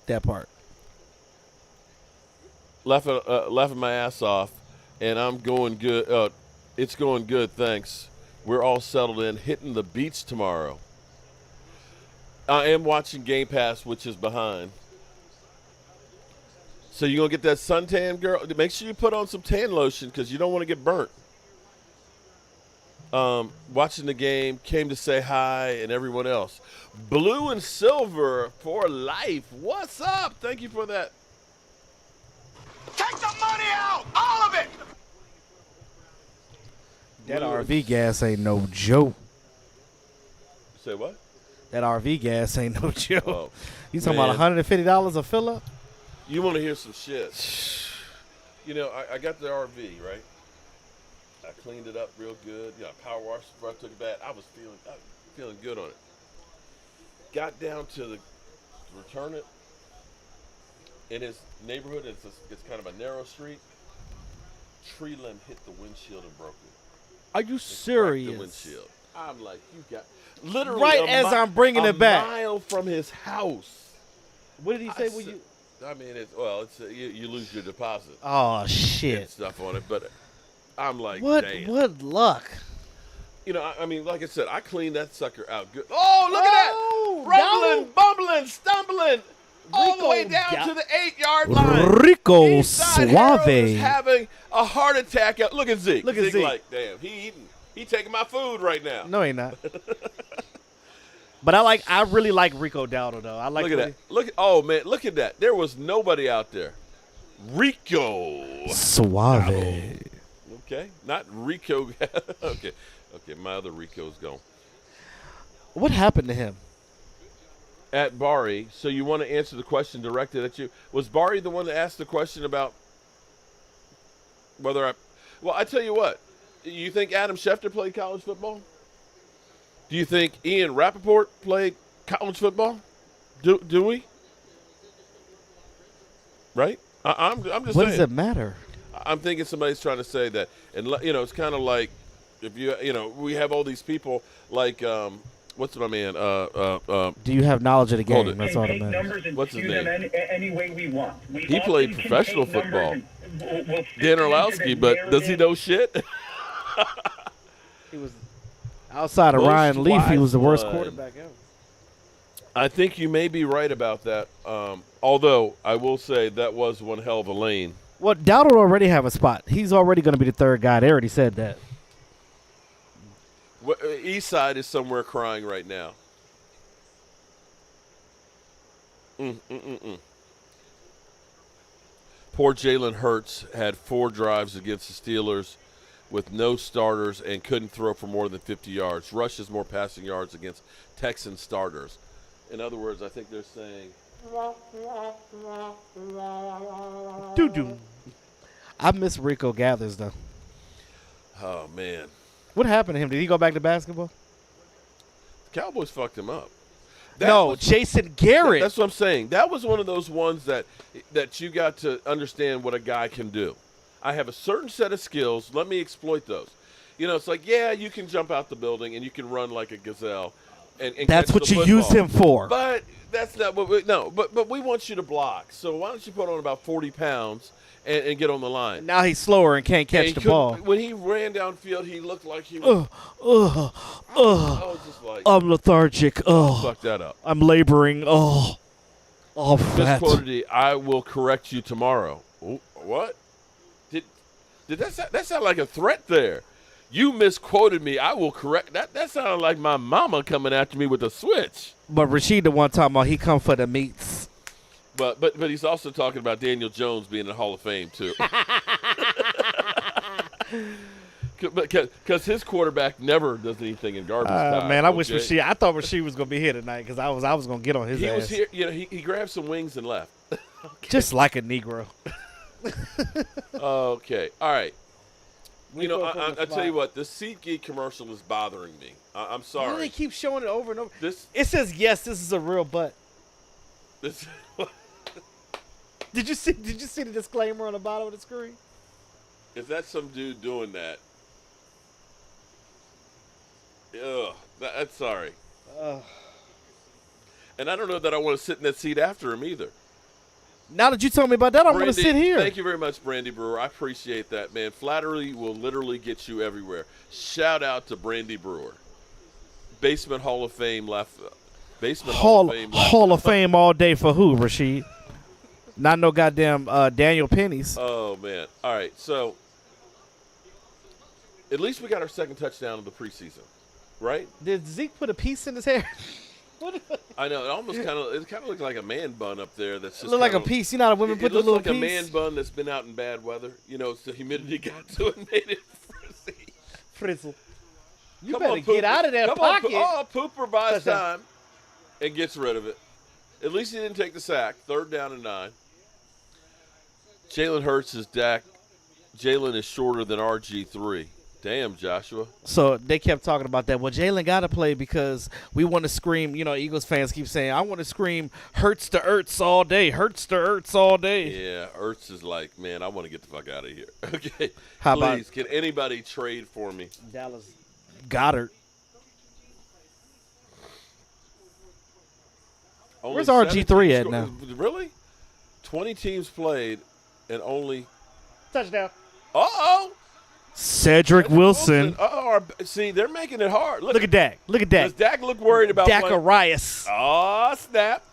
That part. Laughing my ass off, and I'm going good. It's going good, thanks. We're all settled in, hitting the beach tomorrow. I am watching Game Pass, which is behind. So you're going to get that suntan, girl? Make sure you put on some tan lotion because you don't want to get burnt. Watching the game, came to say hi, and everyone else. Blue and silver for life. What's up? Thank you for that. Take the money out! All of it! That RV gas ain't no joke. Say what? That RV gas ain't no joke. Oh, you talking about $150 a fill up? You want to hear some shit? I got the RV, right? I cleaned it up real good. I power washed before I took it back. I was feeling good on it. Got down to return it. In his neighborhood, it's kind of a narrow street. Tree limb hit the windshield and broke it. Are you serious? The windshield. I'm like, you got literally right as I'm bringing it back, a mile from his house. What did he say? I mean, you lose your deposit. Oh shit! And stuff on it, but I'm like, what? Damn. What luck? I mean, like I said, I cleaned that sucker out good. Oh, look at that! Rumbling, bumbling, stumbling. All the way down to the 8-yard line. Rico Suave is having a heart attack. Look at Zeke. Look at Zeke. Like, damn, he eating. He taking my food right now. No, he not. But I really like Rico Dowdle though. I like. Look at that. Oh man, look at that. There was nobody out there. Rico Suave. Dowdle. Okay, not Rico. Okay, my other Rico's gone. What happened to him? At Bari, so you want to answer the question directed at you. Was Bari the one that asked the question about whether well, I tell you what. You think Adam Schefter played college football? Do you think Ian Rappaport played college football? Do we? Right? I'm just saying. What does it matter? I'm thinking somebody's trying to say that. And, it's kind of like if we have all these people like what's my man? Do you have knowledge of the game? That's all that matters. What's his name? Any way we want. He played professional football. Dan Orlowski, but does he know shit? He was outside of Ryan Leaf. He was the worst quarterback ever. I think you may be right about that. Although I will say that was one hell of a lane. Well, Dowd will already have a spot. He's already going to be the third guy. They already said that. East Side is somewhere crying right now. Poor Jalen Hurts had 4 drives against the Steelers with no starters and couldn't throw for more than 50 yards. Rushes more passing yards against Texan starters. In other words, I think they're saying. Doo-doo. I miss Rico Gathers, though. Oh, man. What happened to him? Did he go back to basketball? The Cowboys fucked him up. Jason Garrett. That's what I'm saying. That was one of those ones that you got to understand what a guy can do. I have a certain set of skills. Let me exploit those. It's like, yeah, you can jump out the building and you can run like a gazelle. And that's what you use him for. But that's not what we – no, but we want you to block. So why don't you put on about 40 pounds and get on the line? Now he's slower and can't catch the ball. When he ran downfield, he looked like he was – I was just like – I'm lethargic. Fuck that up. I'm laboring. Fat. Misquoted. I will correct you tomorrow. Ooh, what? Did that sound like a threat there? You misquoted me. I will correct that. That sounded like my mama coming after me with a switch. But Rashid, the one time he come for the meats. But he's also talking about Daniel Jones being in the Hall of Fame too. Because his quarterback never does anything in garbage time. Man, I wish Rashid. I thought Rashid was gonna be here tonight because I was gonna get on his ass. He was here. He grabbed some wings and left. Okay. Just like a Negro. Okay. All right. I tell you what, the SeatGeek commercial is bothering me. I'm sorry. Why do they keep showing it over and over? It says yes. This is a real butt. Did you see the disclaimer on the bottom of the screen? If that's some dude doing that, that's sorry. And I don't know that I want to sit in that seat after him either. Now that you told me about that, I want to sit here. Thank you very much, Brandy Brewer. I appreciate that, man. Flattery will literally get you everywhere. Shout out to Brandy Brewer. Basement Hall of Fame left. Hall of Fame all day for who, Rashid? Not no goddamn Daniel Pennies. Oh, man. All right, so at least we got our second touchdown of the preseason, right? Did Zeke put a piece in his hair? I know. It kind of looked like a man bun up there. That's just look like a piece. You know how women put the little piece? It looks like a man bun that's been out in bad weather. It's the humidity got to it and made it frizzy. Frizzle. You better get out of that pocket. Pooper buys time and gets rid of it. At least he didn't take the sack. 3rd down and 9. Jalen Hurts is Dak. Jalen is shorter than RG3. Damn, Joshua. So they kept talking about that. Well, Jalen got to play because we want to scream. Eagles fans keep saying, I want to scream Hurts to Ertz all day. Hurts to Ertz all day. Yeah, Ertz is like, man, I want to get the fuck out of here. Okay. How Please, can anybody trade for me? Dallas Goddard. Where's RG3 at now? Really? 20 teams played and only. Touchdown. Uh-oh. Cedric Wilson. See, they're making it hard. Look at Dak. Does Dak look worried about Dakarias. Oh, snap.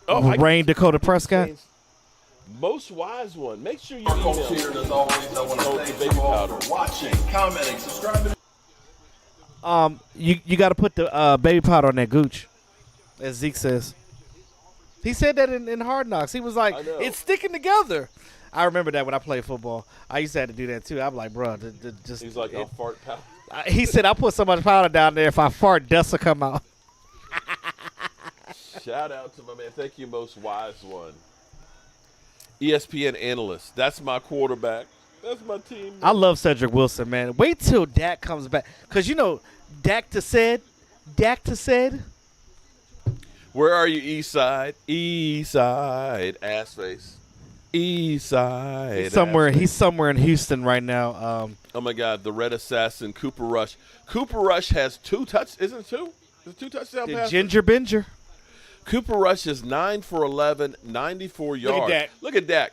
Rain Dakota Prescott. Most wise one. Make sure you email the baby powder. Watching, commenting, subscribing. You got to put the baby powder on that gooch, as Zeke says. He said that in Hard Knocks. He was like, it's sticking together. I remember that when I played football. I used to have to do that, too. I'm like, bro, just. He's like, I'll fart powder. He said, I'll put so much powder down there. If I fart, dust will come out. Shout out to my man. Thank you, most wise one. ESPN analyst. That's my quarterback. That's my team. Man. I love Cedric Wilson, man. Wait till Dak comes back. Because, Dak to said. Where are you, East Side? East Side, ass face. East Side. He's somewhere in Houston right now. Oh my God, the Red Assassin, Cooper Rush. Cooper Rush has 2 touchdowns. Isn't it 2? Is it 2 touchdown passes? Ginger Binger. Cooper Rush is 9 for 11, 94 yards. Look at Dak.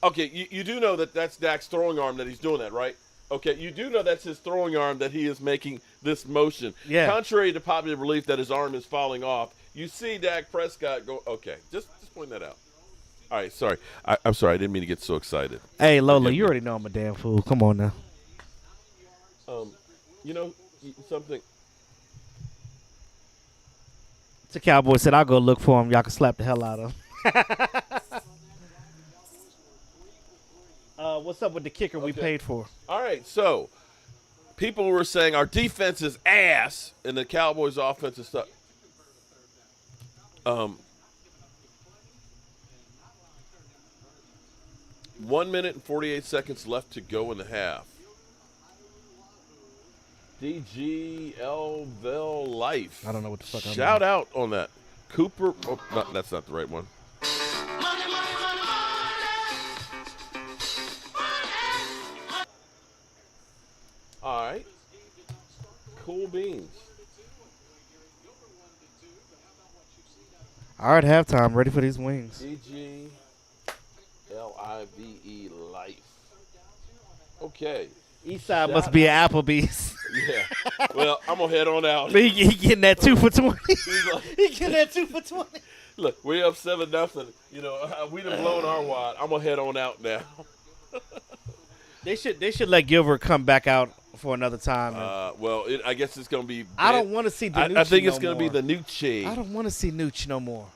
Okay, you do know that that's Dak's throwing arm that he's doing that, right? Okay, you do know that's his throwing arm that he is making this motion. Yeah. Contrary to popular belief that his arm is falling off, you see Dak Prescott go. Okay, just point that out. All right, sorry. I'm sorry. I didn't mean to get so excited. Hey, Lola, Forgive you me. already know I'm a damn fool. Come on now. You know something. The Cowboy said, I'll go look for him. Y'all can slap the hell out of him. What's up with the kicker we paid for? All right, so people were saying our defense is ass and the Cowboys' offense is stuff. 1 minute and 48 seconds left to go in the half. DGLville Life. I don't know what the fuck I'm Shout out on that. Cooper. Oh, no, that's not the right one. All right. Cool beans. All right, halftime. Ready for these wings. DGLIVE Life. Okay. Eastside must be an Applebee's. Yeah. Well, I'm going to head on out. he getting that 2 for 20. He's like, He getting that 2 for 20. look, we're up 7-0. You know, we done blown our wad. I'm going to head on out now. They should let Gilbert come back out for another time. Well, I guess it's going to be. I don't want to see Danucci I think it's going to be the Nucci. I don't want to see Nooch no more.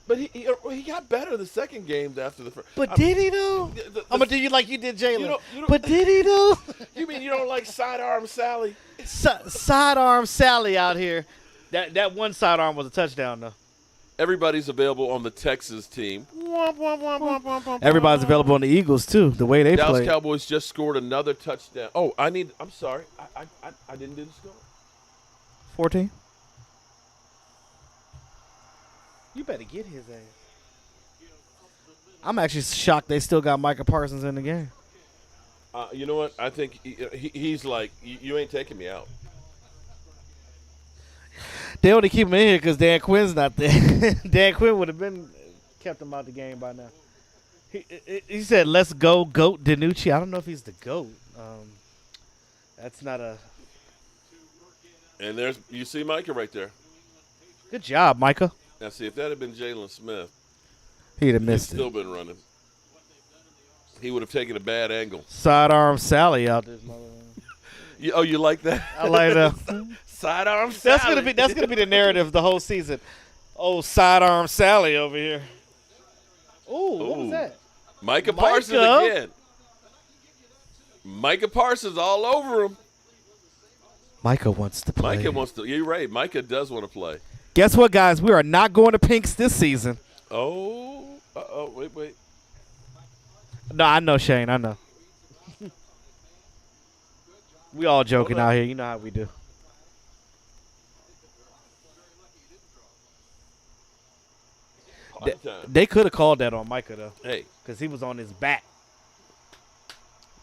But he got better the second game after the first. But did he though? I'm gonna do you like you did Jalen. You don't- But did he though? You mean you don't like sidearm Sally? Sidearm Sally out here. That one sidearm was a touchdown though. Everybody's available on the Texas team. Everybody's available on the Eagles too. The way they Dallas play. Cowboys just scored another touchdown. Oh, I'm sorry. I didn't do the score. 14. You better get his ass. I'm actually shocked they still got Micah Parsons in the game. You know what? I think he's like, you ain't taking me out. They only keep him in here because Dan Quinn's not there. Dan Quinn would have been kept him out the game by now. He said, "Let's go, GOAT Danucci." I don't know if he's the GOAT. That's not a And you see Micah right there. good job, Micah. Now, see, if that had been Jalen Smith, He'd have he'd missed still it. been running. He would have taken a bad angle. Sidearm Sally out this motherfucker. You like that? I like that. Sidearm Sally. That's gonna be the narrative the whole season. Oh, sidearm Sally over here. Ooh, what was that? Micah Micah. Parsons again. Micah Parsons all over him. Micah wants to play. Micah wants to. You're right. Micah does want to play. Guess what, guys? We are not going to Pinks this season. Oh. Wait. No, I know, Shane. I know. We all joking Hold on. out here. You know how we do. Party time. They could have called that on Micah, though, Hey, because he was on his back.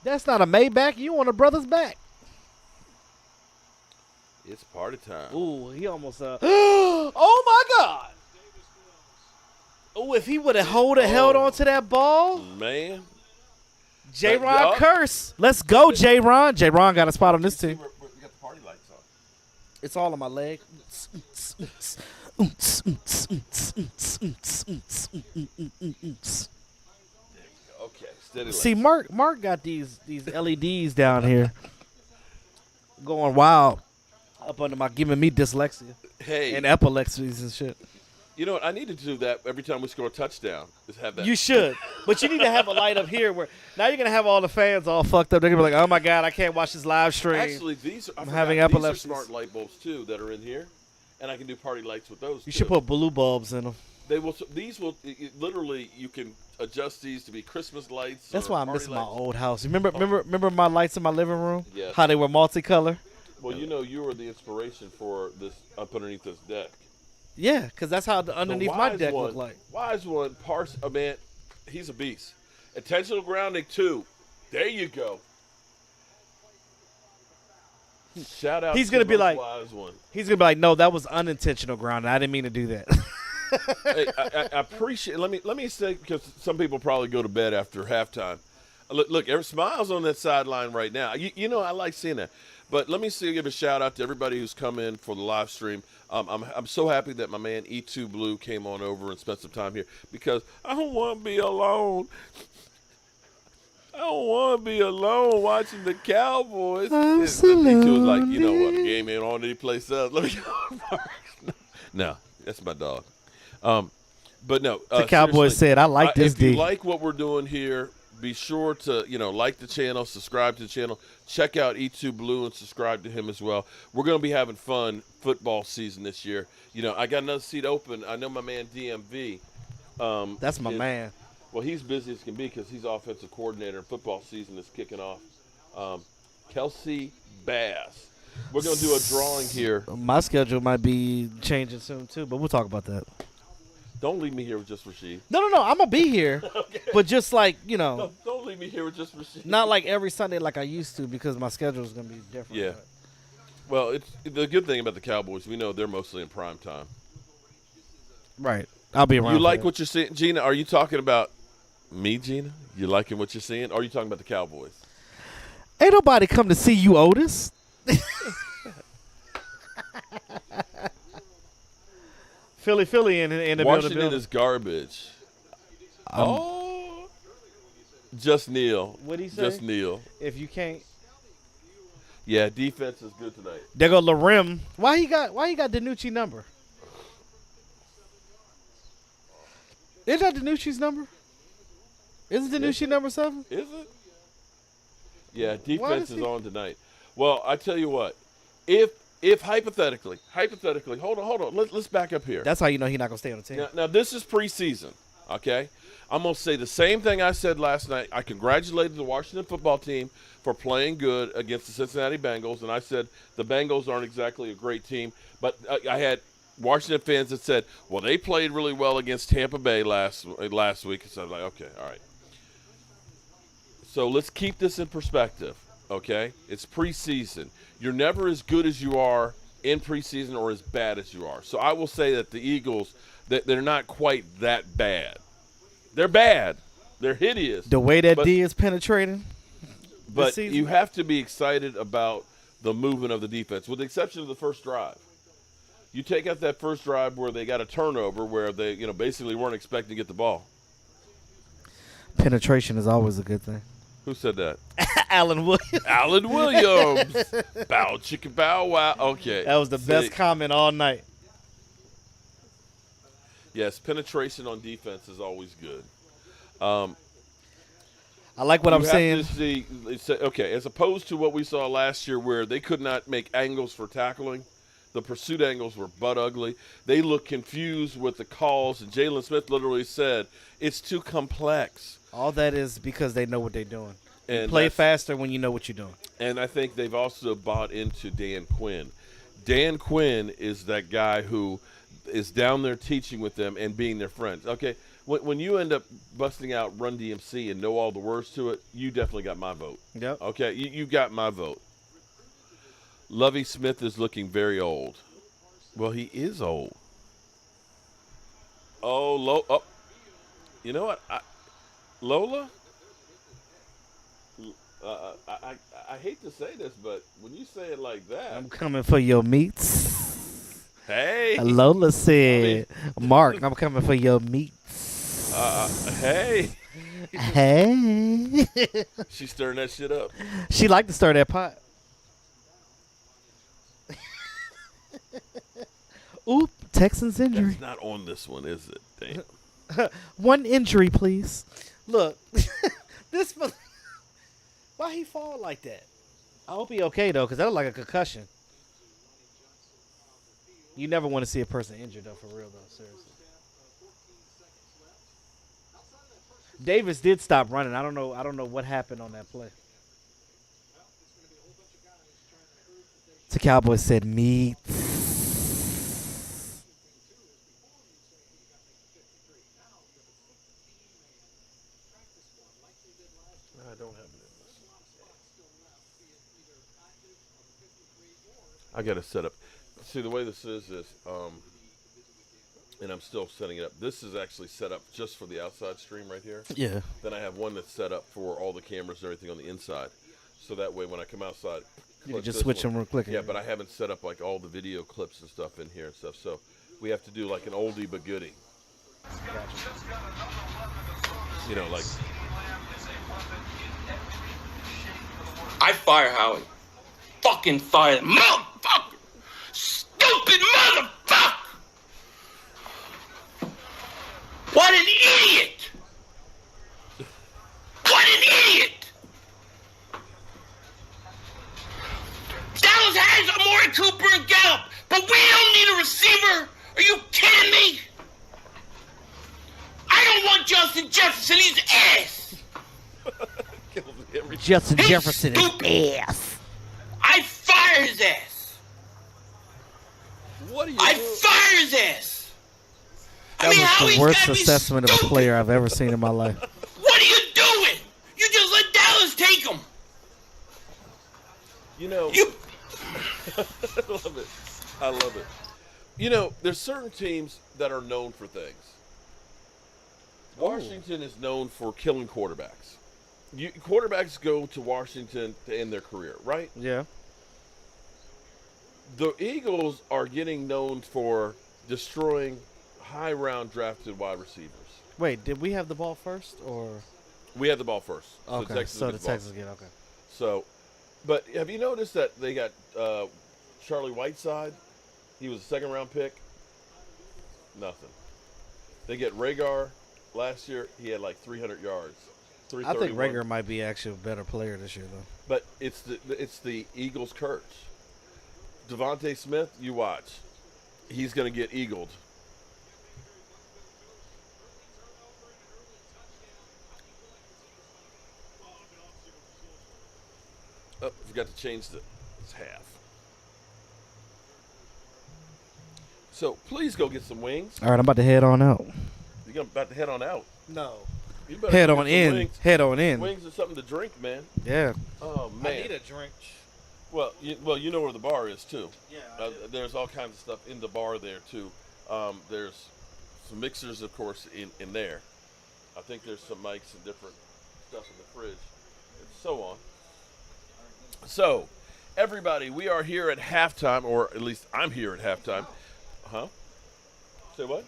That's not a Maybach. You on a brother's back. it's party time. Ooh, he almost. Oh, my God. Oh, if he would have held on to that ball. Man. J-Ron Yup. curse. Let's go, J-Ron. J-Ron got a spot on this team. We got the party lights on. It's all on my leg. Okay, steady lights. See, Mark got these LEDs down here going wild up under my, giving me dyslexia Hey, and epilepsies and shit. you know what? I need to do that every time we score a touchdown. Just have that. You should, but you need to have a light up here where now you're gonna have all the fans all fucked up. They're gonna be like, "Oh my God, I can't watch this live stream." Actually, these are, I'm I having forgot, these are epilepsies. smart light bulbs too that are in here, and I can do party lights with those. You too. should put blue bulbs in them. They will. These will literally. You can adjust these to be Christmas lights. That's or why I party miss my lights. old house. Remember my lights in my living room? Yes. How they were multicolor? Well, you know, you were the inspiration for this up underneath this deck. Yeah, because that's how the underneath my Wise deck one, looked like. Wise one, man, he's a beast. Intentional grounding 2. There you go. Shout out. He's to gonna be most like- Wise one. He's gonna be like, "No, that was unintentional grounding. I didn't mean to do that." Hey, I appreciate. Let me say, because some people probably go to bed after halftime. Look, smiles on that sideline right now. You know, I like seeing that. But let me give a shout out to everybody who's come in for the live stream. I'm so happy that my man E2 Blue came on over and spent some time here because I don't want to be alone. I don't want to be alone watching the Cowboys. E2 was like, you know what, the game ain't on any place else. Let me go. No, that's my dog. But no, the Cowboys said, "I like this." If you like what we're doing here, be sure to like the channel, subscribe to the channel, check out E2 Blue and subscribe to him as well. We're going to be having fun football season this year. I got another seat open. I know my man DMV. That's my man. Well, he's busy as can be because he's offensive coordinator and football season is kicking off. Kelsey Bass. We're going to do a drawing here. My schedule might be changing soon too, but we'll talk about that. Don't leave me here with just Rasheed. No. I'm going to be here. Okay. But just like, No, don't leave me here with just Rasheed. not like every Sunday like I used to because my schedule is going to be different. Yeah. Well, it's the good thing about the Cowboys, we know they're mostly in prime time. Right. I'll be around. You like what you're seeing? Gina, are you talking about me, Gina? You liking what you're seeing? Or are you talking about the Cowboys? Ain't nobody come to see you, Otis. Philly in the Washington building. is garbage. Just kneel. What'd he say? Just kneel. If you can't. Yeah, defense is good tonight. There go Larim. Why he got Danucci number? Is that Danucci's number? Isn't Danucci number 7? Is it? Yeah, defense is on tonight. Well, I tell you what, if hypothetically, hold on, let's back up here. That's how you know he's not gonna stay on the team. Now this is preseason, okay? I'm gonna say the same thing I said last night. I congratulated the Washington football team for playing good against the Cincinnati Bengals, and I said the Bengals aren't exactly a great team, but I had Washington fans that said, well, they played really well against Tampa Bay last week. So I was like, okay, all right. So let's keep this in perspective, okay? It's preseason. You're never as good as you are in preseason or as bad as you are. So I will say that the Eagles, they're not quite that bad. They're bad. They're hideous. The way that D is penetrating. But you have to be excited about the movement of the defense, with the exception of the first drive. You take out that first drive where they got a turnover where they, basically weren't expecting to get the ball. Penetration is always a good thing. Who said that? Alan Williams. Alan Williams. Bow, chicka, bow, wow. Okay. That was the best comment all night. Yes, penetration on defense is always good. I like what I'm saying. Okay, as opposed to what we saw last year where they could not make angles for tackling. The pursuit angles were butt ugly. They looked confused with the calls, and Jalen Smith literally said, it's too complex. All that is because they know what they're doing. And you play faster when you know what you're doing. And I think they've also bought into Dan Quinn. Dan Quinn is that guy who is down there teaching with them and being their friends. Okay, when you end up busting out Run DMC and know all the words to it, you definitely got my vote. Yep. Okay, you got my vote. Lovie Smith is looking very old. Well, he is old. Oh, you know what? Lola? I hate to say this, but when you say it like that. I'm coming for your meats. Hey. Lola said, Mark, I'm coming for your meats. Hey. Hey. She's stirring that shit up. She like to stir that pot. Oop, Texans injury. That's not on this one, is it? Damn. One injury, please. Look, this. Why he fall like that? I hope he okay though, because that look like a concussion. You never want to see a person injured though, for real though, seriously. Davis did stop running. I don't know what happened on that play. The Cowboys said meat. I don't have it in this. I got to set up. See, the way this is, and I'm still setting it up. This is actually set up just for the outside stream right here. Yeah. Then I have one that's set up for all the cameras and everything on the inside. So that way when I come outside, You can just switch them real quick. Yeah, but I haven't set up like all the video clips and stuff in here and stuff. So we have to do like an oldie but goodie. You know, like. I fire Howie. Fucking fire him. Motherfucker! Stupid motherfucker! What an idiot! What an idiot! Dallas has Amari Cooper and Gallup, but we don't need a receiver. Are you kidding me? I don't want Justin Jefferson. He's ass. Justin Jefferson is ass. I fire his ass. What are you I doing? fire his ass. That was the worst assessment of a player I've ever seen in my life. What are you doing? You just let Dallas take him. You know, I love it. I love it. You know, there's certain teams that are known for things. Washington is known for killing quarterbacks. Quarterbacks go to Washington to end their career, right? Yeah. The Eagles are getting known for destroying high-round drafted wide receivers. Wait, did we have the ball first, or? We had the ball first. Okay, so the Texans get okay. So, but have you noticed that they got Charlie Whiteside? He was a second-round pick. Nothing. They get Rhaegar. Last year, he had like 300 yards. I think Rhaegar might be actually a better player this year, though. But it's the Eagles' curse. Devontae Smith, you watch. He's going to get eagled. Oh, forgot to change it's half. So please go get some wings. All right, I'm about to head on out. You're about to head on out. No. You better Head go on get some in. wings. Head on in. Wings are something to drink, man. Yeah. Oh man. I need a drink. Well, you know where the bar is too. Yeah. There's all kinds of stuff in the bar there too. There's some mixers, of course, in there. I think there's some mics and different stuff in the fridge, and so on. So, everybody, we are here at halftime, or at least I'm here at halftime. Huh? Say what?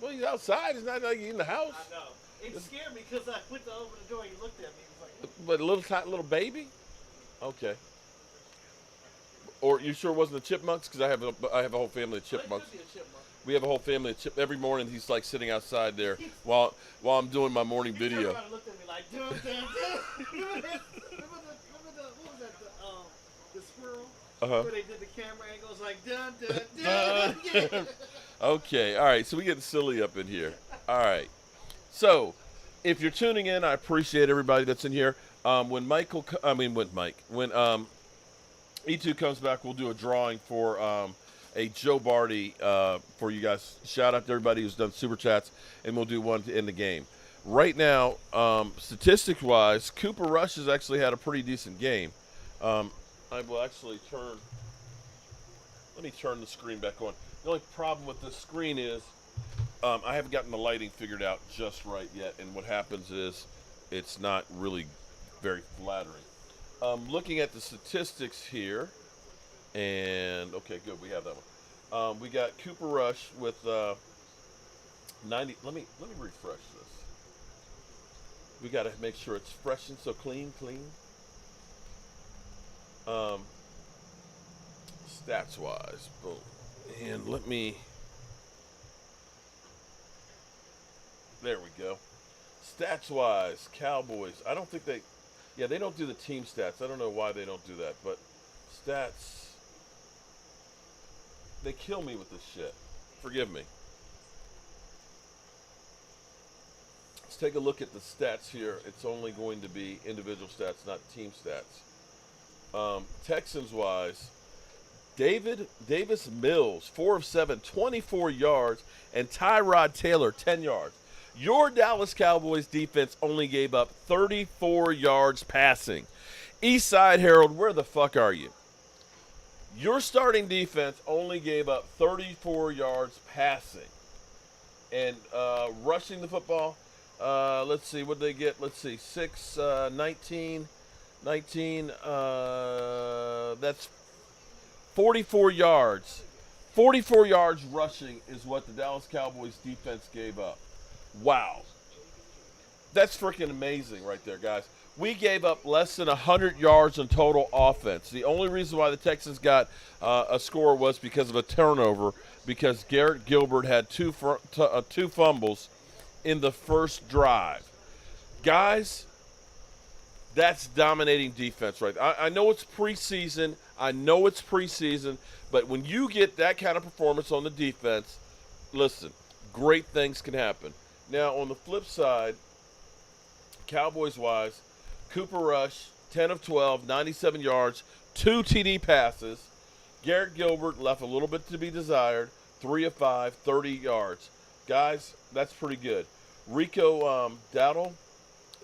Well, he's outside. It's not like he's in the house. I know. It scared me because I went to open the door. He looked at me. He was like, But a little baby? Okay. Or you sure it wasn't the chipmunks? Because I have a whole family of chipmunks. We have a whole family of chipmunks. Every morning he's like sitting outside there while I'm doing my morning video. He looked at me like, dun, dun, dun. Remember what was that? The squirrel? Uh-huh. Where they did the camera angles like dun, dun, dun. Okay, all right. So we getting silly up in here. All right. So if you're tuning in, I appreciate everybody that's in here. When E2 comes back, we'll do a drawing for a Joe Barty for you guys. Shout out to everybody who's done super chats, and we'll do one to end the game. Right now, statistics-wise, Cooper Rush has actually had a pretty decent game. I will actually let me turn the screen back on. The only problem with this screen is I haven't gotten the lighting figured out just right yet, and what happens is it's not really very flattering. Looking at the statistics here, and okay, good, we have that one. We got Cooper Rush with 90. Let me refresh this. We got to make sure it's fresh and so clean. Stats wise, boom, and let me. There we go. Stats wise, Cowboys. I don't think they. Yeah, they don't do the team stats. I don't know why they don't do that, but stats. They kill me with this shit. Forgive me. Let's take a look at the stats here. It's only going to be individual stats, not team stats. Texans wise, Davis Mills, 4 of 7, 24 yards, and Tyrod Taylor, 10 yards. Your Dallas Cowboys defense only gave up 34 yards passing. Eastside Herald, where the fuck are you? Your starting defense only gave up 34 yards passing. And rushing the football, let's see, what did they get? Let's see, 6, 19, 19. That's 44 yards. 44 yards rushing is what the Dallas Cowboys defense gave up. Wow. That's freaking amazing right there, guys. We gave up less than 100 yards in total offense. The only reason why the Texans got a score was because of a turnover, because Garrett Gilbert had two fumbles in the first drive. Guys, that's dominating defense, right? I know it's preseason. But when you get that kind of performance on the defense, listen, great things can happen. Now, on the flip side, Cowboys-wise, Cooper Rush, 10 of 12, 97 yards, 2 TD passes. Garrett Gilbert left a little bit to be desired, 3 of 5, 30 yards. Guys, that's pretty good. Rico Dowdle,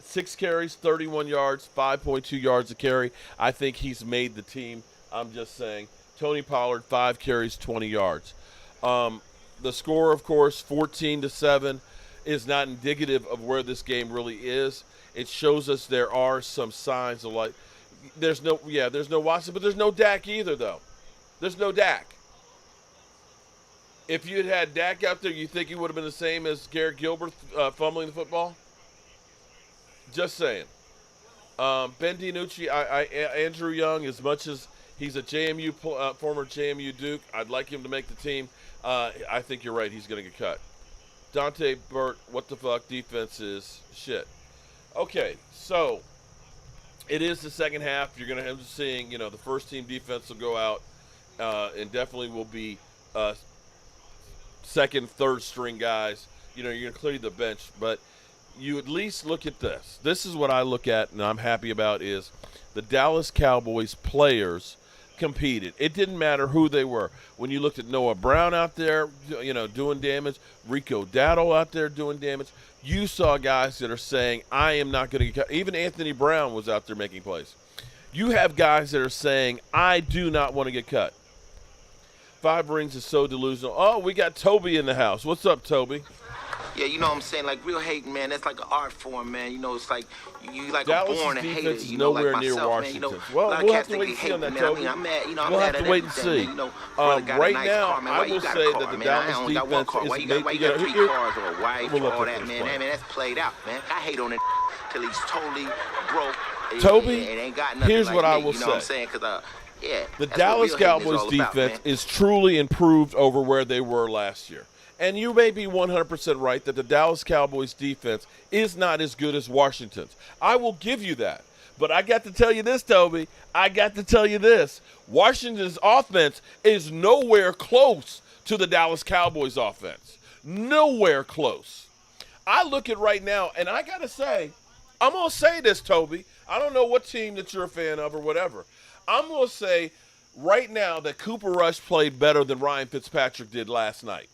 6 carries, 31 yards, 5.2 yards a carry. I think he's made the team. I'm just saying. Tony Pollard, 5 carries, 20 yards. The score, of course, 14-7, is not indicative of where this game really is. It shows us there are some signs of like, there's no Watson, but there's no Dak either, though. There's no Dak. If you had Dak out there, you think he would have been the same as Garrett Gilbert fumbling the football? Just saying. Ben DiNucci, Andrew Young, as much as he's a former JMU Duke, I'd like him to make the team. I think you're right. He's going to get cut. Dante Burt, what the fuck? Defense is shit. Okay, so it is the second half. You're going to have seeing, the first team defense will go out and definitely will be second, third string guys. You're going to clear the bench, but you at least look at this. This is what I look at and I'm happy about is the Dallas Cowboys players competed. It didn't matter who they were. When you looked at Noah Brown out there, doing damage, Rico Dowdle out there doing damage, you saw guys that are saying, I am not going to get cut. Even Anthony Brown was out there making plays. You have guys that are saying, I do not want to get cut. 5 rings is so delusional. Oh, we got Toby in the house. What's up, Toby? Yeah, you know what I'm saying? Like, real hating, man, that's like an art form, man. It's like you like Dallas' a born hater, defense is nowhere like near myself, Washington. man. Well, a lot of we'll cats have to think wait they and see on hate, that, man. Toby. I'm mad, We'll I'm have mad to at wait and everything, see. man. Brother got Right a nice now, car, man. I Why you will got say a car, that the man? Dallas I only got one defense car. is Why you got making- 3 cars or a wife We'll or let all this that, man? play. Man, that's played out, man. I hate on it till he's totally broke. Toby, it ain't got nothing here's like what I me, will you know what I'm say. saying? Because, yeah, The that's what Dallas real hating is Cowboys all about, defense man. is truly improved over where they were last year. And you may be 100% right that the Dallas Cowboys defense is not as good as Washington's. I will give you that. But I got to tell you this, Toby. Washington's offense is nowhere close to the Dallas Cowboys offense. Nowhere close. I look at right now, and I got to say, I'm going to say this, Toby. I don't know what team that you're a fan of or whatever. I'm going to say right now that Cooper Rush played better than Ryan Fitzpatrick did last night.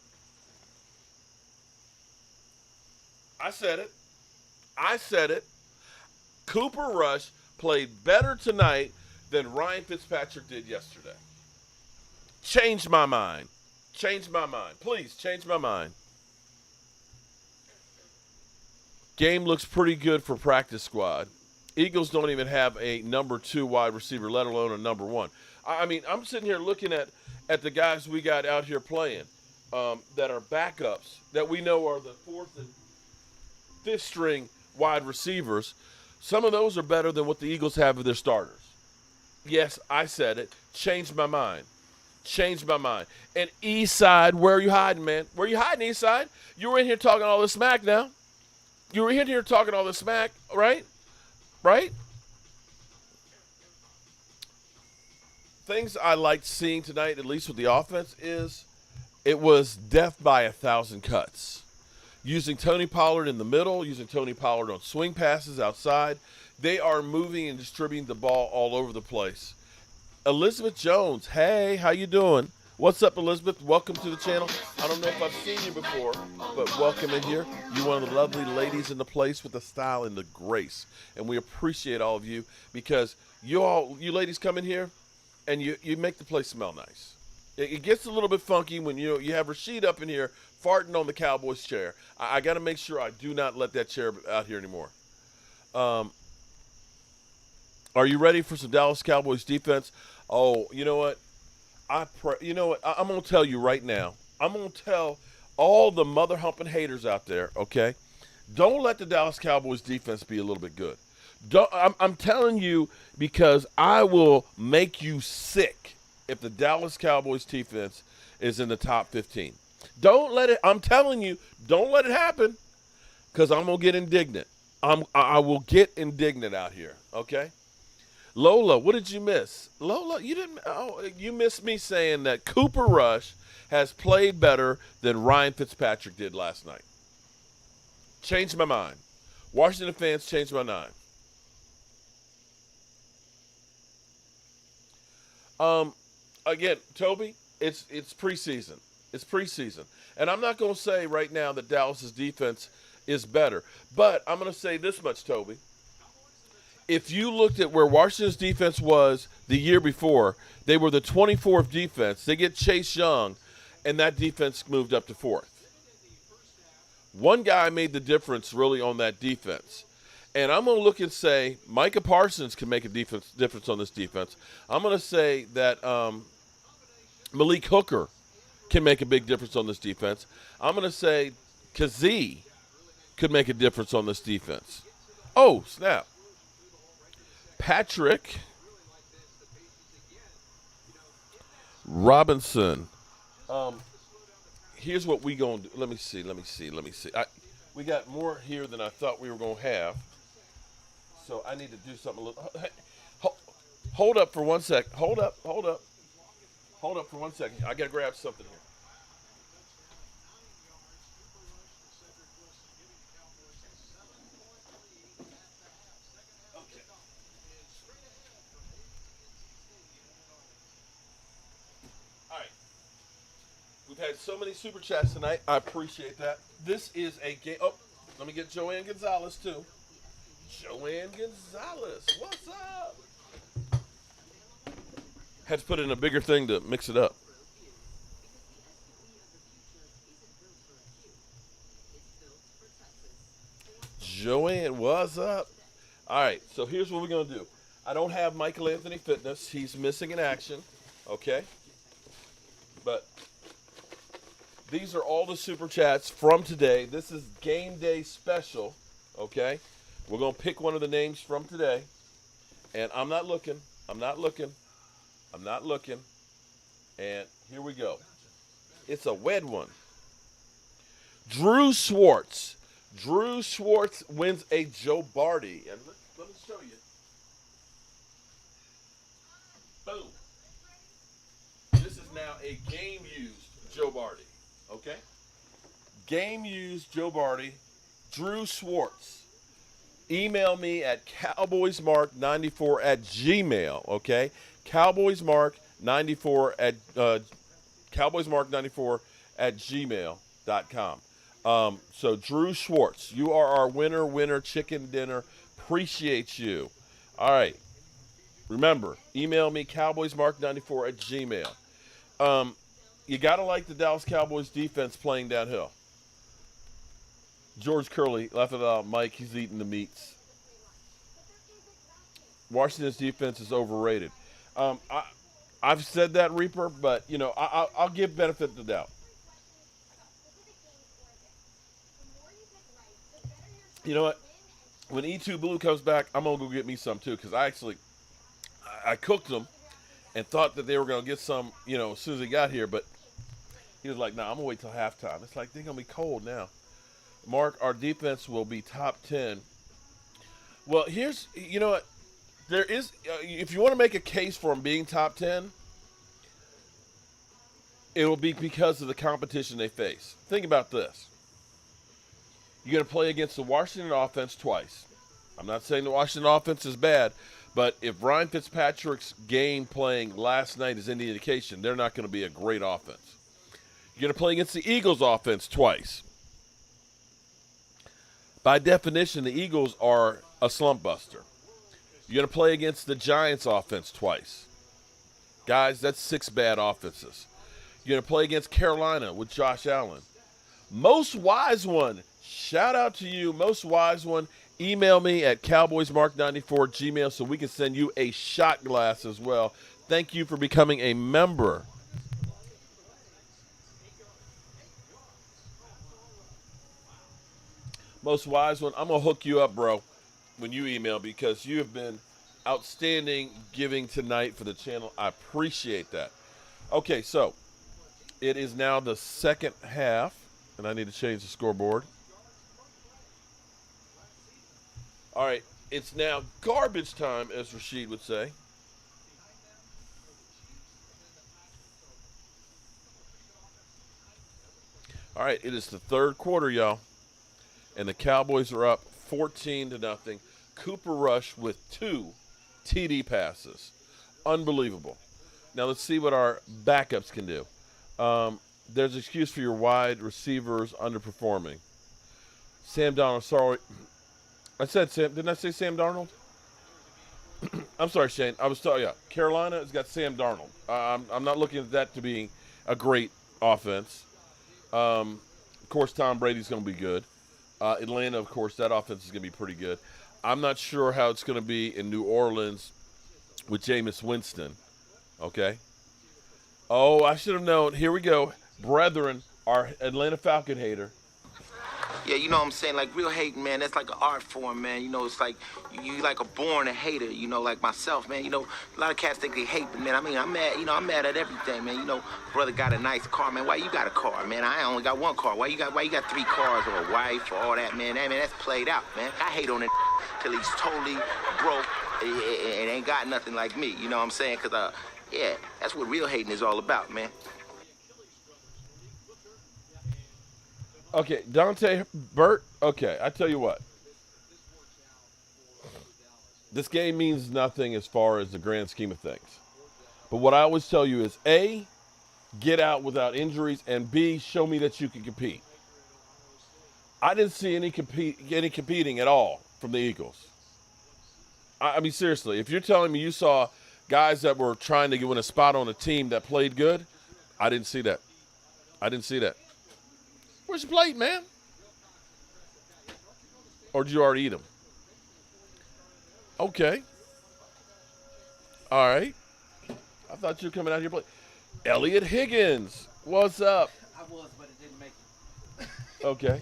I said it. Cooper Rush played better tonight than Ryan Fitzpatrick did yesterday. Changed my mind. Please, change my mind. Game looks pretty good for practice squad. Eagles don't even have a number 2 wide receiver, let alone a number 1. I mean, I'm sitting here looking at the guys we got out here playing that are backups that we know are the 4th and 5th string wide receivers. Some of those are better than what the Eagles have of their starters. Yes, I said it. Changed my mind. And Eastside, where are you hiding, man? Where are you hiding, Eastside? You were in here talking all this smack now. Right? Things I liked seeing tonight, at least with the offense, is it was death by 1,000 cuts. Using Tony Pollard in the middle, using Tony Pollard on swing passes outside. They are moving and distributing the ball all over the place. Elizabeth Jones, hey, how you doing? What's up, Elizabeth? Welcome to the channel. I don't know if I've seen you before, but welcome in here. You're one of the lovely ladies in the place with the style and the grace. And we appreciate all of you because you ladies come in here and you make the place smell nice. It gets a little bit funky when you have Rashid up in here farting on the Cowboys chair. I got to make sure I do not let that chair out here anymore. Are you ready for some Dallas Cowboys defense? Oh, you know what? You know what? I'm going to tell you right now. I'm going to tell all the mother humping haters out there, okay? Don't let the Dallas Cowboys defense be a little bit good. I'm telling you because I will make you sick if the Dallas Cowboys defense is in the top 15. Don't let it. I'm telling you, don't let it happen because I'm gonna get indignant. I will get indignant out here. Okay. Lola, what did you miss? Lola, you didn't. Oh, you missed me saying that Cooper Rush has played better than Ryan Fitzpatrick did last night. Changed my mind. Washington fans changed my mind. Again, Toby, it's preseason. It's preseason. And I'm not going to say right now that Dallas's defense is better. But I'm going to say this much, Toby. If you looked at where Washington's defense was the year before, they were the 24th defense. They get Chase Young, and that defense moved up to 4th. One guy made the difference really on that defense. And I'm going to look and say Micah Parsons can make a difference on this defense. I'm going to say that Malik Hooker can make a big difference on this defense. I'm going to say Kazee could make a difference on this defense. Oh, snap. Patrick Robinson. Here's what we going to do. Let me see. We got more here than I thought we were going to have. So I need to do something a little. Hey, hold up for 1 sec. Hold up for 1 second. I got to grab something here. Okay. All right. We've had so many super chats tonight. I appreciate that. This is a game. Oh, let me get Joanne Gonzalez too. Joanne Gonzalez, what's up? Had to put in a bigger thing to mix it up. Joanne, what's up? All right, so here's what we're going to do. I don't have Michael Anthony Fitness. He's missing in action, okay? But these are all the super chats from today. This is game day special, okay? We're going to pick one of the names from today. And I'm not looking. And here we go. It's a wed one. Drew Schwartz. Drew Schwartz wins a Joe Barty. And let me show you. Boom. This is now a game-used Joe Barty. Okay? Game-used Joe Barty. Drew Schwartz. Email me at cowboysmark94@gmail, okay? cowboysmark94@gmail.com. So Drew Schwartz, you are our winner chicken dinner. Appreciate you. All right. Remember, email me cowboysmark94@gmail. You got to like the Dallas Cowboys defense playing downhill. George Curley, laughing about Mike, he's eating the meats. Washington's defense is overrated. I've said that, Reaper, but, you know, I'll give benefit of the doubt. You know what? When E2 Blue comes back, I'm going to go get me some, too, because I cooked them and thought that they were going to get some, you know, as soon as they got here, but he was like, nah, I'm going to wait till halftime. It's like they're going to be cold now. Mark, our defense will be top 10. Well, here's, you know what? There is, if you want to make a case for them being top 10, it will be because of the competition they face. Think about this. You're going to play against the Washington offense twice. I'm not saying the Washington offense is bad, but if Ryan Fitzpatrick's game playing last night is any indication, they're not going to be a great offense. You're going to play against the Eagles offense twice. By definition, the Eagles are a slump buster. You're going to play against the Giants offense twice. Guys, that's 6 bad offenses. You're going to play against Carolina with Josh Allen. Most Wise One, shout out to you. Most Wise One Email me at cowboysmark94@gmail so we can send you a shot glass as well. Thank you for becoming a member. Most wise one, I'm going to hook you up, bro, when you email because you have been outstanding giving tonight for the channel. I appreciate that. Okay, so it is now the second half, and I need to change the scoreboard. All right, it's now garbage time, as Rashid would say. All right, it is the third quarter, y'all, and the Cowboys are up 14-0. Cooper Rush with 2 TD passes. Unbelievable. Now let's see what our backups can do. There's an excuse for your wide receivers underperforming. Sam Darnold, sorry. I said Sam. Didn't I say Sam Darnold? I'm sorry, Shane. I was talking. Yeah, Carolina has got Sam Darnold. I'm not looking at that to be a great offense. Of course, Tom Brady's going to be good. Atlanta, of course, that offense is going to be pretty good. I'm not sure how it's going to be in New Orleans with Jameis Winston. Okay. Oh, I should have known. Here we go. Brethren, our Atlanta Falcon hater. Yeah, you know what I'm saying? Like, real hating, man, that's like an art form, man. You know, it's like you like a born hater, you know, like myself, man. You know, a lot of cats think they hate, but, man, I mean, I'm mad at everything, man. You know, brother got a nice car, man. Why you got a car, man? I only got one car. Why you got 3 cars or a wife or all that, man? That's played out, man. I hate on it till he's totally broke and ain't got nothing like me, you know what I'm saying? Because, yeah, that's what real hating is all about, man. Okay, Dante Burt. Okay, I tell you what. This game means nothing as far as the grand scheme of things. But what I always tell you is, A, get out without injuries, and B, show me that you can compete. I didn't see any competing at all from the Eagles. I mean, seriously, if you're telling me you saw guys that were trying to win a spot on a team that played good, I didn't see that. Where's your plate, man? Or did you already eat them? Okay. All right. I thought you were coming out here play. Elliot Higgins, what's up? I was, but it didn't make it. Okay.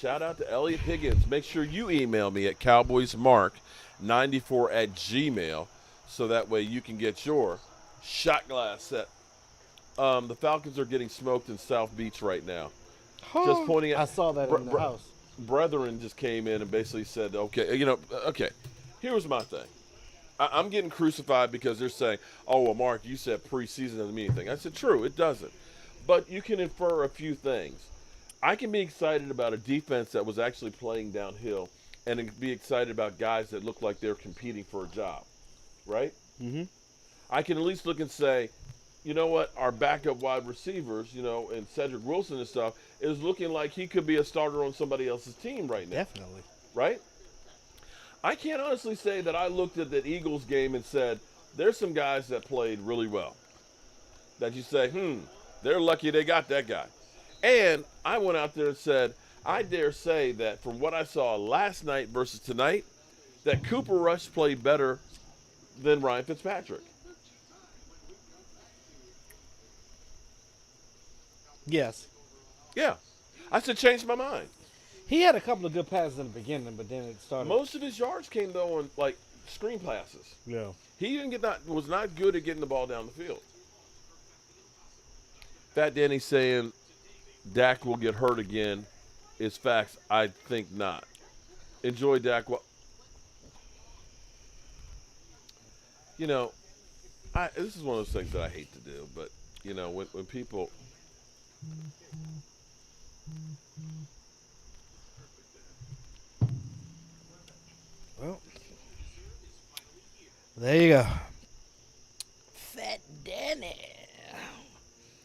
Shout out to Elliot Higgins. Make sure you email me at cowboysmark94@gmail so that way you can get your shot glass set. The Falcons are getting smoked in South Beach right now. Just pointing out. I saw that in the house. Brethren just came in and basically said, okay, okay. Here's my thing. I'm getting crucified because they're saying, oh, well, Mark, you said preseason doesn't mean anything. I said, true, it doesn't. But you can infer a few things. I can be excited about a defense that was actually playing downhill and be excited about guys that look like they're competing for a job, right? Mm-hmm. I can at least look and say, you know what, our backup wide receivers, and Cedric Wilson and stuff, is looking like he could be a starter on somebody else's team right now. Definitely. Right? I can't honestly say that I looked at that Eagles game and said, there's some guys that played really well. That you say, they're lucky they got that guy. And I went out there and said, I dare say that from what I saw last night versus tonight, that Cooper Rush played better than Ryan Fitzpatrick. Yes. Yeah. I said change my mind. He had a couple of good passes in the beginning, but then it started. Most of his yards came, though, on, screen passes. Yeah. He was not good at getting the ball down the field. Fat Danny saying Dak will get hurt again is facts. I think not. Enjoy Dak. This is one of those things that I hate to do, but, when people – well, there you go. Fat Danny.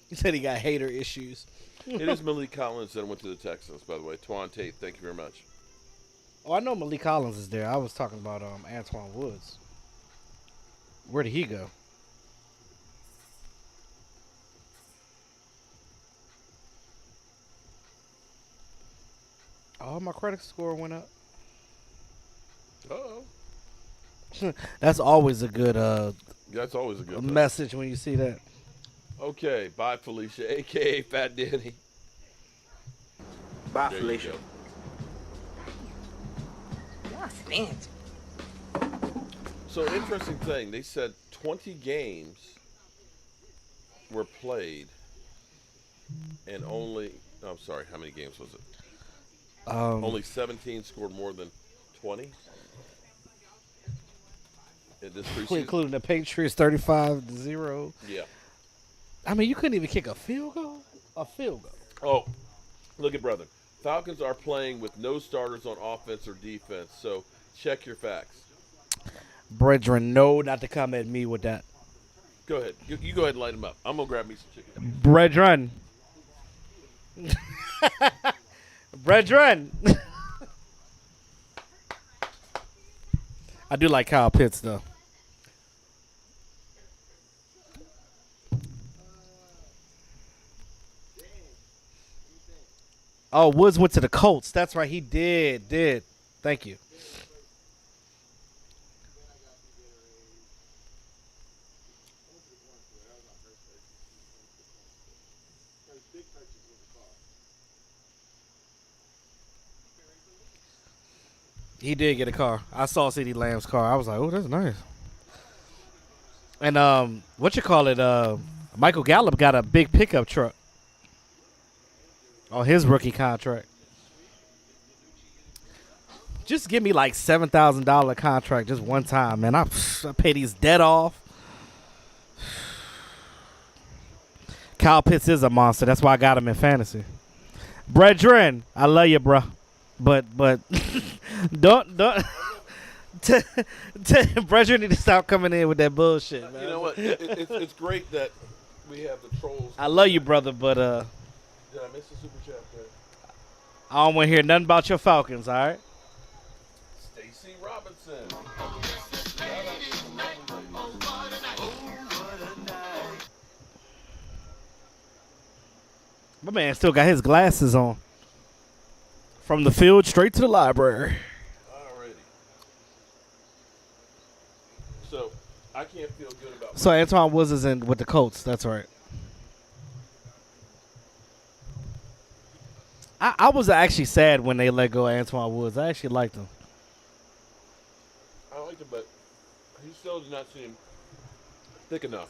He said he got hater issues. It is Malik Collins that went to the Texans, by the way. Twan Tate, thank you very much. Oh, I know Malik Collins is there. I was talking about Antoine Woods. Where did he go? Oh, my credit score went up. Uh-oh. That's always a good That's always a good thing. message when you see that. Okay, bye, Felicia, a.k.a. Fat Danny. Bye, There Felicia. you go. Fancy. So, interesting thing. They said 20 games were played and only... I'm sorry, how many games was it? Only 17 scored more than 20? In this preseason? Including the Patriots 35-0. Yeah. I mean, you couldn't even kick a field goal? A field goal. Oh, look at brother. Falcons are playing with no starters on offense or defense, so check your facts. Brethren, no, not to come at me with that. Go ahead. You go ahead and light them up. I'm going to grab me some chicken. Brethren. Brethren. I do like Kyle Pitts, though. Oh, Woods went to the Colts. That's right. He did. Thank you. He did get a car. I saw CeeDee Lamb's car. I was like, oh, that's nice. And Michael Gallup got a big pickup truck on his rookie contract. Just give me like $7,000 contract just one time, man. I pay these debt off. Kyle Pitts is a monster. That's why I got him in fantasy. Brethren, I love you, bro. But don't Brethren need to stop coming in with that bullshit, man. You know what? It's great that we have the trolls. I love you, brother, but Did I miss the super chat there? I don't want to hear nothing about your Falcons, all right? Stacy Robinson. My man still got his glasses on. From the field straight to the library. Alrighty. So, I can't feel good about So Antoine Woods is in with the Colts. That's right. I was actually sad when they let go of Antoine Woods. I actually liked him. I like him, but he still does not seem thick enough.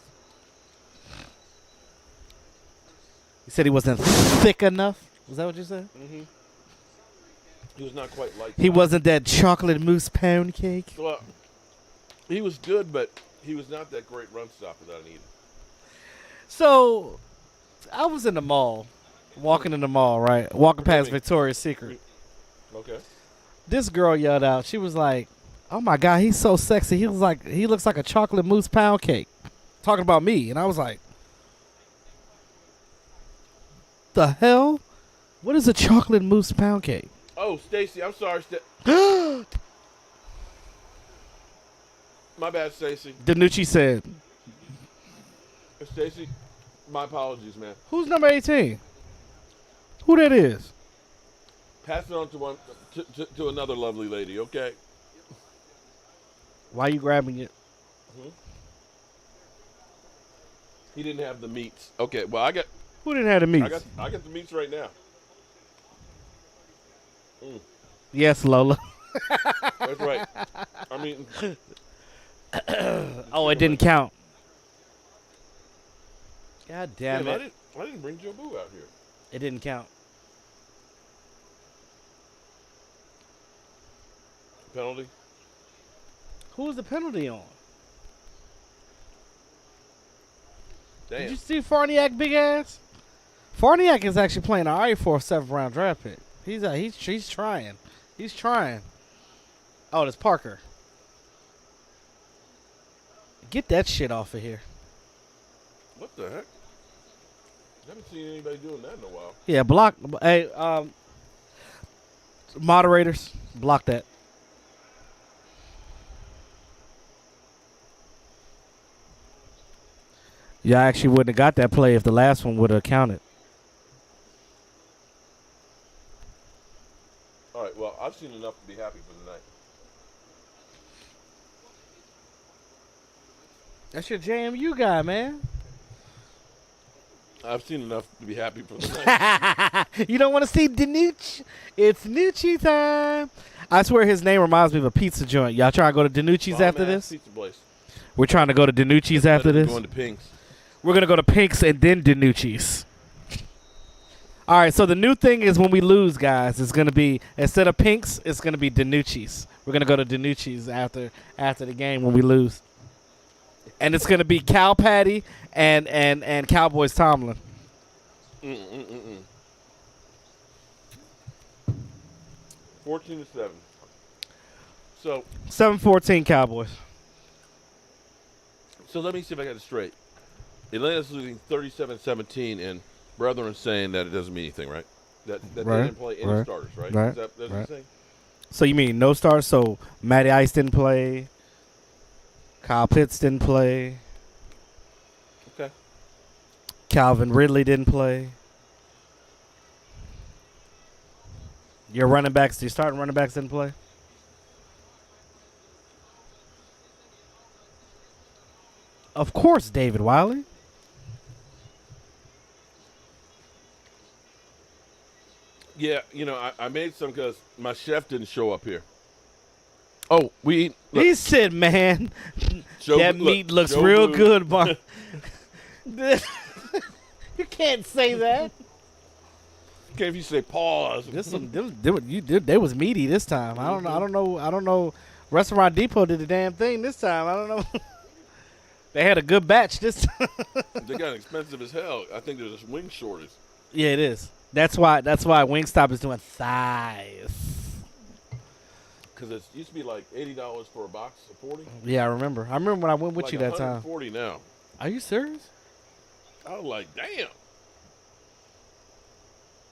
You said he wasn't thick enough? Was that what you said? Mm-hmm. He was not quite like He wasn't that chocolate mousse pound cake? Well, he was good, but he was not that great run stopper that I needed. So, I was in the mall, walking in the mall, right? Walking past Victoria's Secret. Okay. This girl yelled out. She was like, "Oh my God, he's so sexy. He looks like a chocolate mousse pound cake." Talking about me, and I was like, "The hell? What is a chocolate mousse pound cake?" Oh, Stacy, I'm sorry. My bad, Stacy. Danucci said. Stacy, my apologies, man. Who's number 18? Who that is? Pass it on to another lovely lady, okay? Why you grabbing it? He didn't have the meats. Okay, well, I got... Who didn't have the meats? I got the meats right now. Yes, Lola. That's right. I mean... Oh, it didn't count. God damn it. I didn't bring Jobu out here. It didn't count. Penalty? Who was the penalty on? Damn. Did you see Farniak, big ass? Farniak is actually playing all right for a 7th round draft pick. He's trying. He's trying. Oh, it's Parker. Get that shit off of here. What the heck? I haven't seen anybody doing that in a while. Yeah, block. Hey, moderators, block that. Yeah, I actually wouldn't have got that play if the last one would have counted. I've seen enough to be happy for the night. That's your JMU guy, man. I've seen enough to be happy for the night. You don't want to see Danucci? It's Nucci time. I swear his name reminds me of a pizza joint. Y'all trying to go to Danucci's after this? Pizza place. We're trying to go to Danucci's after this. Going to Pink's. We're going to go to Pink's and then Danucci's. All right, so the new thing is when we lose, guys, it's going to be, instead of Pink's, it's going to be Danucci's. We're going to go to Danucci's after the game when we lose. And it's going to be Cal Patty and Cowboys Tomlin. 14-7. So 7-14 Cowboys. So let me see if I got it straight. Atlanta's losing 37-17, and Brethren saying that it doesn't mean anything, right? That they didn't play any starters, right? Right. Is that what you're saying? So you mean no stars? So Matty Ice didn't play. Kyle Pitts didn't play. Okay. Calvin Ridley didn't play. Your starting running backs didn't play? Of course, David Wiley. Yeah, I made some because my chef didn't show up here. Oh, He said, man, that meat looks real good, but you can't say that. Okay, if you say pause. They was meaty this time. I don't know. Restaurant Depot did the damn thing this time. I don't know. They had a good batch this time. They got expensive as hell. I think there's a wing shortage. Yeah, it is. That's why Wingstop is doing thighs. Because it used to be like $80 for a box of 40. Yeah, I remember. When I went with like you that time. $140 now. Are you serious? I was like, damn.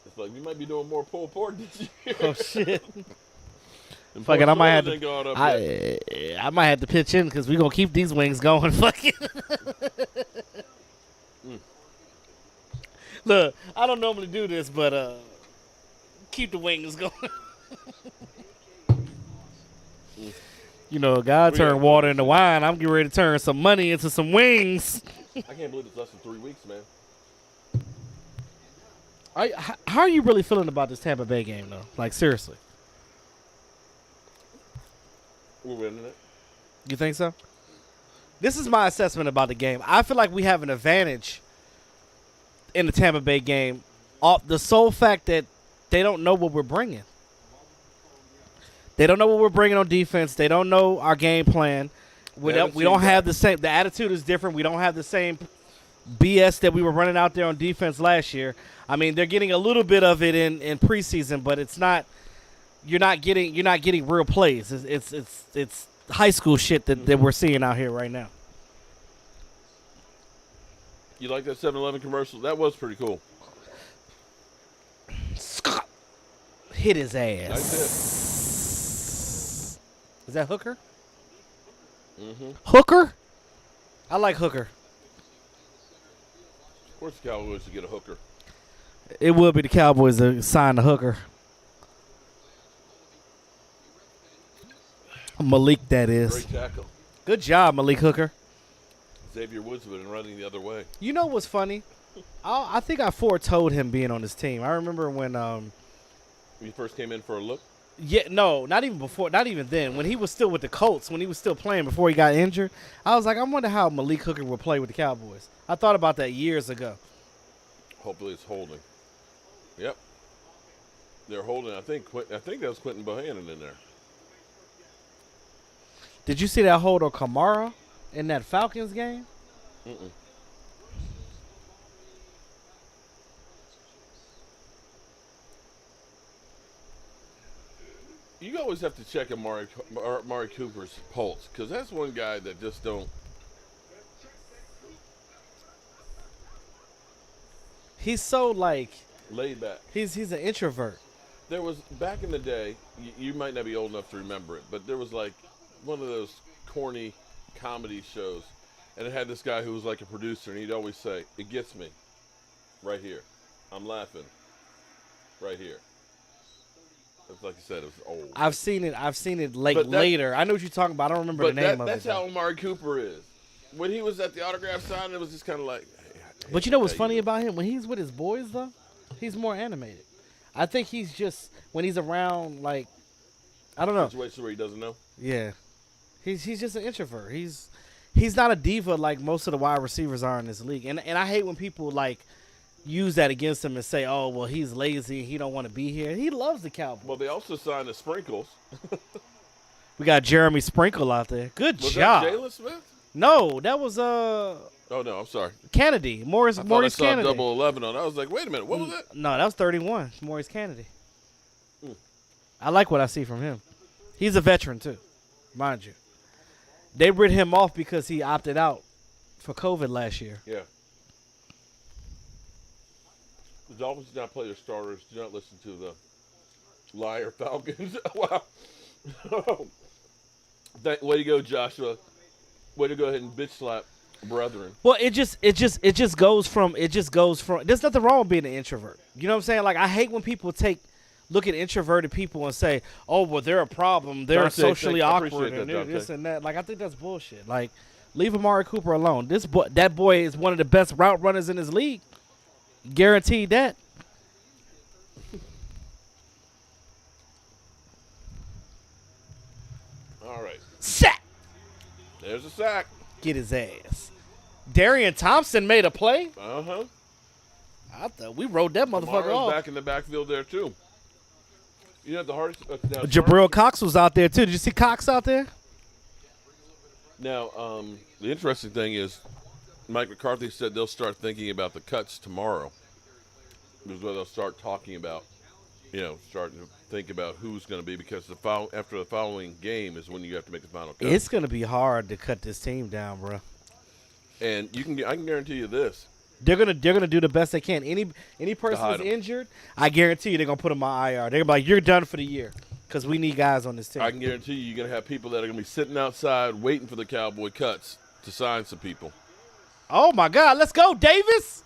It's like we might be doing more pulled pork this year. Oh shit. Fuck it, I might have to pitch in because we're gonna keep these wings going. Fuck it. Look, I don't normally do this, but keep the wings going. God turned water into wine. I'm getting ready to turn some money into some wings. I can't believe it's less than 3 weeks, man. How are you really feeling about this Tampa Bay game, though? Like, seriously. We're winning it. You think so? This is my assessment about the game. I feel like we have an advantage in the Tampa Bay game off the sole fact that they don't know what we're bringing. They don't know what we're bringing on defense. They don't know our game plan. We don't have the same. The attitude is different. We don't have the same BS that we were running out there on defense last year. I mean, they're getting a little bit of it in preseason, but it's not. You're not getting real plays. It's high school shit that we're seeing out here right now. You like that 7-Eleven commercial? That was pretty cool. Scott hit his ass. That's Is that Hooker? Mm-hmm. Hooker? I like Hooker. Of course, the Cowboys to get a hooker. It would be the Cowboys to sign the Hooker. Malik, that is. Great tackle. Good job, Malik Hooker. Xavier Woods would have been running the other way. You know what's funny? I think I foretold him being on this team. I remember when he first came in for a look? Yeah, no, not even before, not even then. When he was still with the Colts, when he was still playing before he got injured, I was like, I wonder how Malik Hooker will play with the Cowboys. I thought about that years ago. Hopefully it's holding. Yep. They're holding. I think that was Quentin Bohannon in there. Did you see that hold on Kamara in that Falcons game? Mm-mm. You always have to check Amari Cooper's pulse, because that's one guy that just don't. He's so laid back. He's an introvert. There was back in the day. You might not be old enough to remember it, but there was one of those corny comedy shows, and it had this guy who was like a producer, and he'd always say, "It gets me, right here. I'm laughing, right here." It's like you said, it was old. I've seen it like But that- later. I know what you're talking about. I don't remember the name of That's it. how Amari Cooper is. When he was at the autograph signing, it was just kind of like. But you know what's funny about him? When he's with his boys, though, he's more animated. I think he's just when he's around, like, I don't know. Situation where he doesn't know. Yeah, he's just an introvert. He's not a diva like most of the wide receivers are in this league. And I hate when people like use that against him and say, "Oh, well, he's lazy. He don't want to be here." He loves the Cowboys. Well, they also signed the Sprinkles. We got Jeremy Sprinkle out there. Good Was job. that Jalen Smith? No, that was Oh no, I'm sorry. Kennedy. Maurice I thought I saw Kennedy. double 11 on. I was like, wait a minute, what was that? No, that was 31. Maurice Kennedy. I like what I see from him. He's a veteran too, mind you. They rid him off because he opted out for COVID last year. Yeah. The Dolphins do not play their starters. Do not listen to the liar Falcons. Wow. Way to go, Joshua. Way to go ahead and bitch slap brethren. Well, it just goes from there's nothing wrong with being an introvert. You know what I'm saying? Like, I hate when people look at introverted people and say, "Oh, well, they're a problem. They're Dante, socially I awkward appreciate and that, this and that." Like, I think that's bullshit. Like, leave Amari Cooper alone. That boy is one of the best route runners in his league. Guaranteed that. All right. Sack. There's a sack. Get his ass. Darian Thompson made a play. Uh-huh. I thought we rode that motherfucker Kamara's off. back in the backfield there, too. You know, the hardest. Jabril Cox was out there, too. Did you see Cox out there? Now, the interesting thing is Mike McCarthy said they'll start thinking about the cuts tomorrow. Is where they'll start talking about, starting to think about who's going to be, because after the following game is when you have to make the final cut. It's going to be hard to cut this team down, bro. And I can guarantee you this. They're gonna do the best they can. Any person that's injured, I guarantee you they're gonna put them on IR. They're gonna be like, "You're done for the year," because we need guys on this team. I can guarantee you're going to have people that are going to be sitting outside waiting for the Cowboy cuts to sign some people. Oh my God, let's go, Davis!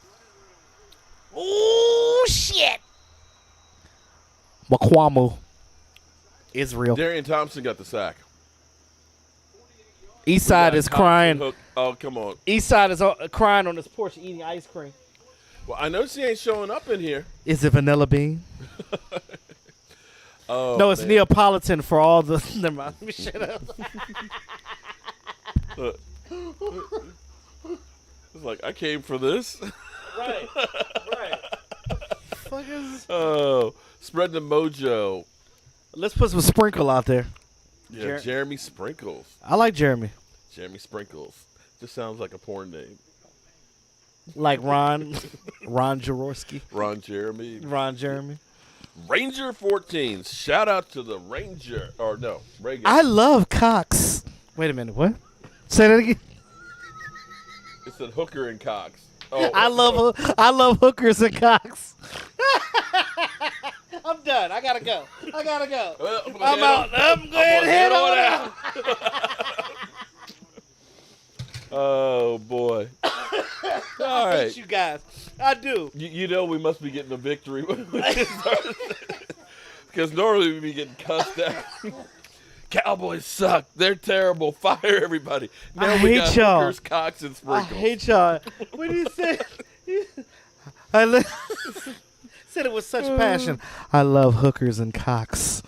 Oh shit! Makwamu, Israel. Darian Thompson got the sack. Eastside is crying. Oh, come on. Eastside is crying on his porch eating ice cream. Well, I noticed he ain't showing up in here. Is it vanilla bean? Oh, no, it's man. Neapolitan for all the. Never mind. Let me shut up. It's like, I came for this. Right. Fuck is. Oh, spread the mojo. Let's put some sprinkle out there. Yeah, Jeremy Sprinkles. I like Jeremy. Jeremy Sprinkles. Just sounds like a porn name. Like Ron Jaworski. Ron Jeremy. Ranger 14. Shout out to the Ranger. Or no, Reagan. I love Cox. Wait a minute, what? Say that again. It said Hooker and Cox. Oh, I love hookers and Cox. I'm done. I gotta go. Well, I'm out. I'm going head on out. Oh boy. All I right. hate you guys. I do. You know we must be getting a victory because normally we'd be getting cussed out. Cowboys suck. They're terrible. Fire everybody. Now I we hate got y'all. Hookers, Cox, and Sprinkles. I hate y'all. What did he say? Said it with such passion. I love hookers and Cox.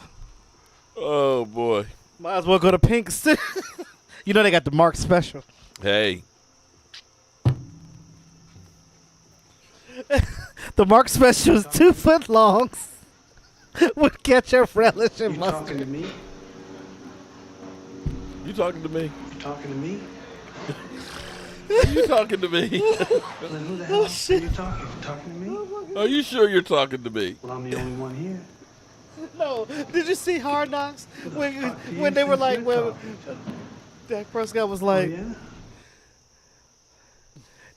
Oh boy. Might as well go to Pink's. You know they got the Mark special. Hey. The Mark special is 2 foot longs with ketchup, relish, and mustard. Talking to me? You talking to me? You talking to me? You talking to me? Well, then who the hell else are you talking? You talking to me? Are you sure you're talking to me? Well, I'm the only one here. No, did you see Hard Knocks when they were like, well, Dak Prescott was like,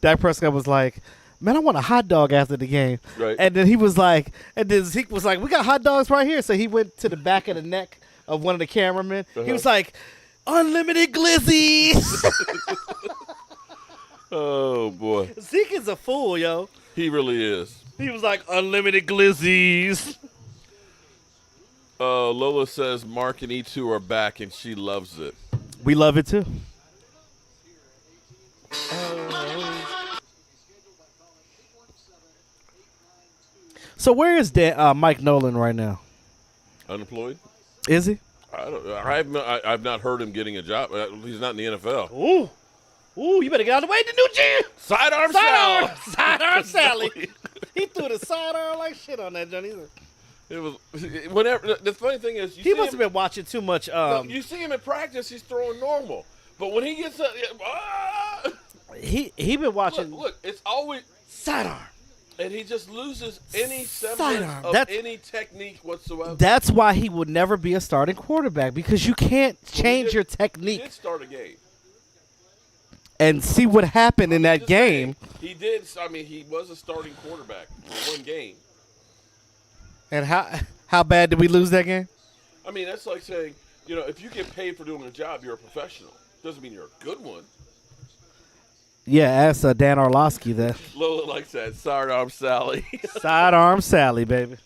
Dak Prescott was like, man, I want a hot dog after the game. Right. And then he was like, Zeke was like, we got hot dogs right here. So he went to the back of the neck of one of the cameramen. He was like, unlimited glizzies. Oh boy. Zeke is a fool, yo. He really is. He was like, unlimited glizzies. Lola says Mark and E2 are back, and she loves it. We love it too. So where is Mike Nolan right now? Unemployed? Is he? I've not heard him getting a job. He's not in the NFL. Ooh, you better get out of the way, DiNucci. Sidearm Sally. He threw the sidearm like shit on that, Johnny. It was whenever. The funny thing is, he must have been watching too much. You see him in practice; he's throwing normal. But when he gets up, he been watching. Look, it's always sidearm. And he just loses any semblance of any technique whatsoever. That's why he would never be a starting quarterback, because you can't change your technique. He did start a game. And see what happened in that game. He did. I mean, he was a starting quarterback for one game. And how bad did we lose that game? I mean, that's like saying, if you get paid for doing a job, you're a professional. Doesn't mean you're a good one. Yeah, ask Dan Orlovsky that. Lola likes that. Sidearm Sally. Sidearm Sally, baby.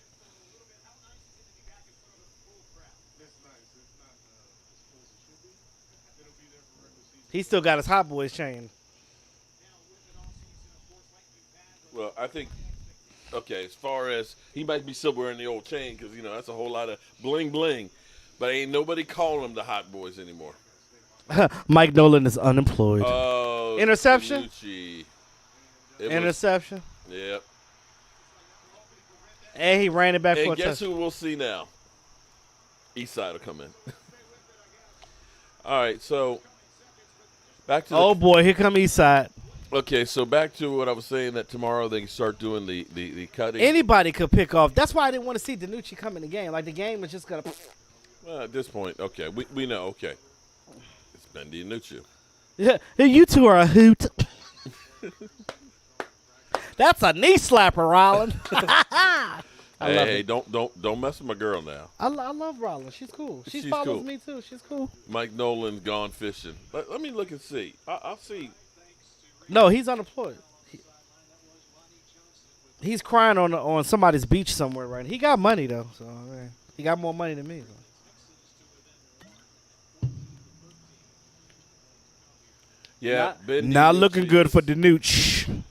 He still got his Hot Boys chain. Well, I think, as far as he might be still wearing the old chain because, that's a whole lot of bling bling. But ain't nobody calling them the Hot Boys anymore. Mike Nolan is unemployed. Oh, interception? Interception? Yep. And he ran it back for a touchdown. And guess who we'll see now? Eastside will come in. All right, so back to oh, boy, here come Eastside. Okay, so back to what I was saying, that tomorrow they can start doing the cutting. Anybody could pick off. That's why I didn't want to see DiNucci come in the game. Like, the game was just going to. Well, at this point, okay, we know, okay. It's Ben DiNucci. Yeah, you two are a hoot. That's a knee slapper, Rollin. Hey, don't mess with my girl now. I love Rollin. She's cool. She follows me, too. She's cool. Mike Nolan's gone fishing. Let me look and see. I'll see. No, he's unemployed. He's crying on somebody's beach somewhere right now. He got money, though. So he got more money than me. So. Yeah, not looking good for DiNucci.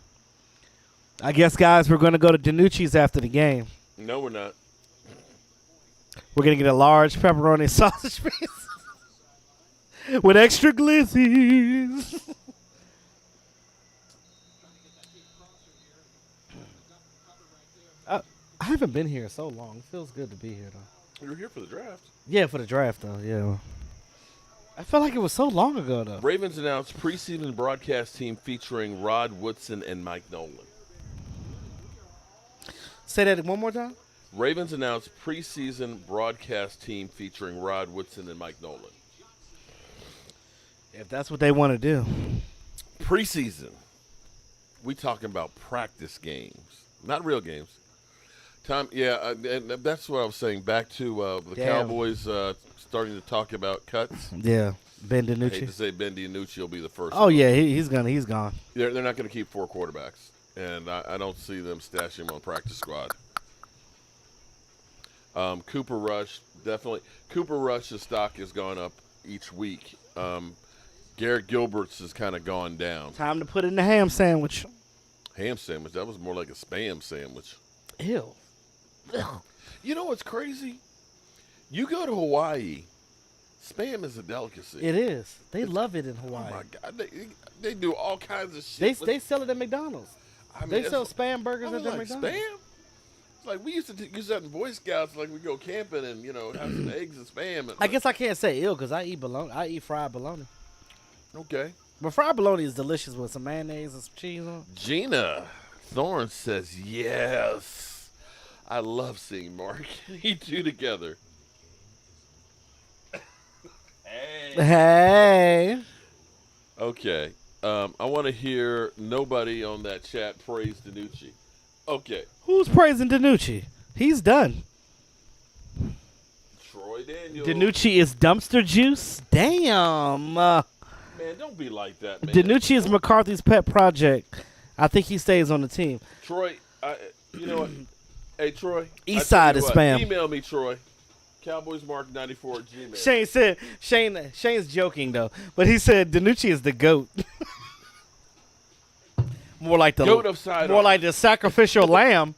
I guess, guys, we're going to go to DiNucci's after the game. No, we're not. We're going to get a large pepperoni sausage piece with extra glissies. I haven't been here so long. It feels good to be here, though. You were here for the draft. Yeah, for the draft, though, yeah. I felt like it was so long ago, though. Ravens announced preseason broadcast team featuring Rod Woodson and Mike Nolan. Say that one more time. Ravens announced preseason broadcast team featuring Rod Woodson and Mike Nolan. If that's what they want to do. Preseason. We talking about practice games, not real games. And that's what I was saying. Back to the Cowboys starting to talk about cuts. Yeah, Ben DiNucci. I hate to say Ben DiNucci will be the first. Oh, yeah, he's gone. They're not going to keep 4 quarterbacks, and I don't see them stashing him on practice squad. Cooper Rush, definitely. Cooper Rush's stock has gone up each week. Garrett Gilbert's has kind of gone down. Time to put in the ham sandwich. Ham sandwich? That was more like a Spam sandwich. Ew. You know what's crazy? You go to Hawaii, Spam is a delicacy. It is. They love it in Hawaii. Oh, my God. They do all kinds of shit. They sell it at McDonald's. I mean, they sell Spam burgers at their McDonald's. Spam? Like, we used to use that in Boy Scouts. Like, we go camping and, have some eggs and Spam. I guess I can't say ill because I eat bologna. I eat fried bologna. Okay. But fried bologna is delicious with some mayonnaise and some cheese on it. Gina Thorne says, yes. I love seeing Mark and E2 together. Hey. Okay. I want to hear nobody on that chat praise DiNucci. Okay. Who's praising DiNucci? He's done. Troy Daniels. DiNucci is dumpster juice? Damn. Man, don't be like that, man. DiNucci is McCarthy's pet project. I think he stays on the team. Troy, you know what? Hey, Troy. Eastside is Spam. Email me, Troy. Cowboys Mark 94 at Gmail. Shane said Shane's joking though, but he said DiNucci is the GOAT. more like the GOAT of sidearms. More like the sacrificial lamb.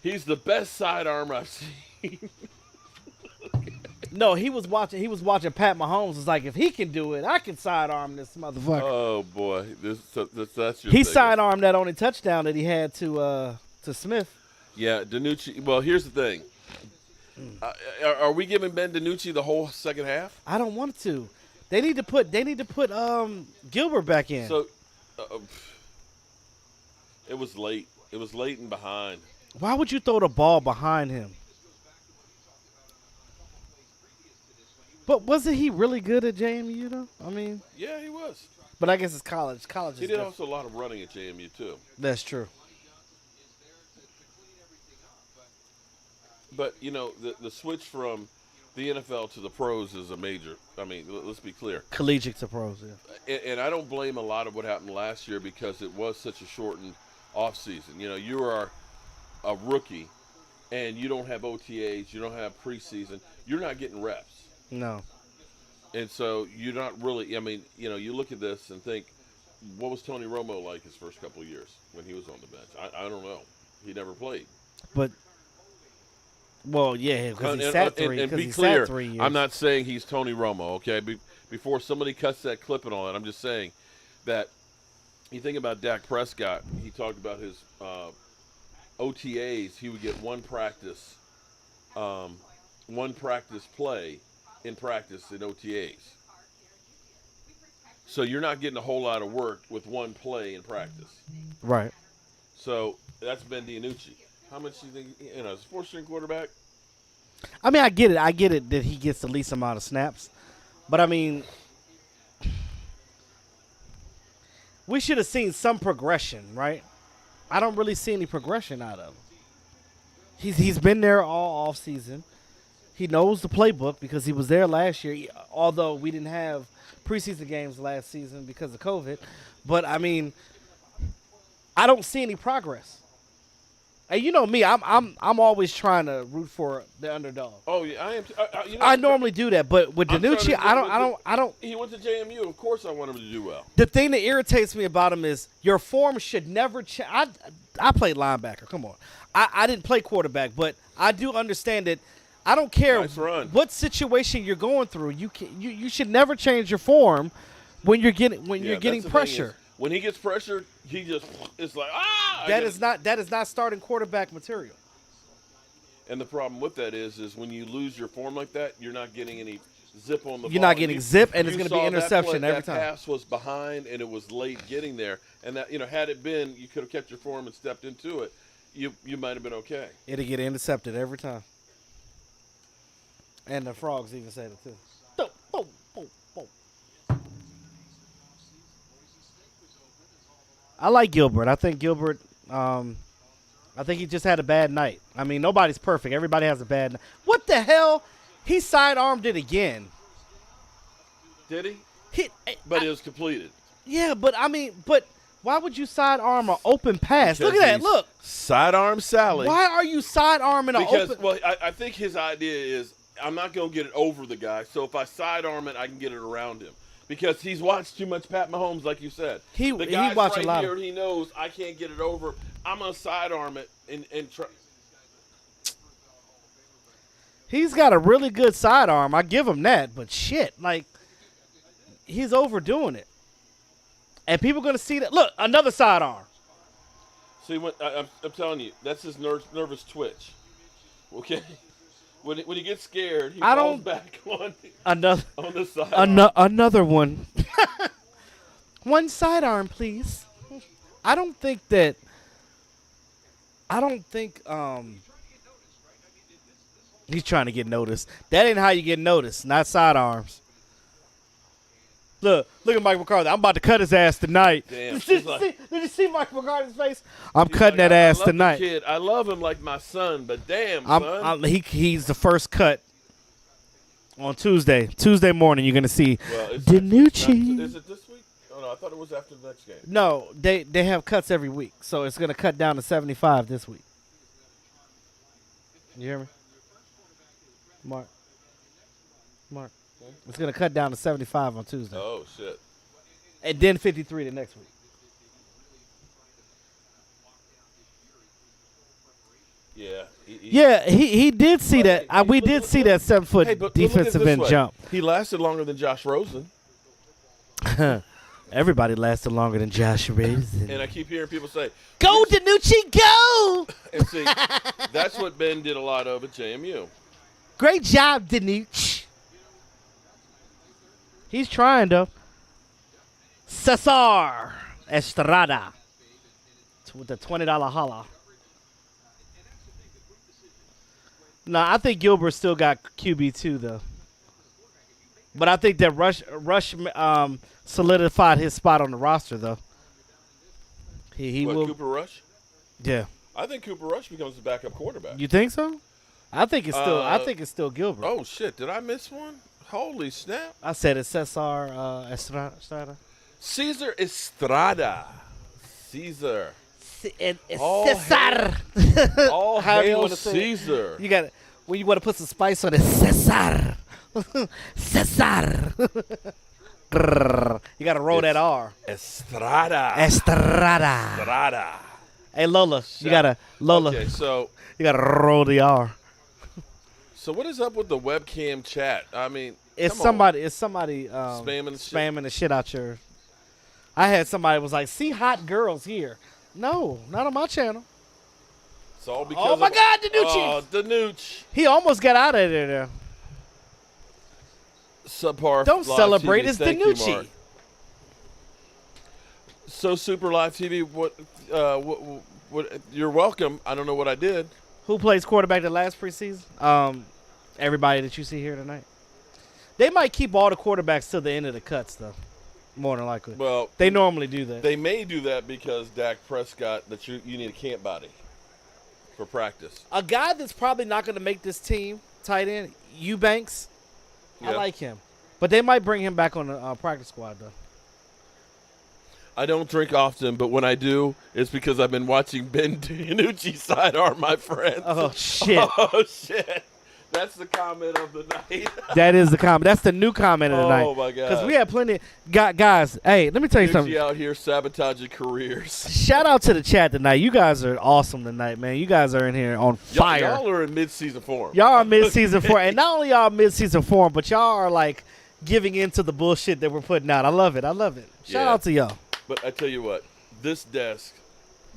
He's the best sidearm I've seen. No, he was watching Pat Mahomes. It's like, if he can do it, I can sidearm this motherfucker. Oh boy, that's your. He sidearmed that only touchdown that he had to Smith. Yeah, DiNucci. Well, here's the thing. Are we giving Ben DiNucci the whole second half? I don't want to. They need to put Gilbert back in. So it was late. It was late and behind. Why would you throw the ball behind him? But wasn't he really good at JMU though? I mean, yeah, he was. But I guess it's college. College. He did also a lot of running at JMU too. That's true. But you know, the switch from the NFL to the pros is a major. I mean, let's be clear. Collegiate to pros, yeah. And I don't blame a lot of what happened last year because it was such a shortened off season. You know, you are a rookie, and you don't have OTAs, you don't have preseason, you're not getting reps. No. And so you're not really, I mean, you know, you look at this and think, what was Tony Romo like his first couple of years when he was on the bench? I don't know. He never played. But, well, yeah, because he sat 3 and be clear, 3 years. I'm not saying he's Tony Romo, okay? Before somebody cuts that clip and all that, I'm just saying that you think about Dak Prescott, he talked about his OTAs, he would get one practice play in practice in OTAs. So you're not getting a whole lot of work with one play in practice. Right. So that's Ben DiNucci. How much do you think, you know, as a 4-string quarterback? I mean, I get it. I get it that he gets the least amount of snaps. But, I mean, we should have seen some progression, right? I don't really see any progression out of him. He's been there all off season. He knows the playbook because he was there last year, although we didn't have preseason games last season because of COVID. But, I mean, I don't see any progress. And you know me, I'm always trying to root for the underdog. Oh yeah, I am. You know, I normally do that, but with DiNucci, I don't. He went to JMU. Of course, I want him to do well. The thing that irritates me about him is your form should never change. I played linebacker. Come on, I didn't play quarterback, but I do understand that. I don't care what situation you're going through. You should never change your form when you're getting pressure. When he gets pressured, he just it's like That is not starting quarterback material. And the problem with that is when you lose your form like that, you're not getting any zip on the ball. You're not getting zip, and it's going to be interception every time. That pass was behind, and it was late getting there. And that, you know, had it been, you could have kept your form and stepped into it. You might have been okay. It'll get intercepted every time. And the frogs even said it too. Boom, boom, boom, boom. I like Gilbert. I think Gilbert. I think he just had a bad night. I mean, nobody's perfect. Everybody has a bad night. What the hell? He sidearmed it again. Did he? But it was completed. Yeah, but I mean, why would you sidearm an open pass? Because look at that. Look. Sidearm Sally. Why are you sidearming an open? Well, I think his idea is I'm not going to get it over the guy. So if I sidearm it, I can get it around him. Because he's watched too much Pat Mahomes, like you said. He guy's watched right a lot. Here, he knows I can't get it over. I'm gonna sidearm it and try. He's got a really good sidearm. I give him that. But shit, like he's overdoing it, and people gonna see that. Look, another sidearm. See, I'm telling you, that's his nervous twitch. Okay. When he gets scared, he falls back on the side. Another one. One sidearm, please. I don't think he's trying to get noticed. That ain't how you get noticed, not sidearms. Look at Mike McCarthy. I'm about to cut his ass tonight. Damn. Did you see Mike McCarthy's face? I'm cutting that ass tonight. Kid. I love him like my son, but damn, son. He's the first cut on Tuesday. Tuesday morning, you're going to see DiNucci. Is it this week? Oh, no, I thought it was after the next game. No, they have cuts every week, so it's going to cut down to 75 this week. You hear me? Mark. It's going to cut down to 75 on Tuesday. Oh, shit. And then 53 the next week. Yeah. He did see that. We did see that 7-foot Hey, but look at it defensive this end way. jump. He lasted longer than Josh Rosen. Everybody lasted longer than Josh Rosen. And I keep hearing people say, Go, Danucci, go! and see, that's what Ben did a lot of at JMU. Great job, Danucci. He's trying, though. Cesar Estrada with the $20 holla. No, I think Gilbert still got QB2, though. But I think that Rush solidified his spot on the roster, though. He will. Cooper Rush? Yeah. I think Cooper Rush becomes the backup quarterback. You think so? I think it's still. I think it's still Gilbert. Oh shit! Did I miss one? Holy snap! I said it's Cesar Estrada. Cesar Estrada. Caesar. Cesar. All hail Caesar. You got when you want to put some spice on it. Cesar. Cesar. You got to roll that R. Estrada. Estrada. Hey Lola, you gotta Lola. Okay, so you gotta roll the R. So what is up with the webcam chat? I mean, it's somebody spamming the shit out your. I had somebody was like, "See hot girls here." No, not on my channel. It's all because. Oh my God, Danucci! Oh, Danucci. He almost got out of there. Subpar. Don't Live celebrate. TV. It's Thank you, Danucci. Mark. So Super Live TV. What? You're welcome. I don't know what I did. Who plays quarterback the last preseason? Everybody that you see here tonight. They might keep all the quarterbacks till the end of the cuts, though. More than likely. Well, they normally do that. They may do that because Dak Prescott, that you need a camp body for practice. A guy that's probably not going to make this team, tight end, Eubanks. Yeah. I like him, but they might bring him back on the practice squad, though. I don't drink often, but when I do, it's because I've been watching Ben DiNucci sidearm my friends. Oh, shit. Oh, shit. That's the comment of the night. That is the comment. That's the new comment of the night. Oh, my God. Because we had plenty. Guys, hey, let me tell you something. out here sabotaging careers. Shout out to the chat tonight. You guys are awesome tonight, man. You guys are in here on fire. Y'all are in mid-season form. Y'all are mid-season form. And not only y'all mid-season form, but y'all are, like, giving into the bullshit that we're putting out. I love it. Shout out to y'all. But I tell you what, this desk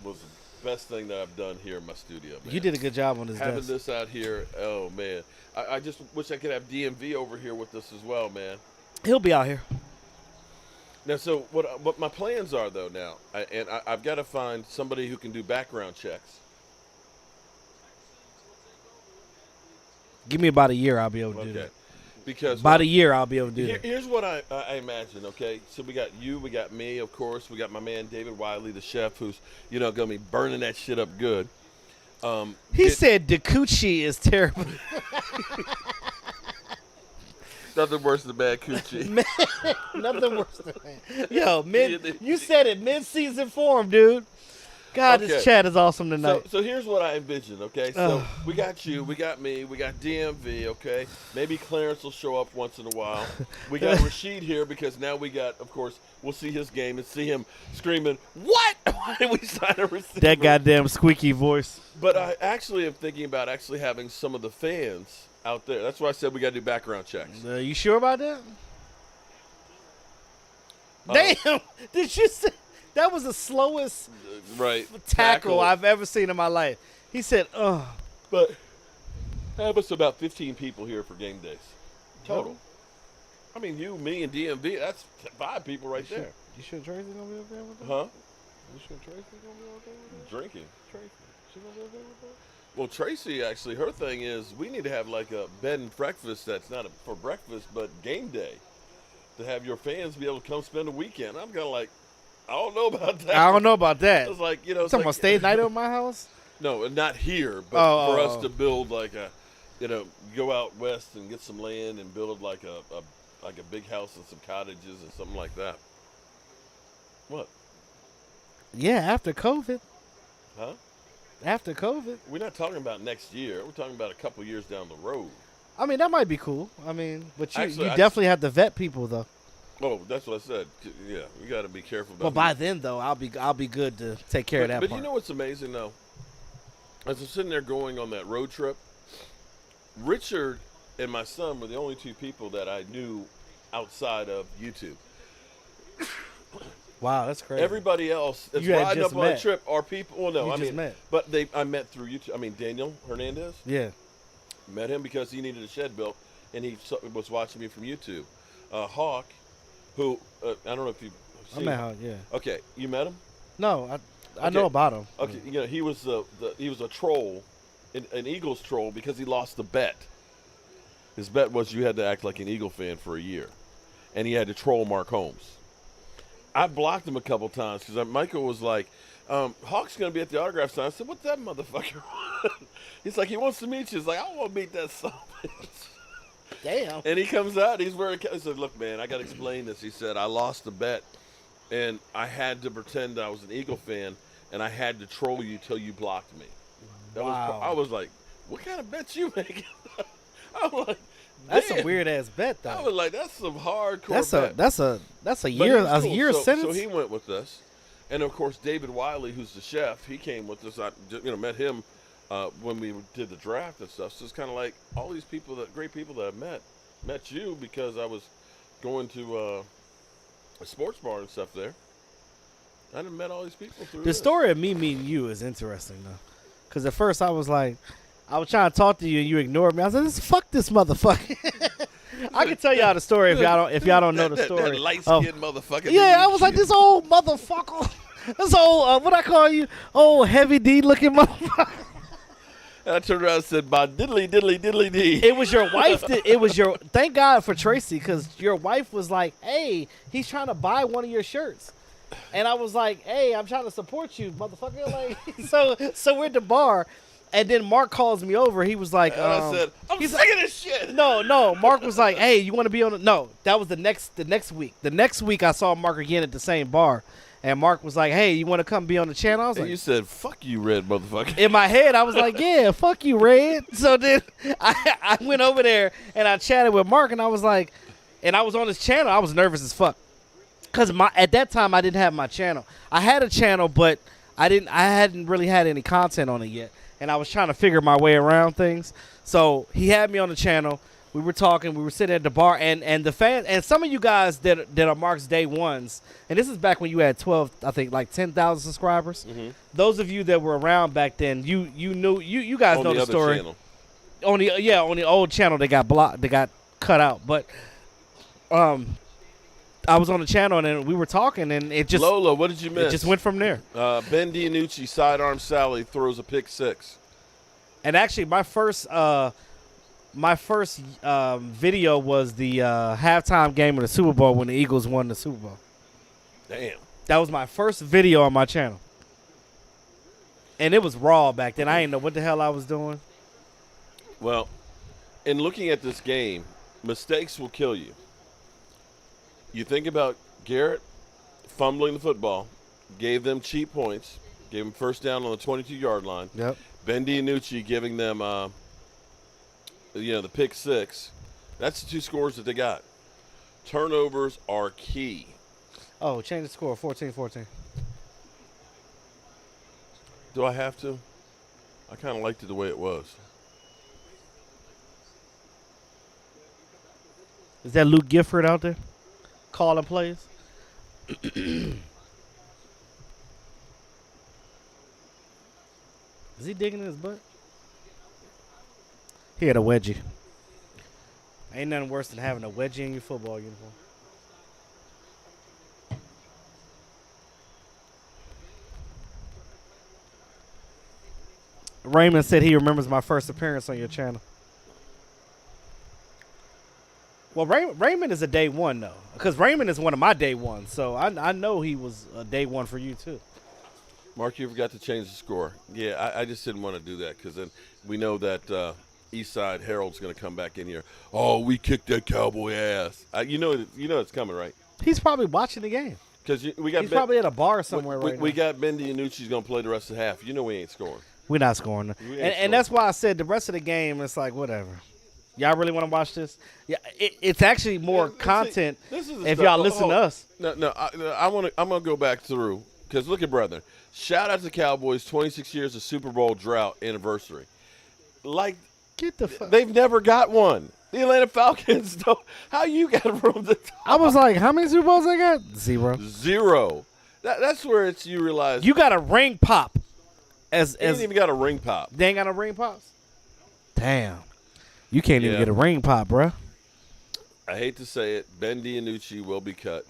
was the best thing that I've done here in my studio, man. You did a good job on this Having desk. this out here, oh, man. I just wish I could have DMV over here with us as well, man. He'll be out here. Now, so what my plans are, though, now, I've got to find somebody who can do background checks. Give me about a year, I'll be able to do that. Because about a year, I'll be able to do that. Here's what I imagine, okay? So we got you, we got me, of course. We got my man David Wiley, the chef, who's, going to be burning that shit up good. He said Dacucci is terrible. Nothing worse than bad coochie. Nothing worse than that. Yo, you said it mid-season form, dude. God, this chat is awesome tonight. So here's what I envision, okay? So we got you, we got me, we got DMV, okay? Maybe Clarence will show up once in a while. We got Rashid here because now we got, of course, we'll see his game and see him screaming, "What? Why did we sign a receiver?" That goddamn squeaky voice. But I actually am thinking about actually having some of the fans out there. That's why I said we got to do background checks. You sure about that? Damn! Did you say that was the slowest tackle I've ever seen in my life? He said, "Ugh." But have us about 15 people here for game days total. I mean, you, me, and DMV. That's 5 people right there. You sure Tracy's gonna be okay with that? Huh? You sure Tracy's gonna be okay with that? Drinking. Tracy, she gonna be okay with that? Well, Tracy, actually, her thing is we need to have like a bed and breakfast that's not for breakfast, but game day. To have your fans be able to come spend a weekend. I'm kind of like, I don't know about that. I don't know about that. It's like, it's talking about stay night at my house? No, not here, but for us to build like a, go out west and get some land and build like a big house and some cottages and something like that. What? Yeah, after COVID. Huh? After COVID. We're not talking about next year. We're talking about a couple years down the road. I mean, that might be cool. I mean, but you Actually, definitely have to vet people though. Oh, that's what I said. Yeah, you got to be careful about. But by then though, I'll be good to take care of that. But part. you know what's amazing though? As I'm sitting there going on that road trip, Richard and my son were the only two people that I knew outside of YouTube. Wow, that's crazy. Everybody else that's You had riding just up on the met. trip are people. Well, no, You I just mean, met. but I met through YouTube. I mean, Daniel Hernandez. Yeah. Met him because he needed a shed built, and he was watching me from YouTube. Hawk, who I don't know if you've I seen met him. Hawk, yeah. Okay, you met him? No, I know about him. Okay, you know, he was a troll, an Eagles troll, because he lost the bet. His bet was you had to act like an Eagle fan for a year, and he had to troll Mark Holmes. I blocked him a couple times because Michael was like, Hawk's going to be at the autograph sign. I said, what's that motherfucker? He's like, he wants to meet you. He's like, I want to meet that son of a bitch. Damn. And he comes out. He's wearing I said, look, man, I got to explain this. He said, I lost the bet, and I had to pretend I was an Eagle fan, and I had to troll you till you blocked me. Wow. I was like, what kind of bet you making? I'm like, That's damn. a weird ass bet though. I was like, that's some hardcore bet. That's a But year he was cool. year so, sentence. So he went with us, and of course David Wiley, who's the chef, he came with us. I met him when we did the draft and stuff. So it's kind of like all these people, great people that I met you because I was going to a sports bar and stuff there. I done met all these people through The this. story of me meeting you is interesting though, because at first I was trying to talk to you and you ignored me. I was like, "Fuck this motherfucker." I can tell y'all the story if y'all don't know the story. That light-skinned motherfucker. Yeah, I was like, this old motherfucker. This old what I call you, old heavy D looking motherfucker. And I turned around and said, "By diddly diddly diddly dee." It was your wife. It was your. Thank God for Tracy, because your wife was like, "Hey, he's trying to buy one of your shirts," and I was like, "Hey, I'm trying to support you, motherfucker." Like, so we're at the bar, and then Mark calls me over. He was like, And I said, "I'm sick of this shit." No. Mark was like, "Hey, you want to be on?" No, that was the next week. The next week, I saw Mark again at the same bar. And Mark was like, "Hey, you want to come be on the channel?" I was And like, you said, "Fuck you, red motherfucker." in my head, I was like, "Yeah, fuck you, Red." So then I went over there and I chatted with Mark, and I was like, and I was on his channel. I was nervous as fuck because at that time I didn't have my channel. I had a channel, but I hadn't really had any content on it yet, and I was trying to figure my way around things. So he had me on the channel. We were talking. We were sitting at the bar, and the fans, and some of you guys that are Mark's day ones, and this is back when you had 12, I think, like 10,000 subscribers. Mm-hmm. Those of you that were around back then, you knew you guys On know the the other story. channel. On the old channel, they got blocked, they got cut out. But I was on the channel and we were talking, and it just Lola, what did you miss? It just went from there. Ben DiNucci sidearm Sally throws a pick six. And actually, my first video was the halftime game of the Super Bowl when the Eagles won the Super Bowl. Damn. That was my first video on my channel. And it was raw back then. I didn't know what the hell I was doing. Well, in looking at this game, mistakes will kill you. You think about Garrett fumbling the football, gave them cheap points, gave them first down on the 22-yard line. Yep. Ben DiNucci giving them, the pick six. That's the two scores that they got. Turnovers are key. Oh, change the score, 14-14. Do I have to? I kind of liked it the way it was. Is that Luke Gifford out there calling plays? Is he digging in his butt? He had a wedgie. Ain't nothing worse than having a wedgie in your football uniform. Raymond said he remembers my first appearance on your channel. Well, Raymond is a day one, though. Because Raymond is one of my day ones. So I know he was a day one for you, too. Mark, you forgot to change the score. Yeah, I just didn't want to do that because then we know that Eastside Herald's going to come back in here. Oh, we kicked that Cowboy ass. You know it's coming, right? He's probably watching the game. Because we got He's probably at a bar somewhere right now. We got Ben DiNucci's going to play the rest of the half. You know we ain't scoring. We're not scoring. And that's why I said the rest of the game, it's like, whatever. Y'all really want to watch this? Yeah, it's actually more content This is if y'all listen to us. No. I'm gonna go back through because look at brother. Shout out to Cowboys, 26 years of Super Bowl drought anniversary. Like, Get the fuck. they've never got one. The Atlanta Falcons don't. How you got room to talk? I was like, how many Super Bowls they got? 0. 0. That's where you realize You got a ring pop. they ain't even got a ring pop. They ain't got no ring pops? Damn. You can't even Yeah. get a ring pop, bruh. I hate to say it, Ben DiNucci will be cut.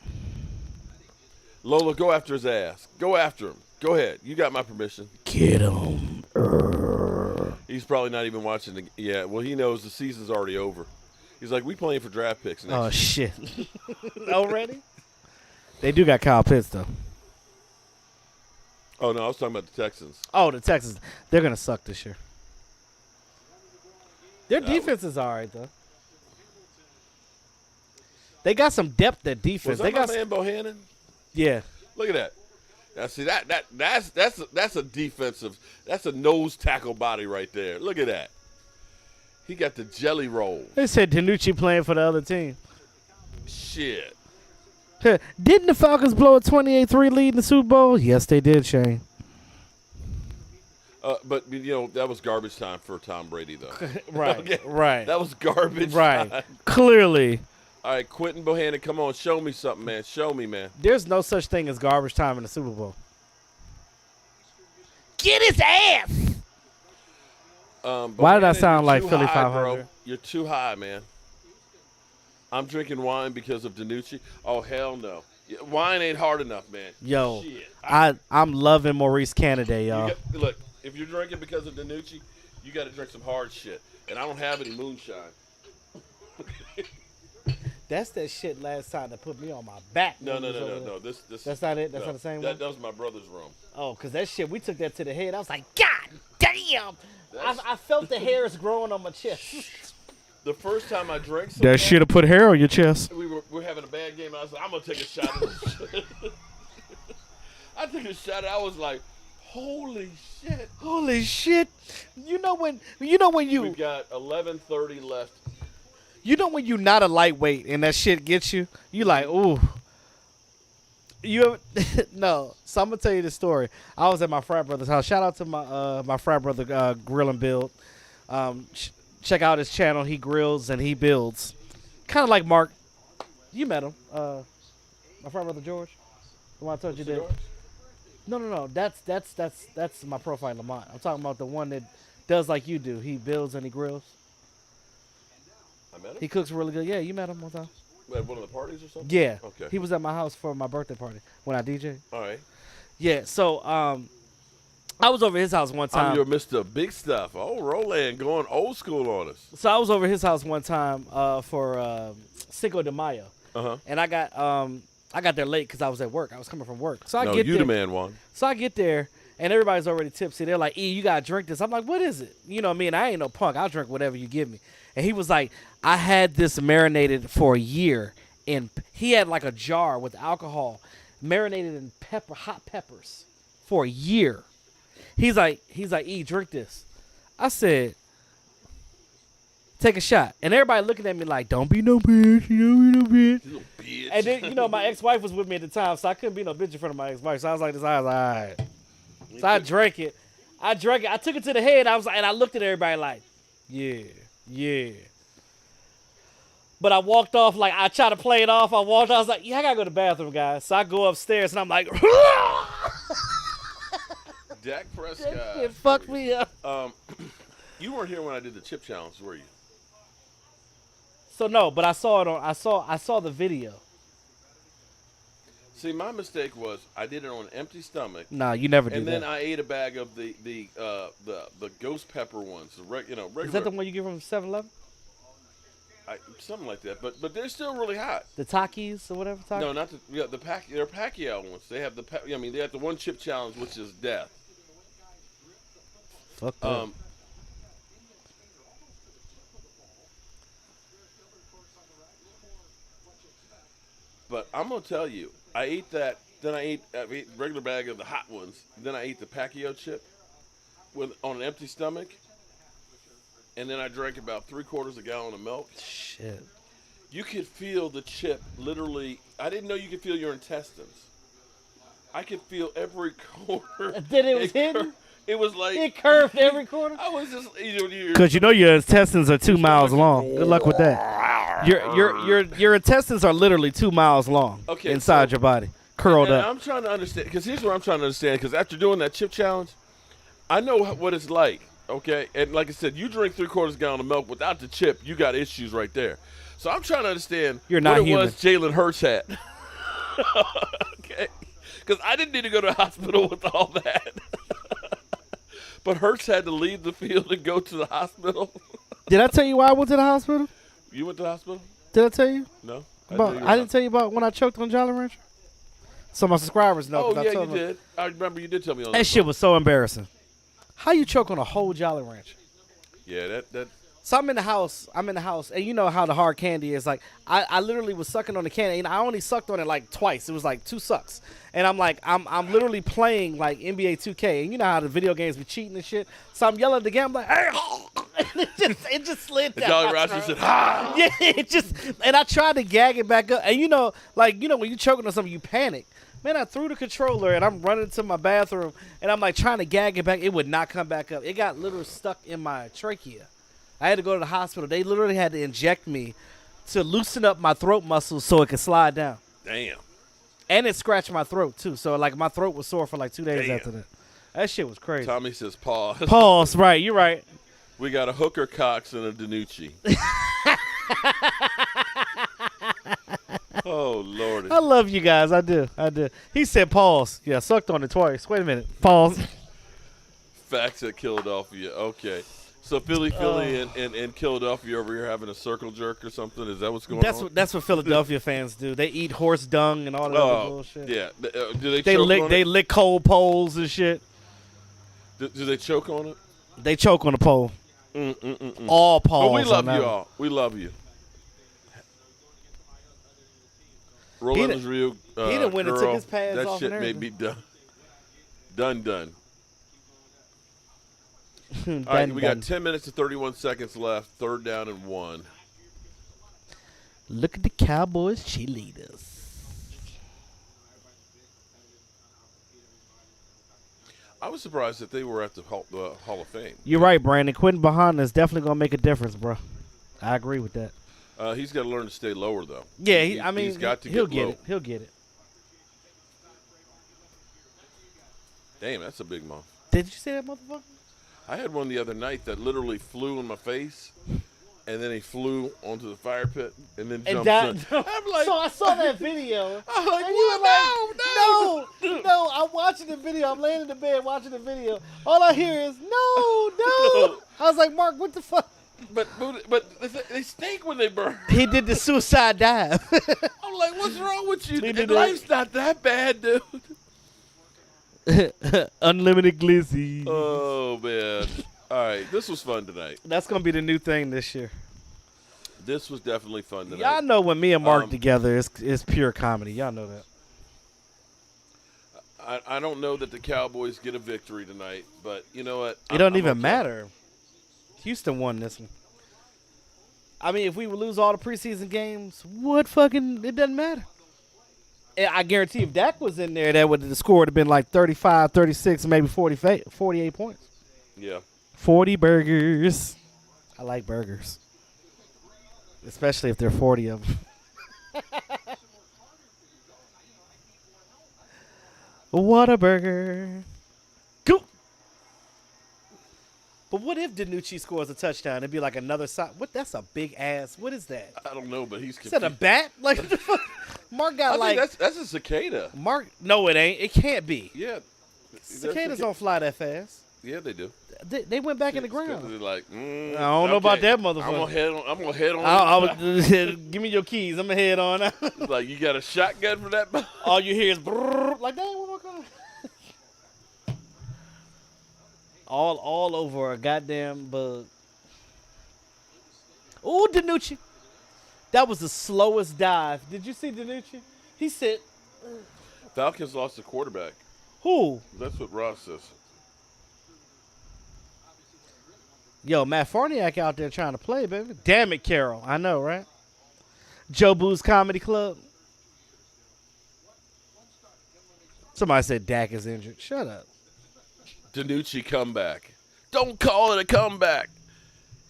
Lola, go after his ass. Go after him. Go ahead. You got my permission. Get him. He's probably not even watching the. Yeah, well, he knows the season's already over. He's like, we playing for draft picks next Oh, year. shit. Already? They do got Kyle Pitts, though. Oh, no, I was talking about the Texans. Oh, the Texans. They're going to suck this year. Their defense is all right, though. They got some depth at defense. Was that my man Bohannon? Yeah. Look at that. Now, see, that's a defensive. That's a nose tackle body right there. Look at that. He got the jelly roll. They said DiNucci playing for the other team. Shit. Didn't the Falcons blow a 28-3 lead in the Super Bowl? Yes, they did, Shane. But, you know, that was garbage time for Tom Brady, though. Right, Okay? right. That was garbage Right. time. Clearly. All right, Quentin Bohannon, come on. Show me something, man. Show me, man. There's no such thing as garbage time in the Super Bowl. Get his ass! Why did I Bohannon, sound you're like too Philly high, 500? Bro. You're too high, man. I'm drinking wine because of DiNucci. Oh, hell no. Wine ain't hard enough, man. Yo, Shit. I'm loving Maurice Canada, y'all. Look, if you're drinking because of DiNucci, you got to drink some hard shit. And I don't have any moonshine. That's that shit last time that put me on my back. No. This That's not it? That's not the same one? That was my brother's room. Oh, because that shit, we took that to the head. I was like, God damn. I felt the hairs growing on my chest. The first time I drank some That should have put hair on your chest. we were having a bad game. I was like, I'm going to take a shot of this shit. I took a shot. I was like, holy shit. Holy shit. You know when We've got 11:30 left. You know when you're not a lightweight and that shit gets you? You like, ooh. No. So I'm gonna tell you the story. I was at my frat brother's house. Shout out to my frat brother Grill and Build. Check out his channel. He grills and he builds. Kind of like Mark. You met him. My frat brother George. The one I told you that. No. That's my profile Lamont. I'm talking about the one that does like you do. He builds and he grills. I met him? He cooks really good. Yeah, you met him one time. At one of the parties or something? Yeah. Okay. He was at my house for my birthday party when I DJ. All right. Yeah, so I was over his house one time. I'm your Mr. Big Stuff. Oh, Roland going old school on us. So I was over his house one time for Cinco de Mayo. Uh-huh. And I got there late because I was at work. I was coming from work. So I No, get you there. the man, Juan. So I get there, and everybody's already tipsy. They're like, E, you got to drink this. I'm like, what is it? You know what I mean? I ain't no punk. I'll drink whatever you give me. And he was like, I had this marinated for a year. And he had like a jar with alcohol marinated in hot peppers for a year. He's like, E, drink this. I said, take a shot. And everybody looking at me like, don't be no bitch. You don't be no bitch. You little bitch. And then, my ex-wife was with me at the time, so I couldn't be no bitch in front of my ex-wife. So I was like, all right. So I drank it. I took it to the head. And I looked at everybody like, yeah. But I walked off, like, I tried to play it off. I walked off. I was like, I got to go to the bathroom, guys. So I go upstairs, and I'm like, Dak Prescott. that shit fucked me up. You weren't here when I did the chip challenge, were you? So, no, but I saw it I saw the video. See, my mistake was I did it on an empty stomach. Nah, you never do that. And then I ate a bag of the ghost pepper ones. Regular. Is that the one you get from 7-Eleven? Something like that, but they're still really hot. The Takis or whatever? No, not the they're Pacquiao ones. They have they have the one chip challenge, which is death. Fuck that. But I'm gonna tell you, I ate that. Then I ate a regular bag of the hot ones. Then I ate the Pacquiao chip on an empty stomach. and then I drank about 3/4 a gallon of milk. Shit. You could feel the chip literally. I didn't know you could feel your intestines. I could feel every corner. Then it was hidden? It was like It curved every corner? I was just Because you know your intestines are 2 miles long. Good luck with that. Your intestines are literally 2 miles long inside your body, curled up. I'm trying to understand, because here's what I'm trying to understand. Because after doing that chip challenge, I know what it's like. Okay, and like I said, you drink 3/4 gallon of milk without the chip, you got issues right there. So I'm trying to understand You're not what it human. was Jalen Hurts had. Okay, because I didn't need to go to the hospital with all that. But Hurts had to leave the field and go to the hospital. Did I tell you why I went to the hospital? You went to the hospital? Did I tell you? No. I didn't tell you about when I choked on Jolly Rancher? So my subscribers know. Oh, I yeah, told you them. did. I remember you did tell me on That shit was so embarrassing. How you choke on a whole Jolly Rancher? Yeah, that. So I'm in the house, and you know how the hard candy is. Like, I literally was sucking on the candy, and I only sucked on it like twice. It was like 2 sucks. And I'm like, I'm literally playing like NBA 2K, and you know how the video games be cheating and shit. So I'm yelling at the game, I'm like, hey, it just slid down. Jolly Rancher said, ha! Yeah, and I tried to gag it back up. And you know, when you choking on something, you panic. Man, I threw the controller, and I'm running to my bathroom, and I'm like trying to gag it back. It would not come back up. It got literally stuck in my trachea. I had to go to the hospital. They literally had to inject me to loosen up my throat muscles so it could slide down. Damn. And it scratched my throat, too. So, like, my throat was sore for, like, 2 days after that. That shit was crazy. Tommy says pause. Pause, right. You're right. We got a Hooker Cox and a Danucci. Oh, Lordy. I love you guys. I do. He said pause. Yeah, sucked on it twice. Wait a minute. Pause. Facts at Philadelphia. Okay. So Philly and Philadelphia over here having a circle jerk or something? Is that what's going on? That's what Philadelphia fans do. They eat horse dung and all that other bullshit. Yeah. Do they choke on it? They lick cold poles and shit. Do they choke on it? They choke on the pole. All poles. But we love you all. We love you. Roland's real he done went and took his pads that off shit and may be done. All right, we got 10 minutes and 31 seconds left. 3rd down and 1. Look at the Cowboys cheerleaders. I was surprised that they were at the Hall of Fame. You're right, Brandon. Quentin Bahana is definitely going to make a difference, bro. I agree with that. He's got to learn to stay lower, though. Yeah, he's got to he'll get low. He'll get it. Damn, that's a big mom. Did you see that motherfucker? I had one the other night that literally flew in my face, and then he flew onto the fire pit, and then jumped in. I'm like, so I saw that video. I'm like, and what? No. I'm watching the video. I'm laying in the bed watching the video. All I hear is, no. I was like, Mark, what the fuck? But they stink when they burn. He did the suicide dive. I'm like, what's wrong with you? Life's not that bad, dude. Unlimited glizzy. Oh, man. All right, this was fun tonight. That's going to be the new thing this year. This was definitely fun tonight. Y'all know when me and Mark together, it's pure comedy. Y'all know that. I don't know that the Cowboys get a victory tonight, but you know what? It doesn't even matter. Houston won this one. I mean, if we would lose all the preseason games, it doesn't matter. I guarantee if Dak was in there, the score would have been like 35, 36, maybe 48 points. Yeah. 40 burgers. I like burgers. Especially if there are 40 of them. What a burger. Go. But what if Danucci scores a touchdown? It'd be like another side. That's a big ass. What is that? I don't know, but he's confused. Is that a bat? Like, what the fuck? Mark got I think that's a cicada. Mark, no, it ain't. It can't be. Yeah. Cicadas don't fly that fast. Yeah, they do. They went back in the ground. They're like, I don't know about that motherfucker. I'm gonna head on. Give me your keys. I'm gonna head on out. Like, you got a shotgun for that? All you hear is brrr, like, dang, what am I calling? All over a goddamn bug. Ooh, Danucci. That was the slowest dive. Did you see Danucci? He said. Falcons lost a quarterback. Who? That's what Ross says. Yo, Matt Farniak out there trying to play, baby. Damn it, Carol. I know, right? Jobu's Comedy Club. Somebody said Dak is injured. Shut up. DiNucci comeback. Don't call it a comeback.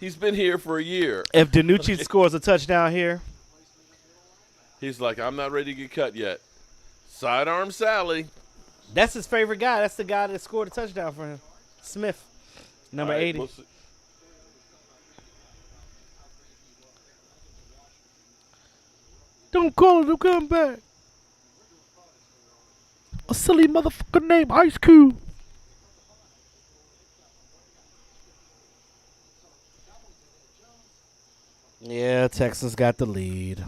He's been here for a year. If DiNucci scores a touchdown here. He's like, I'm not ready to get cut yet. Sidearm Sally. That's his favorite guy. That's the guy that scored a touchdown for him. Smith, number 80. We'll Don't call it a comeback. A silly motherfucker named Ice Cube. Yeah, Texas got the lead.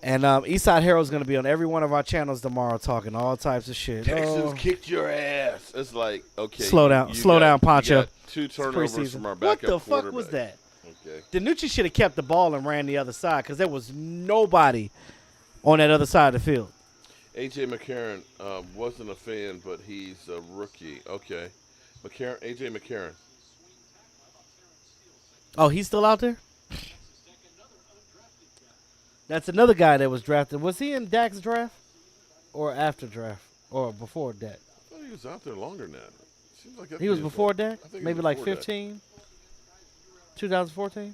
And Eastside Herald's going to be on every one of our channels tomorrow talking all types of shit. Texans kicked your ass. It's like, okay. Slow down, Poncho. You got 2 turnovers from our backup What the fuck was that? Okay. DiNucci should have kept the ball and ran the other side because there was nobody on that other side of the field. A.J. McCarron wasn't a fan, but he's a rookie. Okay. A.J. McCarron. Oh, he's still out there? That's another guy that was drafted. Was he in Dak's draft or after draft or before Dak? I thought he was out there longer than that. Seems like he was before Dak? Maybe like before 15? 2014?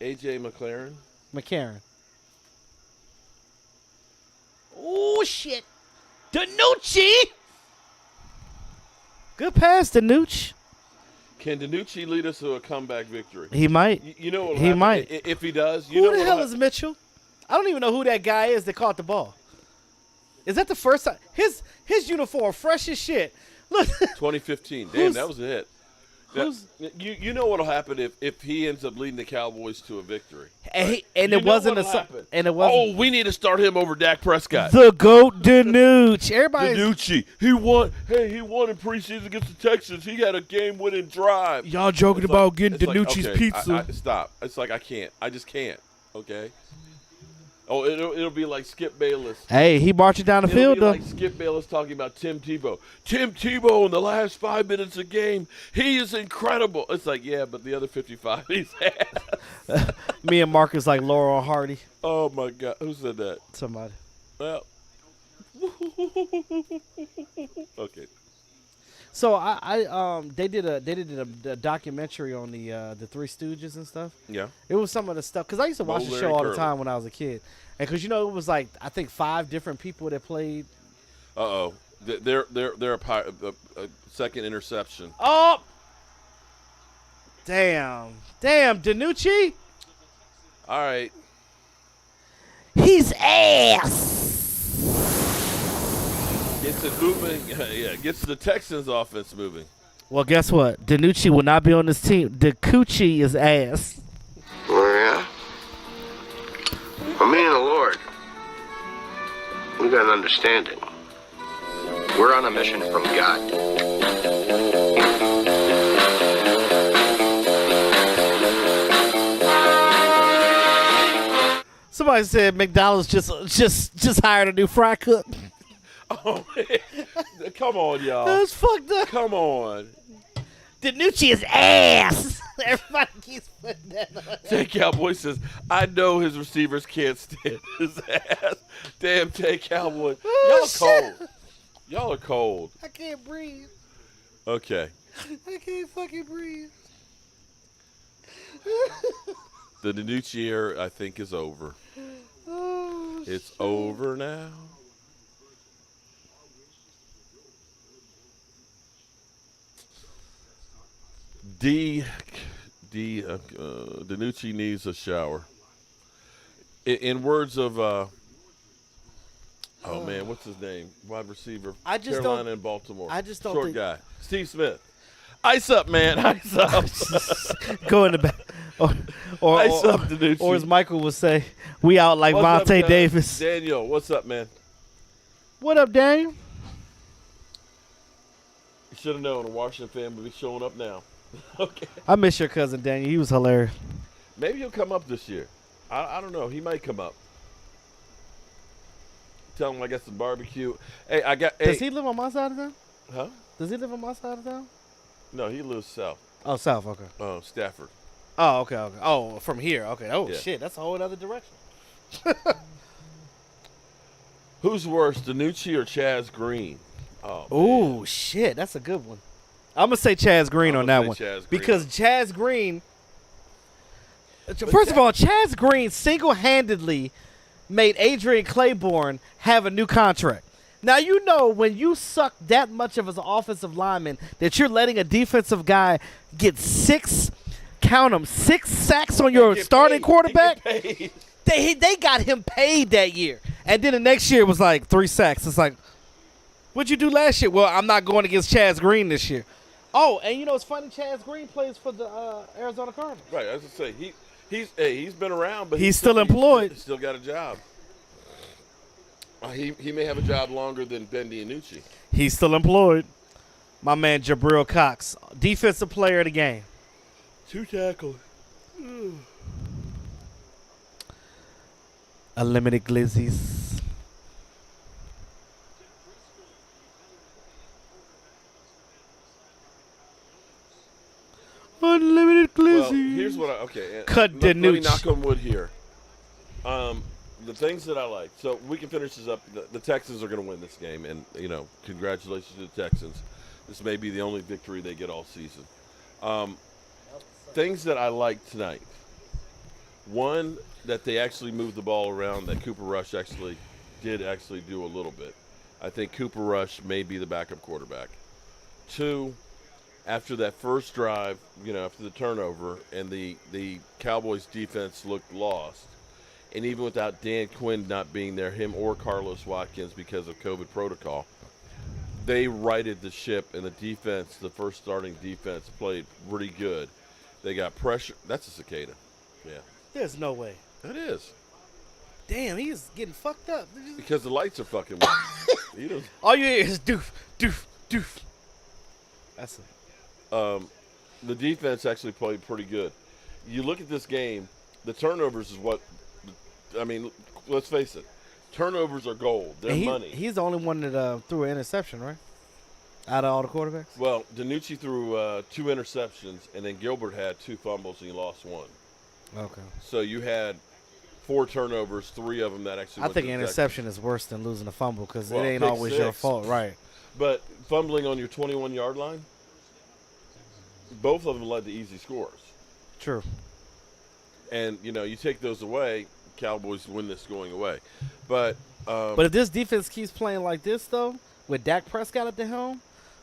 A.J. McCarron. Oh, shit. DiNucci! Good pass, DiNucci. Can DiNucci lead us to a comeback victory? He might. You know what? He might. If he does, who the hell is Mitchell? I don't even know who that guy is that caught the ball. Is that the first time? His uniform, fresh as shit. Look. 2015. Damn, that was a hit. You know what'll happen if he ends up leading the Cowboys to a victory. Oh, we need to start him over Dak Prescott. The GOAT DiNucci. Everybody. DiNucci. He won in preseason against the Texans. He had a game-winning drive. Y'all joking about getting DiNucci's pizza. Stop. It's like I can't. I just can't. Okay. Oh, it'll be like Skip Bayless. Hey, he marching down the field, though. Like Skip Bayless talking about Tim Tebow. Tim Tebow in the last 5 minutes of the game, he is incredible. It's like, yeah, but the other 55, he's ass. Me and Marcus like Laurel Hardy. Oh, my God. Who said that? Somebody. Well. Okay. So they did a documentary on the Three Stooges and stuff. Yeah. It was some of the stuff because I used to watch the show all the time when I was a kid, and because it was like I think 5 different people that played. They're a second interception. Oh. Damn, DiNucci. All right. He's ass. Gets it moving. Yeah, gets the Texans offense moving. Well, guess what? DiNucci will not be on this team. The coochie is ass. Oh, yeah? For me and the Lord, we got an understanding. We're on a mission from God. Somebody said McDonald's just hired a new fry cook. Oh, man. Come on, y'all. That was fucked up. Come on. DiNucci is ass. Everybody keeps putting that on. Tay Cowboy says, I know his receivers can't stand his ass. Damn, Tay Cowboy. Y'all cold. Y'all are cold. I can't breathe. Okay. I can't fucking breathe. The DiNucci era, I think, is over. Oh, it's over now. DiNucci needs a shower. In words of, oh man, what's his name? Wide receiver, Carolina and Baltimore. I just don't Short think. guy, Steve Smith. Ice up, man, ice up. Go in the back. Or ice up, DiNucci. Or as Michael would say, we out like Vontae Davis. Daniel, what's up, man? What up, Daniel? You should have known a Washington fan would be showing up now. Okay. I miss your cousin Daniel. He was hilarious. Maybe he'll come up this year. I don't know. He might come up. Tell him I got some barbecue. Hey, Does he live on my side of town? Huh? Does he live on my side of town? No, he lives south. Oh, south. Okay. Stafford. Oh, okay. Okay. Oh, from here. Okay. Oh Yeah. shit, that's a whole other direction. Who's worse, DiNucci or Chaz Green? Oh, Oh shit, that's a good one. I'm gonna say Chaz Green on that one because Chaz Green. First of all, Chaz Green single-handedly made Adrian Claiborne have a new contract. Now, you know when you suck that much of as an offensive lineman that you're letting a defensive guy get 6 sacks on your starting quarterback. They got him paid that year. And then the next year was like 3 sacks. It's like, what'd you do last year? Well, I'm not going against Chaz Green this year. Oh, and you know it's funny, Chaz Green plays for the Arizona Cardinals. Right, I was going to say, he's been around, but he's still employed. He's still got a job. He may have a job longer than Ben DiNucci. He's still employed. My man Jabril Cox, defensive player of the game. 2 tackles. Unlimited glizzies. Unlimited glizzies. Well, here's what Cut let me DiNucci. knock on wood here. The things that I like. So we can finish this up. The Texans are going to win this game, and congratulations to the Texans. This may be the only victory they get all season. Things that I like tonight. One, that they actually moved the ball around. That Cooper Rush did do a little bit. I think Cooper Rush may be the backup quarterback. 2, after that first drive, after the turnover, and the Cowboys defense looked lost. And even without Dan Quinn not being there, him or Carlos Watkins because of COVID protocol, they righted the ship, and the defense, the first starting defense, played pretty good. They got pressure. That's a cicada. Yeah. There's no way. That is. Damn, he's getting fucked up. Because the lights are fucking with all you hear is doof, doof, doof. That's it. The defense actually played pretty good. You look at this game, the turnovers is what – let's face it. Turnovers are gold. They're money. He's the only one that threw an interception, right? Out of all the quarterbacks? Well, DiNucci threw 2 interceptions, and then Gilbert had 2 fumbles, and he lost 1. Okay. So you had 4 turnovers, 3 of them that actually I think an interception is worse than losing a fumble because it ain't always 6. your fault, right? But fumbling on your 21-yard line, both of them led to easy scores. True. And, you take those away, Cowboys win this going away. But if this defense keeps playing like this, though, with Dak Prescott at the helm,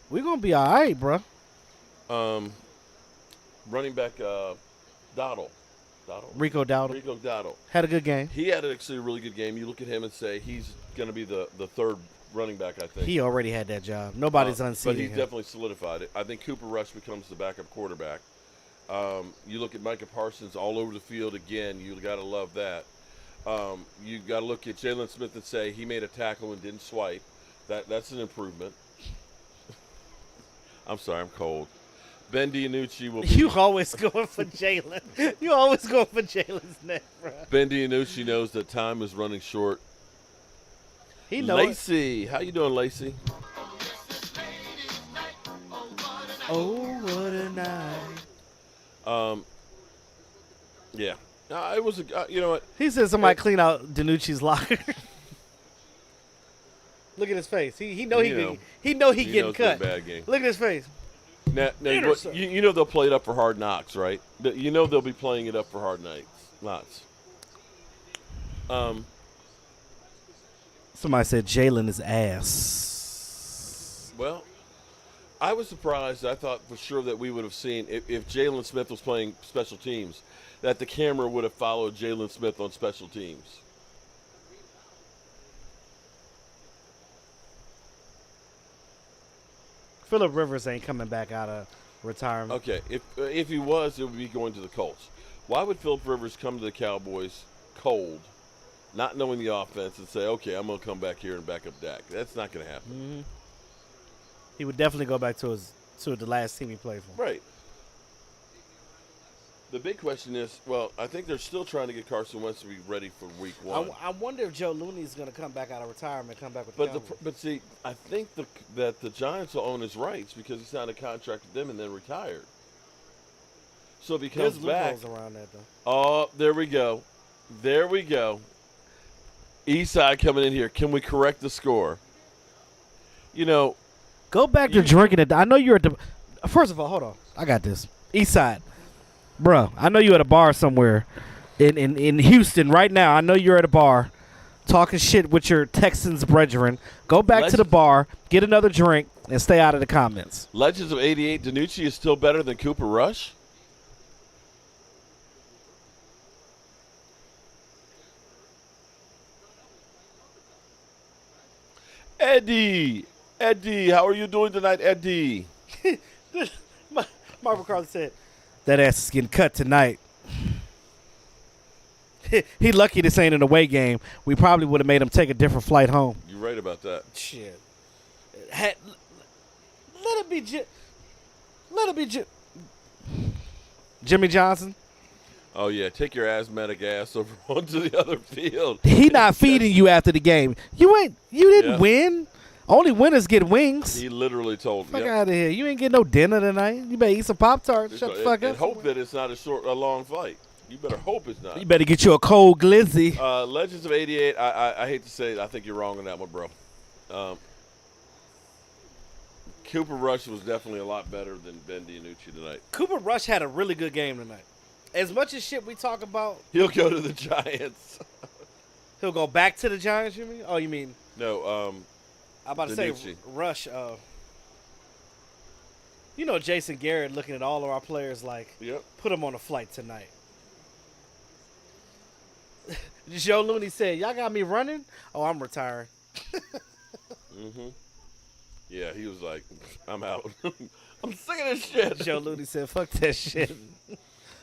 we're going to be all right, bro. Running back Dowdle. Rico Dowdle. Had a good game. He had actually a really good game. You look at him and say he's going to be the third running back, I think. He already had that job. Nobody's unseating But he him. definitely solidified it. I think Cooper Rush becomes the backup quarterback. You look at Micah Parsons all over the field again. You got to love that. You got to look at Jalen Smith and say he made a tackle and didn't swipe. That's an improvement. I'm sorry, I'm cold. Ben DiNucci will be... You always going for Jalen. You always going for Jalen's neck, bro. Ben DiNucci knows that time is running short. He knows. Lacey. How you doing, Lacey? Oh, what a night. Yeah. It was you know what? He said somebody clean out DiNucci's locker. Look at his face. He getting cut. Bad game. Look at his face. Now you know they'll play it up for Hard Knocks, right? You know they'll be playing it up for Hard Knocks. Somebody said Jalen is ass. Well, I was surprised. I thought for sure that we would have seen, if Jalen Smith was playing special teams, that the camera would have followed Jalen Smith on special teams. Phillip Rivers ain't coming back out of retirement. Okay, if he was, it would be going to the Colts. Why would Phillip Rivers come to the Cowboys cold, not knowing the offense, and say, okay, I'm going to come back here and back up Dak? That's not going to happen. Mm-hmm. He would definitely go back to the last team he played for. Right. The big question is, well, I think they're still trying to get Carson Wentz to be ready for Week 1. I wonder if Joe Looney's going to come back out of retirement, come back with But the Cowboys. but see, I think that the Giants will own his rights because he signed a contract with them and then retired. So if he comes back, around that though. Oh, there we go. There we go. Eastside coming in here. Can we correct the score? You know, go back to drinking it. I know you're at the. First of all, hold on. I got this. Eastside, bro. I know you're at a bar somewhere in Houston right now. I know you're at a bar talking shit with your Texans brethren. Go back to the bar, get another drink, and stay out of the comments. Legends of '88. DiNucci is still better than Cooper Rush. Eddie, how are you doing tonight, Eddie? Mark McCarthy said, that ass is getting cut tonight. He lucky this ain't an away game. We probably would have made him take a different flight home. You're right about that. Shit. Let it be Jimmy Johnson. Oh, yeah. Take your asthmatic ass over onto the other field. He not feeding you after the game. You didn't win. Only winners get wings. He literally told me. Fuck out of here. You ain't getting no dinner tonight. You better eat some Pop-Tarts. Shut the fuck up. And hope that it's not a long flight. You better hope it's not. You better get you a cold glizzy. Legends of '88. I hate to say it. I think you're wrong on that one, bro. Cooper Rush was definitely a lot better than Ben DiNucci tonight. Cooper Rush had a really good game tonight. As much as shit we talk about, he'll go to the Giants. He'll go back to the Giants, you mean? Oh, you mean? No, I'm about to DiNucci. say Rush. You know Jason Garrett looking at all of our players like, put them on a flight tonight. Joe Looney said, y'all got me running? Oh, I'm retiring. Mm-hmm. Yeah, he was like, I'm out. I'm sick of this shit. Joe Looney said, fuck that shit.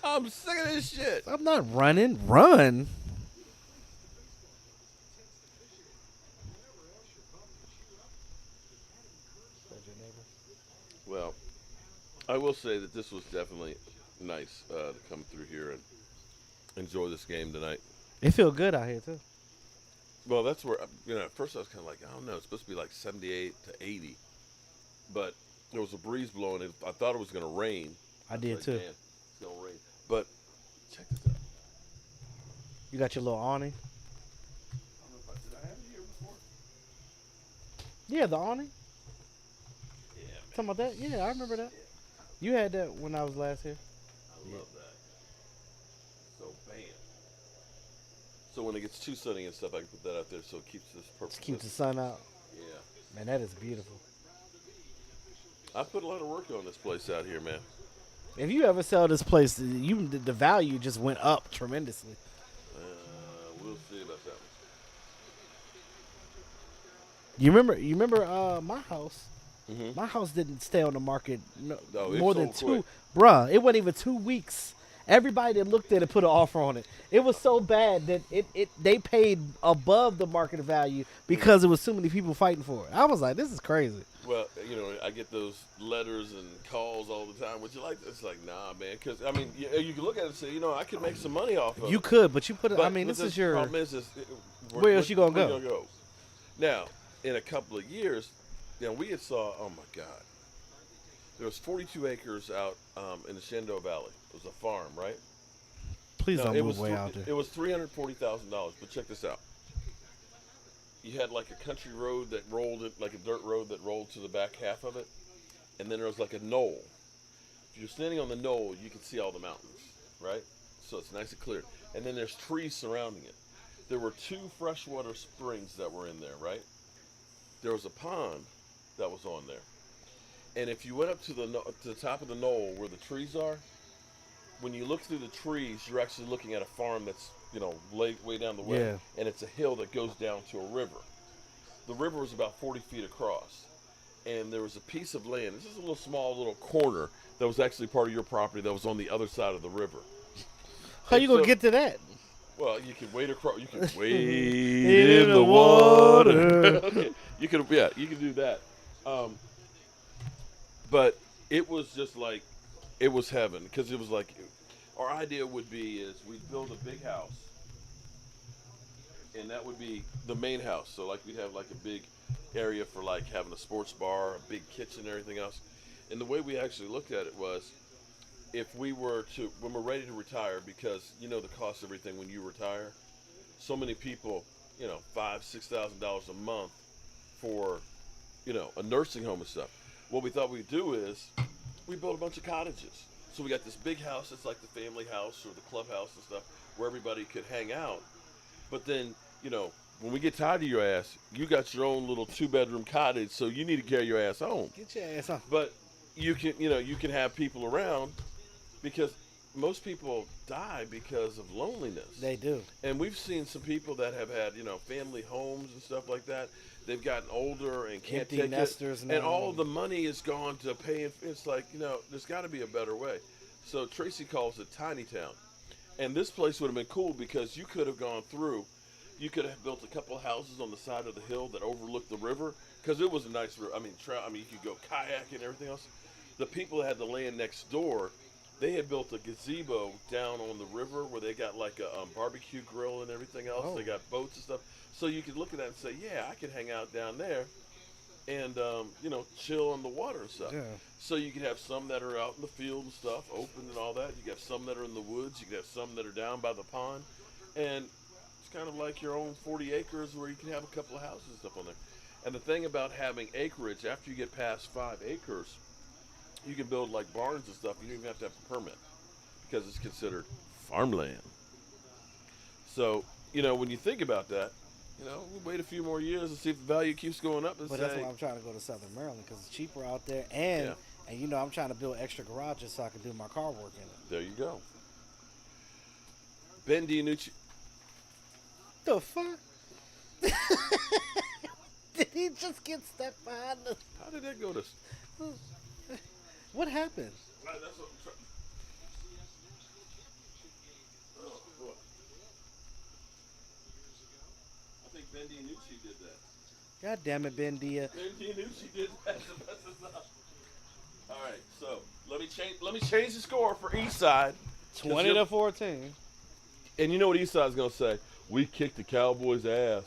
I'm sick of this shit. I'm not running. Run. Well, I will say that this was definitely nice to come through here and enjoy this game tonight. It feel good out here, too. Well, that's where, at first I was kind of like, I don't know, it's supposed to be like 78 to 80. But there was a breeze blowing. I thought it was going to rain. I did, too. Man, it's going to rain. But check this out. You got your little awning? I don't know did I have it here before? Yeah, the awning. Yeah, man. Talking about that? Yeah, I remember that. You had that when I was last here. I love that. So, bam. So when it gets too sunny and stuff, I can put that out there so it keeps this purple. Just keeps the sun out. Yeah. Man, that is beautiful. I put a lot of work on this place out here, man. If you ever sell this place, the value just went up tremendously. We'll see about that. You remember my house? Mm-hmm. My house didn't stay on the market it more than sold quick. Bruh, it wasn't even 2 weeks. Everybody that looked at it put an offer on it. It was so bad that they paid above the market value because there was so many people fighting for it. I was like, this is crazy. Well, I get those letters and calls all the time. Would you like this? It's like, nah, man. Because, you can look at it and say, I could make some money off of it. You could, but you put it, But this is the your... problem is where else you going to go? Go? Now, in a couple of years, we had saw, oh, my God. There was 42 acres out in the Shenandoah Valley. It was a farm, right? Please don't move way out there. It was $340,000, but check this out. You had like a country road that rolled it, like a dirt road that rolled to the back half of it, and then there was like a knoll. If you're standing on the knoll, you can see all the mountains, right? So it's nice and clear. And then there's trees surrounding it. There were 2 freshwater springs that were in there, right? There was a pond that was on there. And if you went up to the top of the knoll where the trees are, when you look through the trees, you're actually looking at a farm that's, way down the way. Yeah. And it's a hill that goes down to a river. The river was about 40 feet across. And there was a piece of land. This is a little corner that was actually part of your property that was on the other side of the river. How you going to get to that? Well, you can wade across. You can wade in the water. Okay. You can do that. But it was just like, it was heaven because it was like our idea would be is we'd build a big house, and that would be the main house. So like we'd have like a big area for like having a sports bar, a big kitchen, and everything else. And the way we actually looked at it was, if we were to, when we're ready to retire, because you know the cost of everything when you retire, so many people, $5,000-6,000 a month for, a nursing home and stuff. What we thought we'd do is we built a bunch of cottages. So we got this big house that's like the family house or the clubhouse and stuff where everybody could hang out. But then, when we get tired of your ass, you got your own little 2-bedroom cottage, so you need to carry your ass home. Get your ass home. But you can have people around, because most people die because of loneliness. They do. And we've seen some people that have had, family homes and stuff like that. They've gotten older and can't Empty take nesters it. now. And all the money is gone to pay. It's like, there's got to be a better way. So Tracy calls it Tiny Town. And this place would have been cool because you could have gone through. You could have built a couple of houses on the side of the hill that overlooked the river, because it was a nice river. You could go kayaking and everything else. The people that had the land next door, they had built a gazebo down on the river where they got like a barbecue grill and everything else. Oh. They got boats and stuff. So you could look at that and say, yeah, I could hang out down there and, chill on the water and stuff. Yeah. So you could have some that are out in the field and stuff, open and all that. You could have some that are in the woods. You could have some that are down by the pond. And it's kind of like your own 40 acres where you can have a couple of houses and stuff on there. And the thing about having acreage, after you get past 5 acres, you can build like barns and stuff. You don't even have to have a permit because it's considered farmland. So, when you think about that, we'll wait a few more years and see if the value keeps going up. But that's why I'm trying to go to Southern Maryland, because it's cheaper out there. And I'm trying to build extra garages so I can do my car work in it. There you go. Ben DiNucci. The fuck? Did he just get stepped behind us? How did that go to? What happened? That's what I'm trying. Oh, boy. I think Ben DiNucci did that. God damn it, Ben Dia. Ben DiNucci did that to mess us up. All right, so let me change the score for Eastside. 20-14. And you know what Eastside's gonna say? We kicked the Cowboys' ass.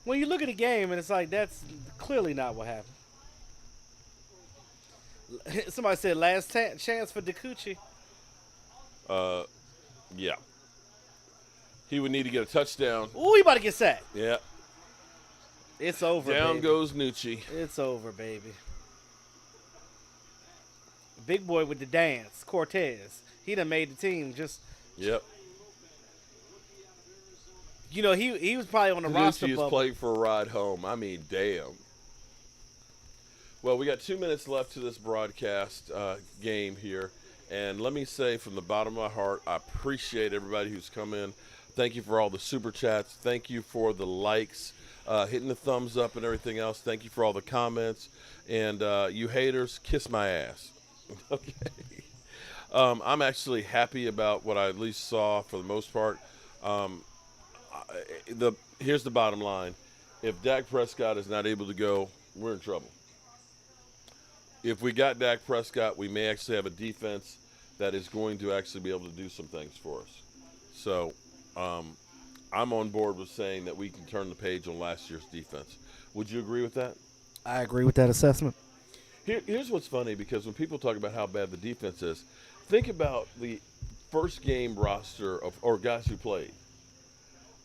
When you look at the game, and it's like, that's clearly not what happened. Somebody said last chance for DeCucci. Yeah. He would need to get a touchdown. Ooh, he about to get sacked. Yeah. It's over, Down baby. goes Nucci. It's over, baby. Big boy with the dance, Cortez. He done made the team. Yep. He was probably on the roster Nucci is bubble. playing for a ride home. I mean, damn. Well, we got 2 minutes left to this broadcast game here. And let me say from the bottom of my heart, I appreciate everybody who's come in. Thank you for all the super chats. Thank you for the likes, hitting the thumbs up and everything else. Thank you for all the comments. And you haters, kiss my ass. Okay. I'm actually happy about what I at least saw for the most part. Here's the bottom line. If Dak Prescott is not able to go, we're in trouble. If we got Dak Prescott, we may actually have a defense that is going to actually be able to do some things for us. So I'm on board with saying that we can turn the page on last year's defense. Would you agree with that? I agree with that assessment. Here's what's funny, because when people talk about how bad the defense is, think about the first game roster or guys who played.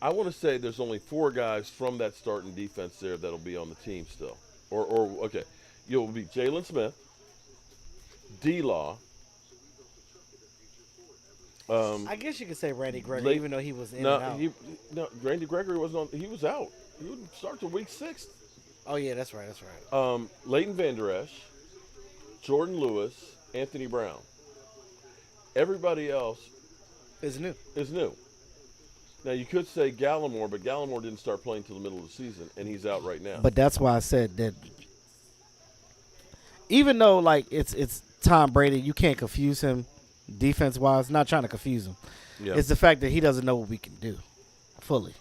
I want to say there's only 4 guys from that starting defense there that'll be on the team still. Okay, you'll be Jalen Smith, D-Law. I guess you could say Randy Gregory, even though he was in and out. Randy Gregory wasn't on. He was out. He wouldn't start till week 6. Oh yeah, that's right. Leighton Vander Esch, Jordan Lewis, Anthony Brown. Everybody else is new. Now, you could say Gallimore, but Gallimore didn't start playing until the middle of the season, and he's out right now. But that's why I said that even though, like, it's Tom Brady, you can't confuse him defense-wise. Not trying to confuse him. Yeah. It's the fact that he doesn't know what we can do fully.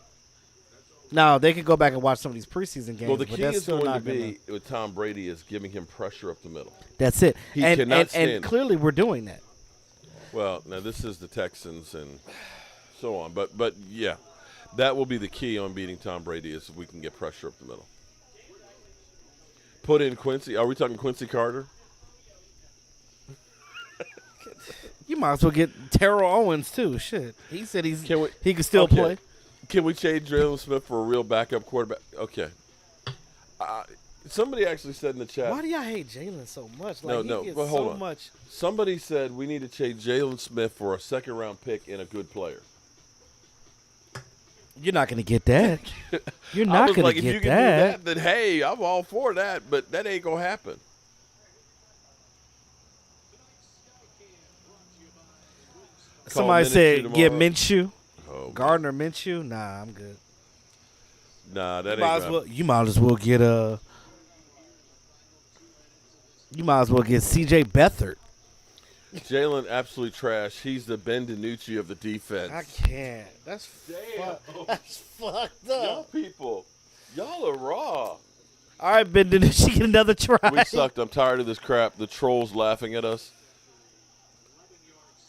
Now, they can go back and watch some of these preseason games. Well, the but key that's is still going to not be with Tom Brady is giving him pressure up the middle. That's it. He cannot stand and clearly we're doing that. Well, now this is the Texans and so on. But yeah, that will be the key on beating Tom Brady is if we can get pressure up the middle. Put in Quincy. Are we talking Quincy Carter? You might as well get Terrell Owens too. Shit, he said he could still okay. play. Can we trade Jalen Smith for a real backup quarterback? Okay. Somebody actually said in the chat. Why do y'all hate Jalen so much? Like, No, he gets but hold so on. much. Somebody said we need to trade Jalen Smith for a second-round pick and a good player. You're not going to get that. You're I not was going like, to if get you can that. do that, then hey, I'm all for that. But that ain't gonna happen. Somebody said get tomorrow. Minshew. Oh, Gardner Minshew. Nah, I'm good. Nah, that You ain't might, as gonna well, you might as well get You might as well get C.J. Beathard. Jalen absolute trash. He's the Ben DiNucci of the defense. I can't. That's that's fucked up. Y'all people, y'all are raw. All right, Ben DiNucci, get another try. We sucked. I'm tired of this crap. The trolls laughing at us.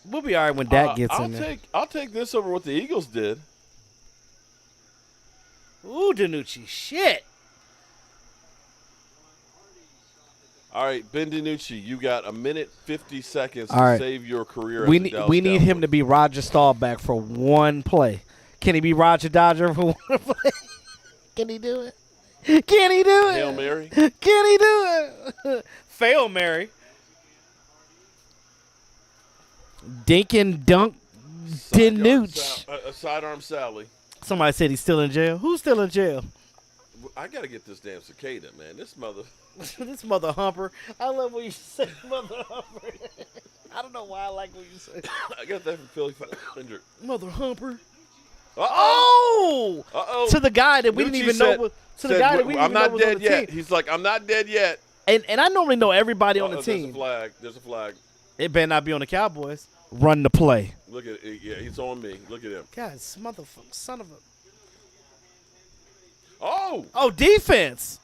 We'll be all right when Dak gets in there. I'll take this over what the Eagles did. Ooh, DiNucci, shit. All right, Ben DiNucci, you got a minute 50 seconds All to right. save your career. We as the need Dallas we need him Cowboys. to be Roger Staubach for one play. Can he be Roger Dodger for one play? Can he do it? Can he do it? Hail Mary? Can he do it? Fail Mary. Dink and dunk DiNucci. A sidearm Sally. Somebody said he's still in jail. Who's still in jail? I got to get this damn cicada, man. This mother. This mother humper. I love when you say mother humper. I don't know why I like what you say. I got that from Philly 500. Mother humper. Uh-oh. Oh! To the guy that we didn't even know. To the guy that we didn't even know was on the I'm not dead yet. team. He's like, I'm not dead yet. And I normally know everybody on the team. There's a flag. There's a flag. It better not be on the Cowboys. Run the play. Look at it. Yeah, he's on me. Look at him. God, this motherfucker, son of a. Oh, defense.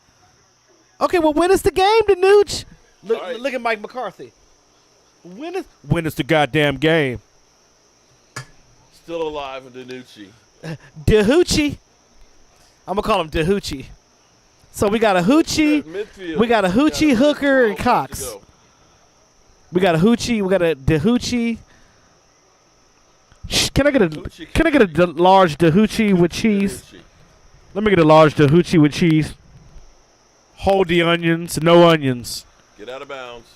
Okay, well, when is the game, DiNucci? Look, right. look at Mike McCarthy. When is the goddamn game? Still alive in DiNucci. DeHoochie. I'm gonna call him DeHoochie. So we got a Hoochie. Midfield. We got a Hoochie, Hooker, and 12 Cox. to go. We got a Hoochie. We got a DeHoochie. Can I get a large DeHoochie with cheese? DiNucci. Let me get a large DeHoochie with cheese. Hold the onions. No onions. Get out of bounds.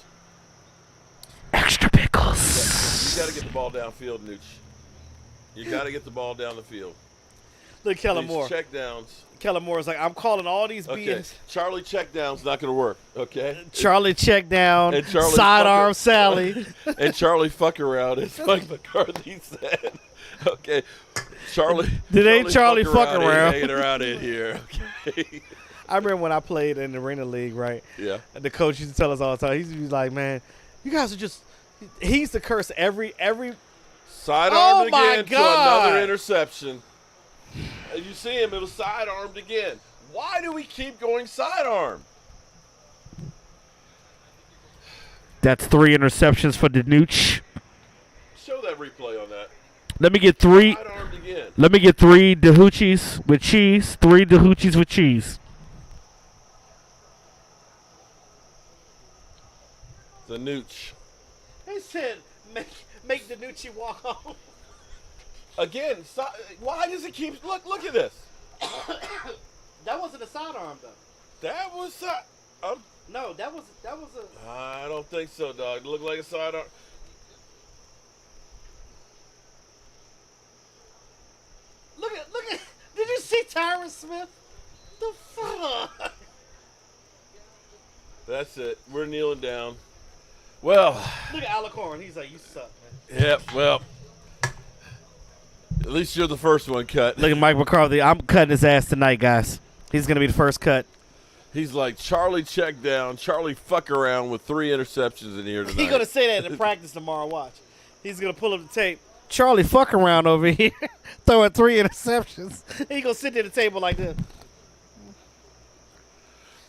Extra pickles. You got to get the ball downfield, Nooch. You got to get the ball down the field. Look, Kellen These Moore. check downs. Kellen Moore is like, I'm calling all these Okay. BS. Charlie check down's not going to work. Okay. Charlie check down. And Charlie Sidearm fucker- Sally. And Charlie fuck around, as Mike McCarthy said. Okay. Charlie. It ain't Charlie fuck around. Hanging around in here. Okay. I remember when I played in the Arena League, right? Yeah. And the coach used to tell us all the time. He used to be like, man, you guys are just. He used to curse every. Sidearmed my again God. to another interception. And you see him, it was sidearmed again. Why do we keep going sidearm? That's 3 interceptions for DiNucci. Show that replay on that. Let me get 3. Sidearmed again. Let me get 3 DeHoochies with cheese. 3 DeHoochies with cheese. The Nooch. They said make DiNucci walk home. Again, why does it keep... Look at this. That wasn't a sidearm though. That was... No, that was a. I don't think so, dog. It looked like a sidearm. Look at. Did you see Tyron Smith? The fuck? That's it. We're kneeling down. Well... Look at Alicorn. He's like, you suck, man. Yep, well... At least you're the first one cut. Look at Mike McCarthy. I'm cutting his ass tonight, guys. He's going to be the first cut. He's like, Charlie check down, Charlie fuck around with 3 interceptions in here tonight. He's going to say that in practice tomorrow. Watch. He's going to pull up the tape. Charlie fuck around over here, throwing 3 interceptions. He's going to sit there at the table like this.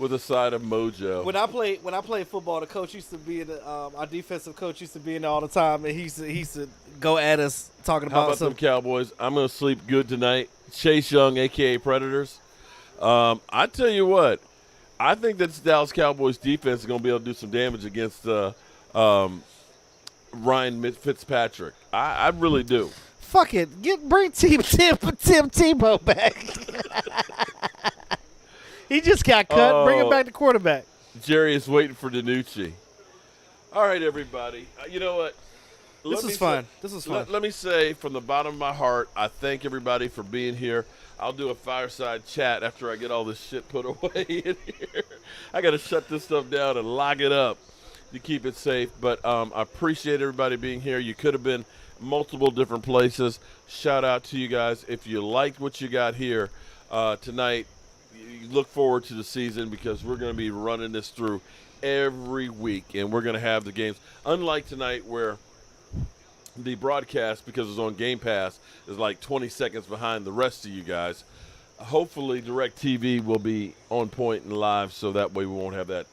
with a side of mojo. When I played football, the coach used to be in the, our defensive coach used to be in there all the time, and he used to go at us talking How about about them Cowboys? I'm going to sleep good tonight. Chase Young, a.k.a. Predators. I tell you what, I think that this Dallas Cowboys defense is going to be able to do some damage against Ryan Fitzpatrick. I really do. Fuck it. Bring Tim Tebow back. He just got cut. Bring him back to quarterback. Jerry is waiting for DiNucci. All right, everybody. You know what? This was fun. Let me say from the bottom of my heart, I thank everybody for being here. I'll do a fireside chat after I get all this shit put away in here. I got to shut this stuff down and lock it up to keep it safe. But I appreciate everybody being here. You could have been multiple different places. Shout out to you guys. If you liked what you got here tonight, you look forward to the season because we're going to be running this through every week, and we're going to have the games. Unlike tonight where the broadcast, because it's on Game Pass, is like 20 seconds behind the rest of you guys. Hopefully DirecTV will be on point and live so that way we won't have that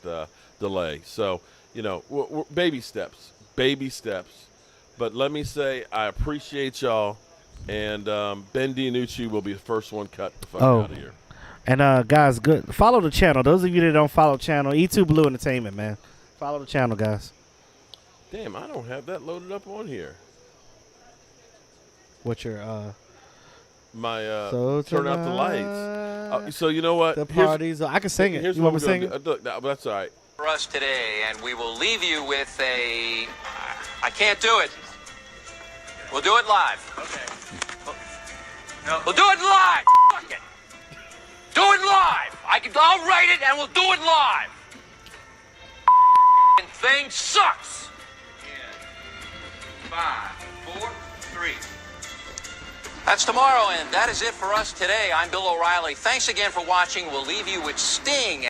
delay. So, you know, we're baby steps. But let me say I appreciate y'all, and Ben DiNucci will be the first one cut the fuck out of here. And guys, good. Follow the channel. Those of you that don't follow the channel, E2 Blue Entertainment, man. Follow the channel, guys. Damn, I don't have that loaded up on here. What's your my so turn out the lights. So you know what? The parties. I can sing it. Here's you what want me to sing it? Look, that's all right. For us today, and we will leave you with a. I can't do it. We'll do it live. Okay. No. We'll do it live. Fuck it. Do it live. I'll write it and we'll do it live. Thing sucks. 5, 4, 3. That's tomorrow, and that is it for us today. I'm Bill O'Reilly. Thanks again for watching. We'll leave you with Sting.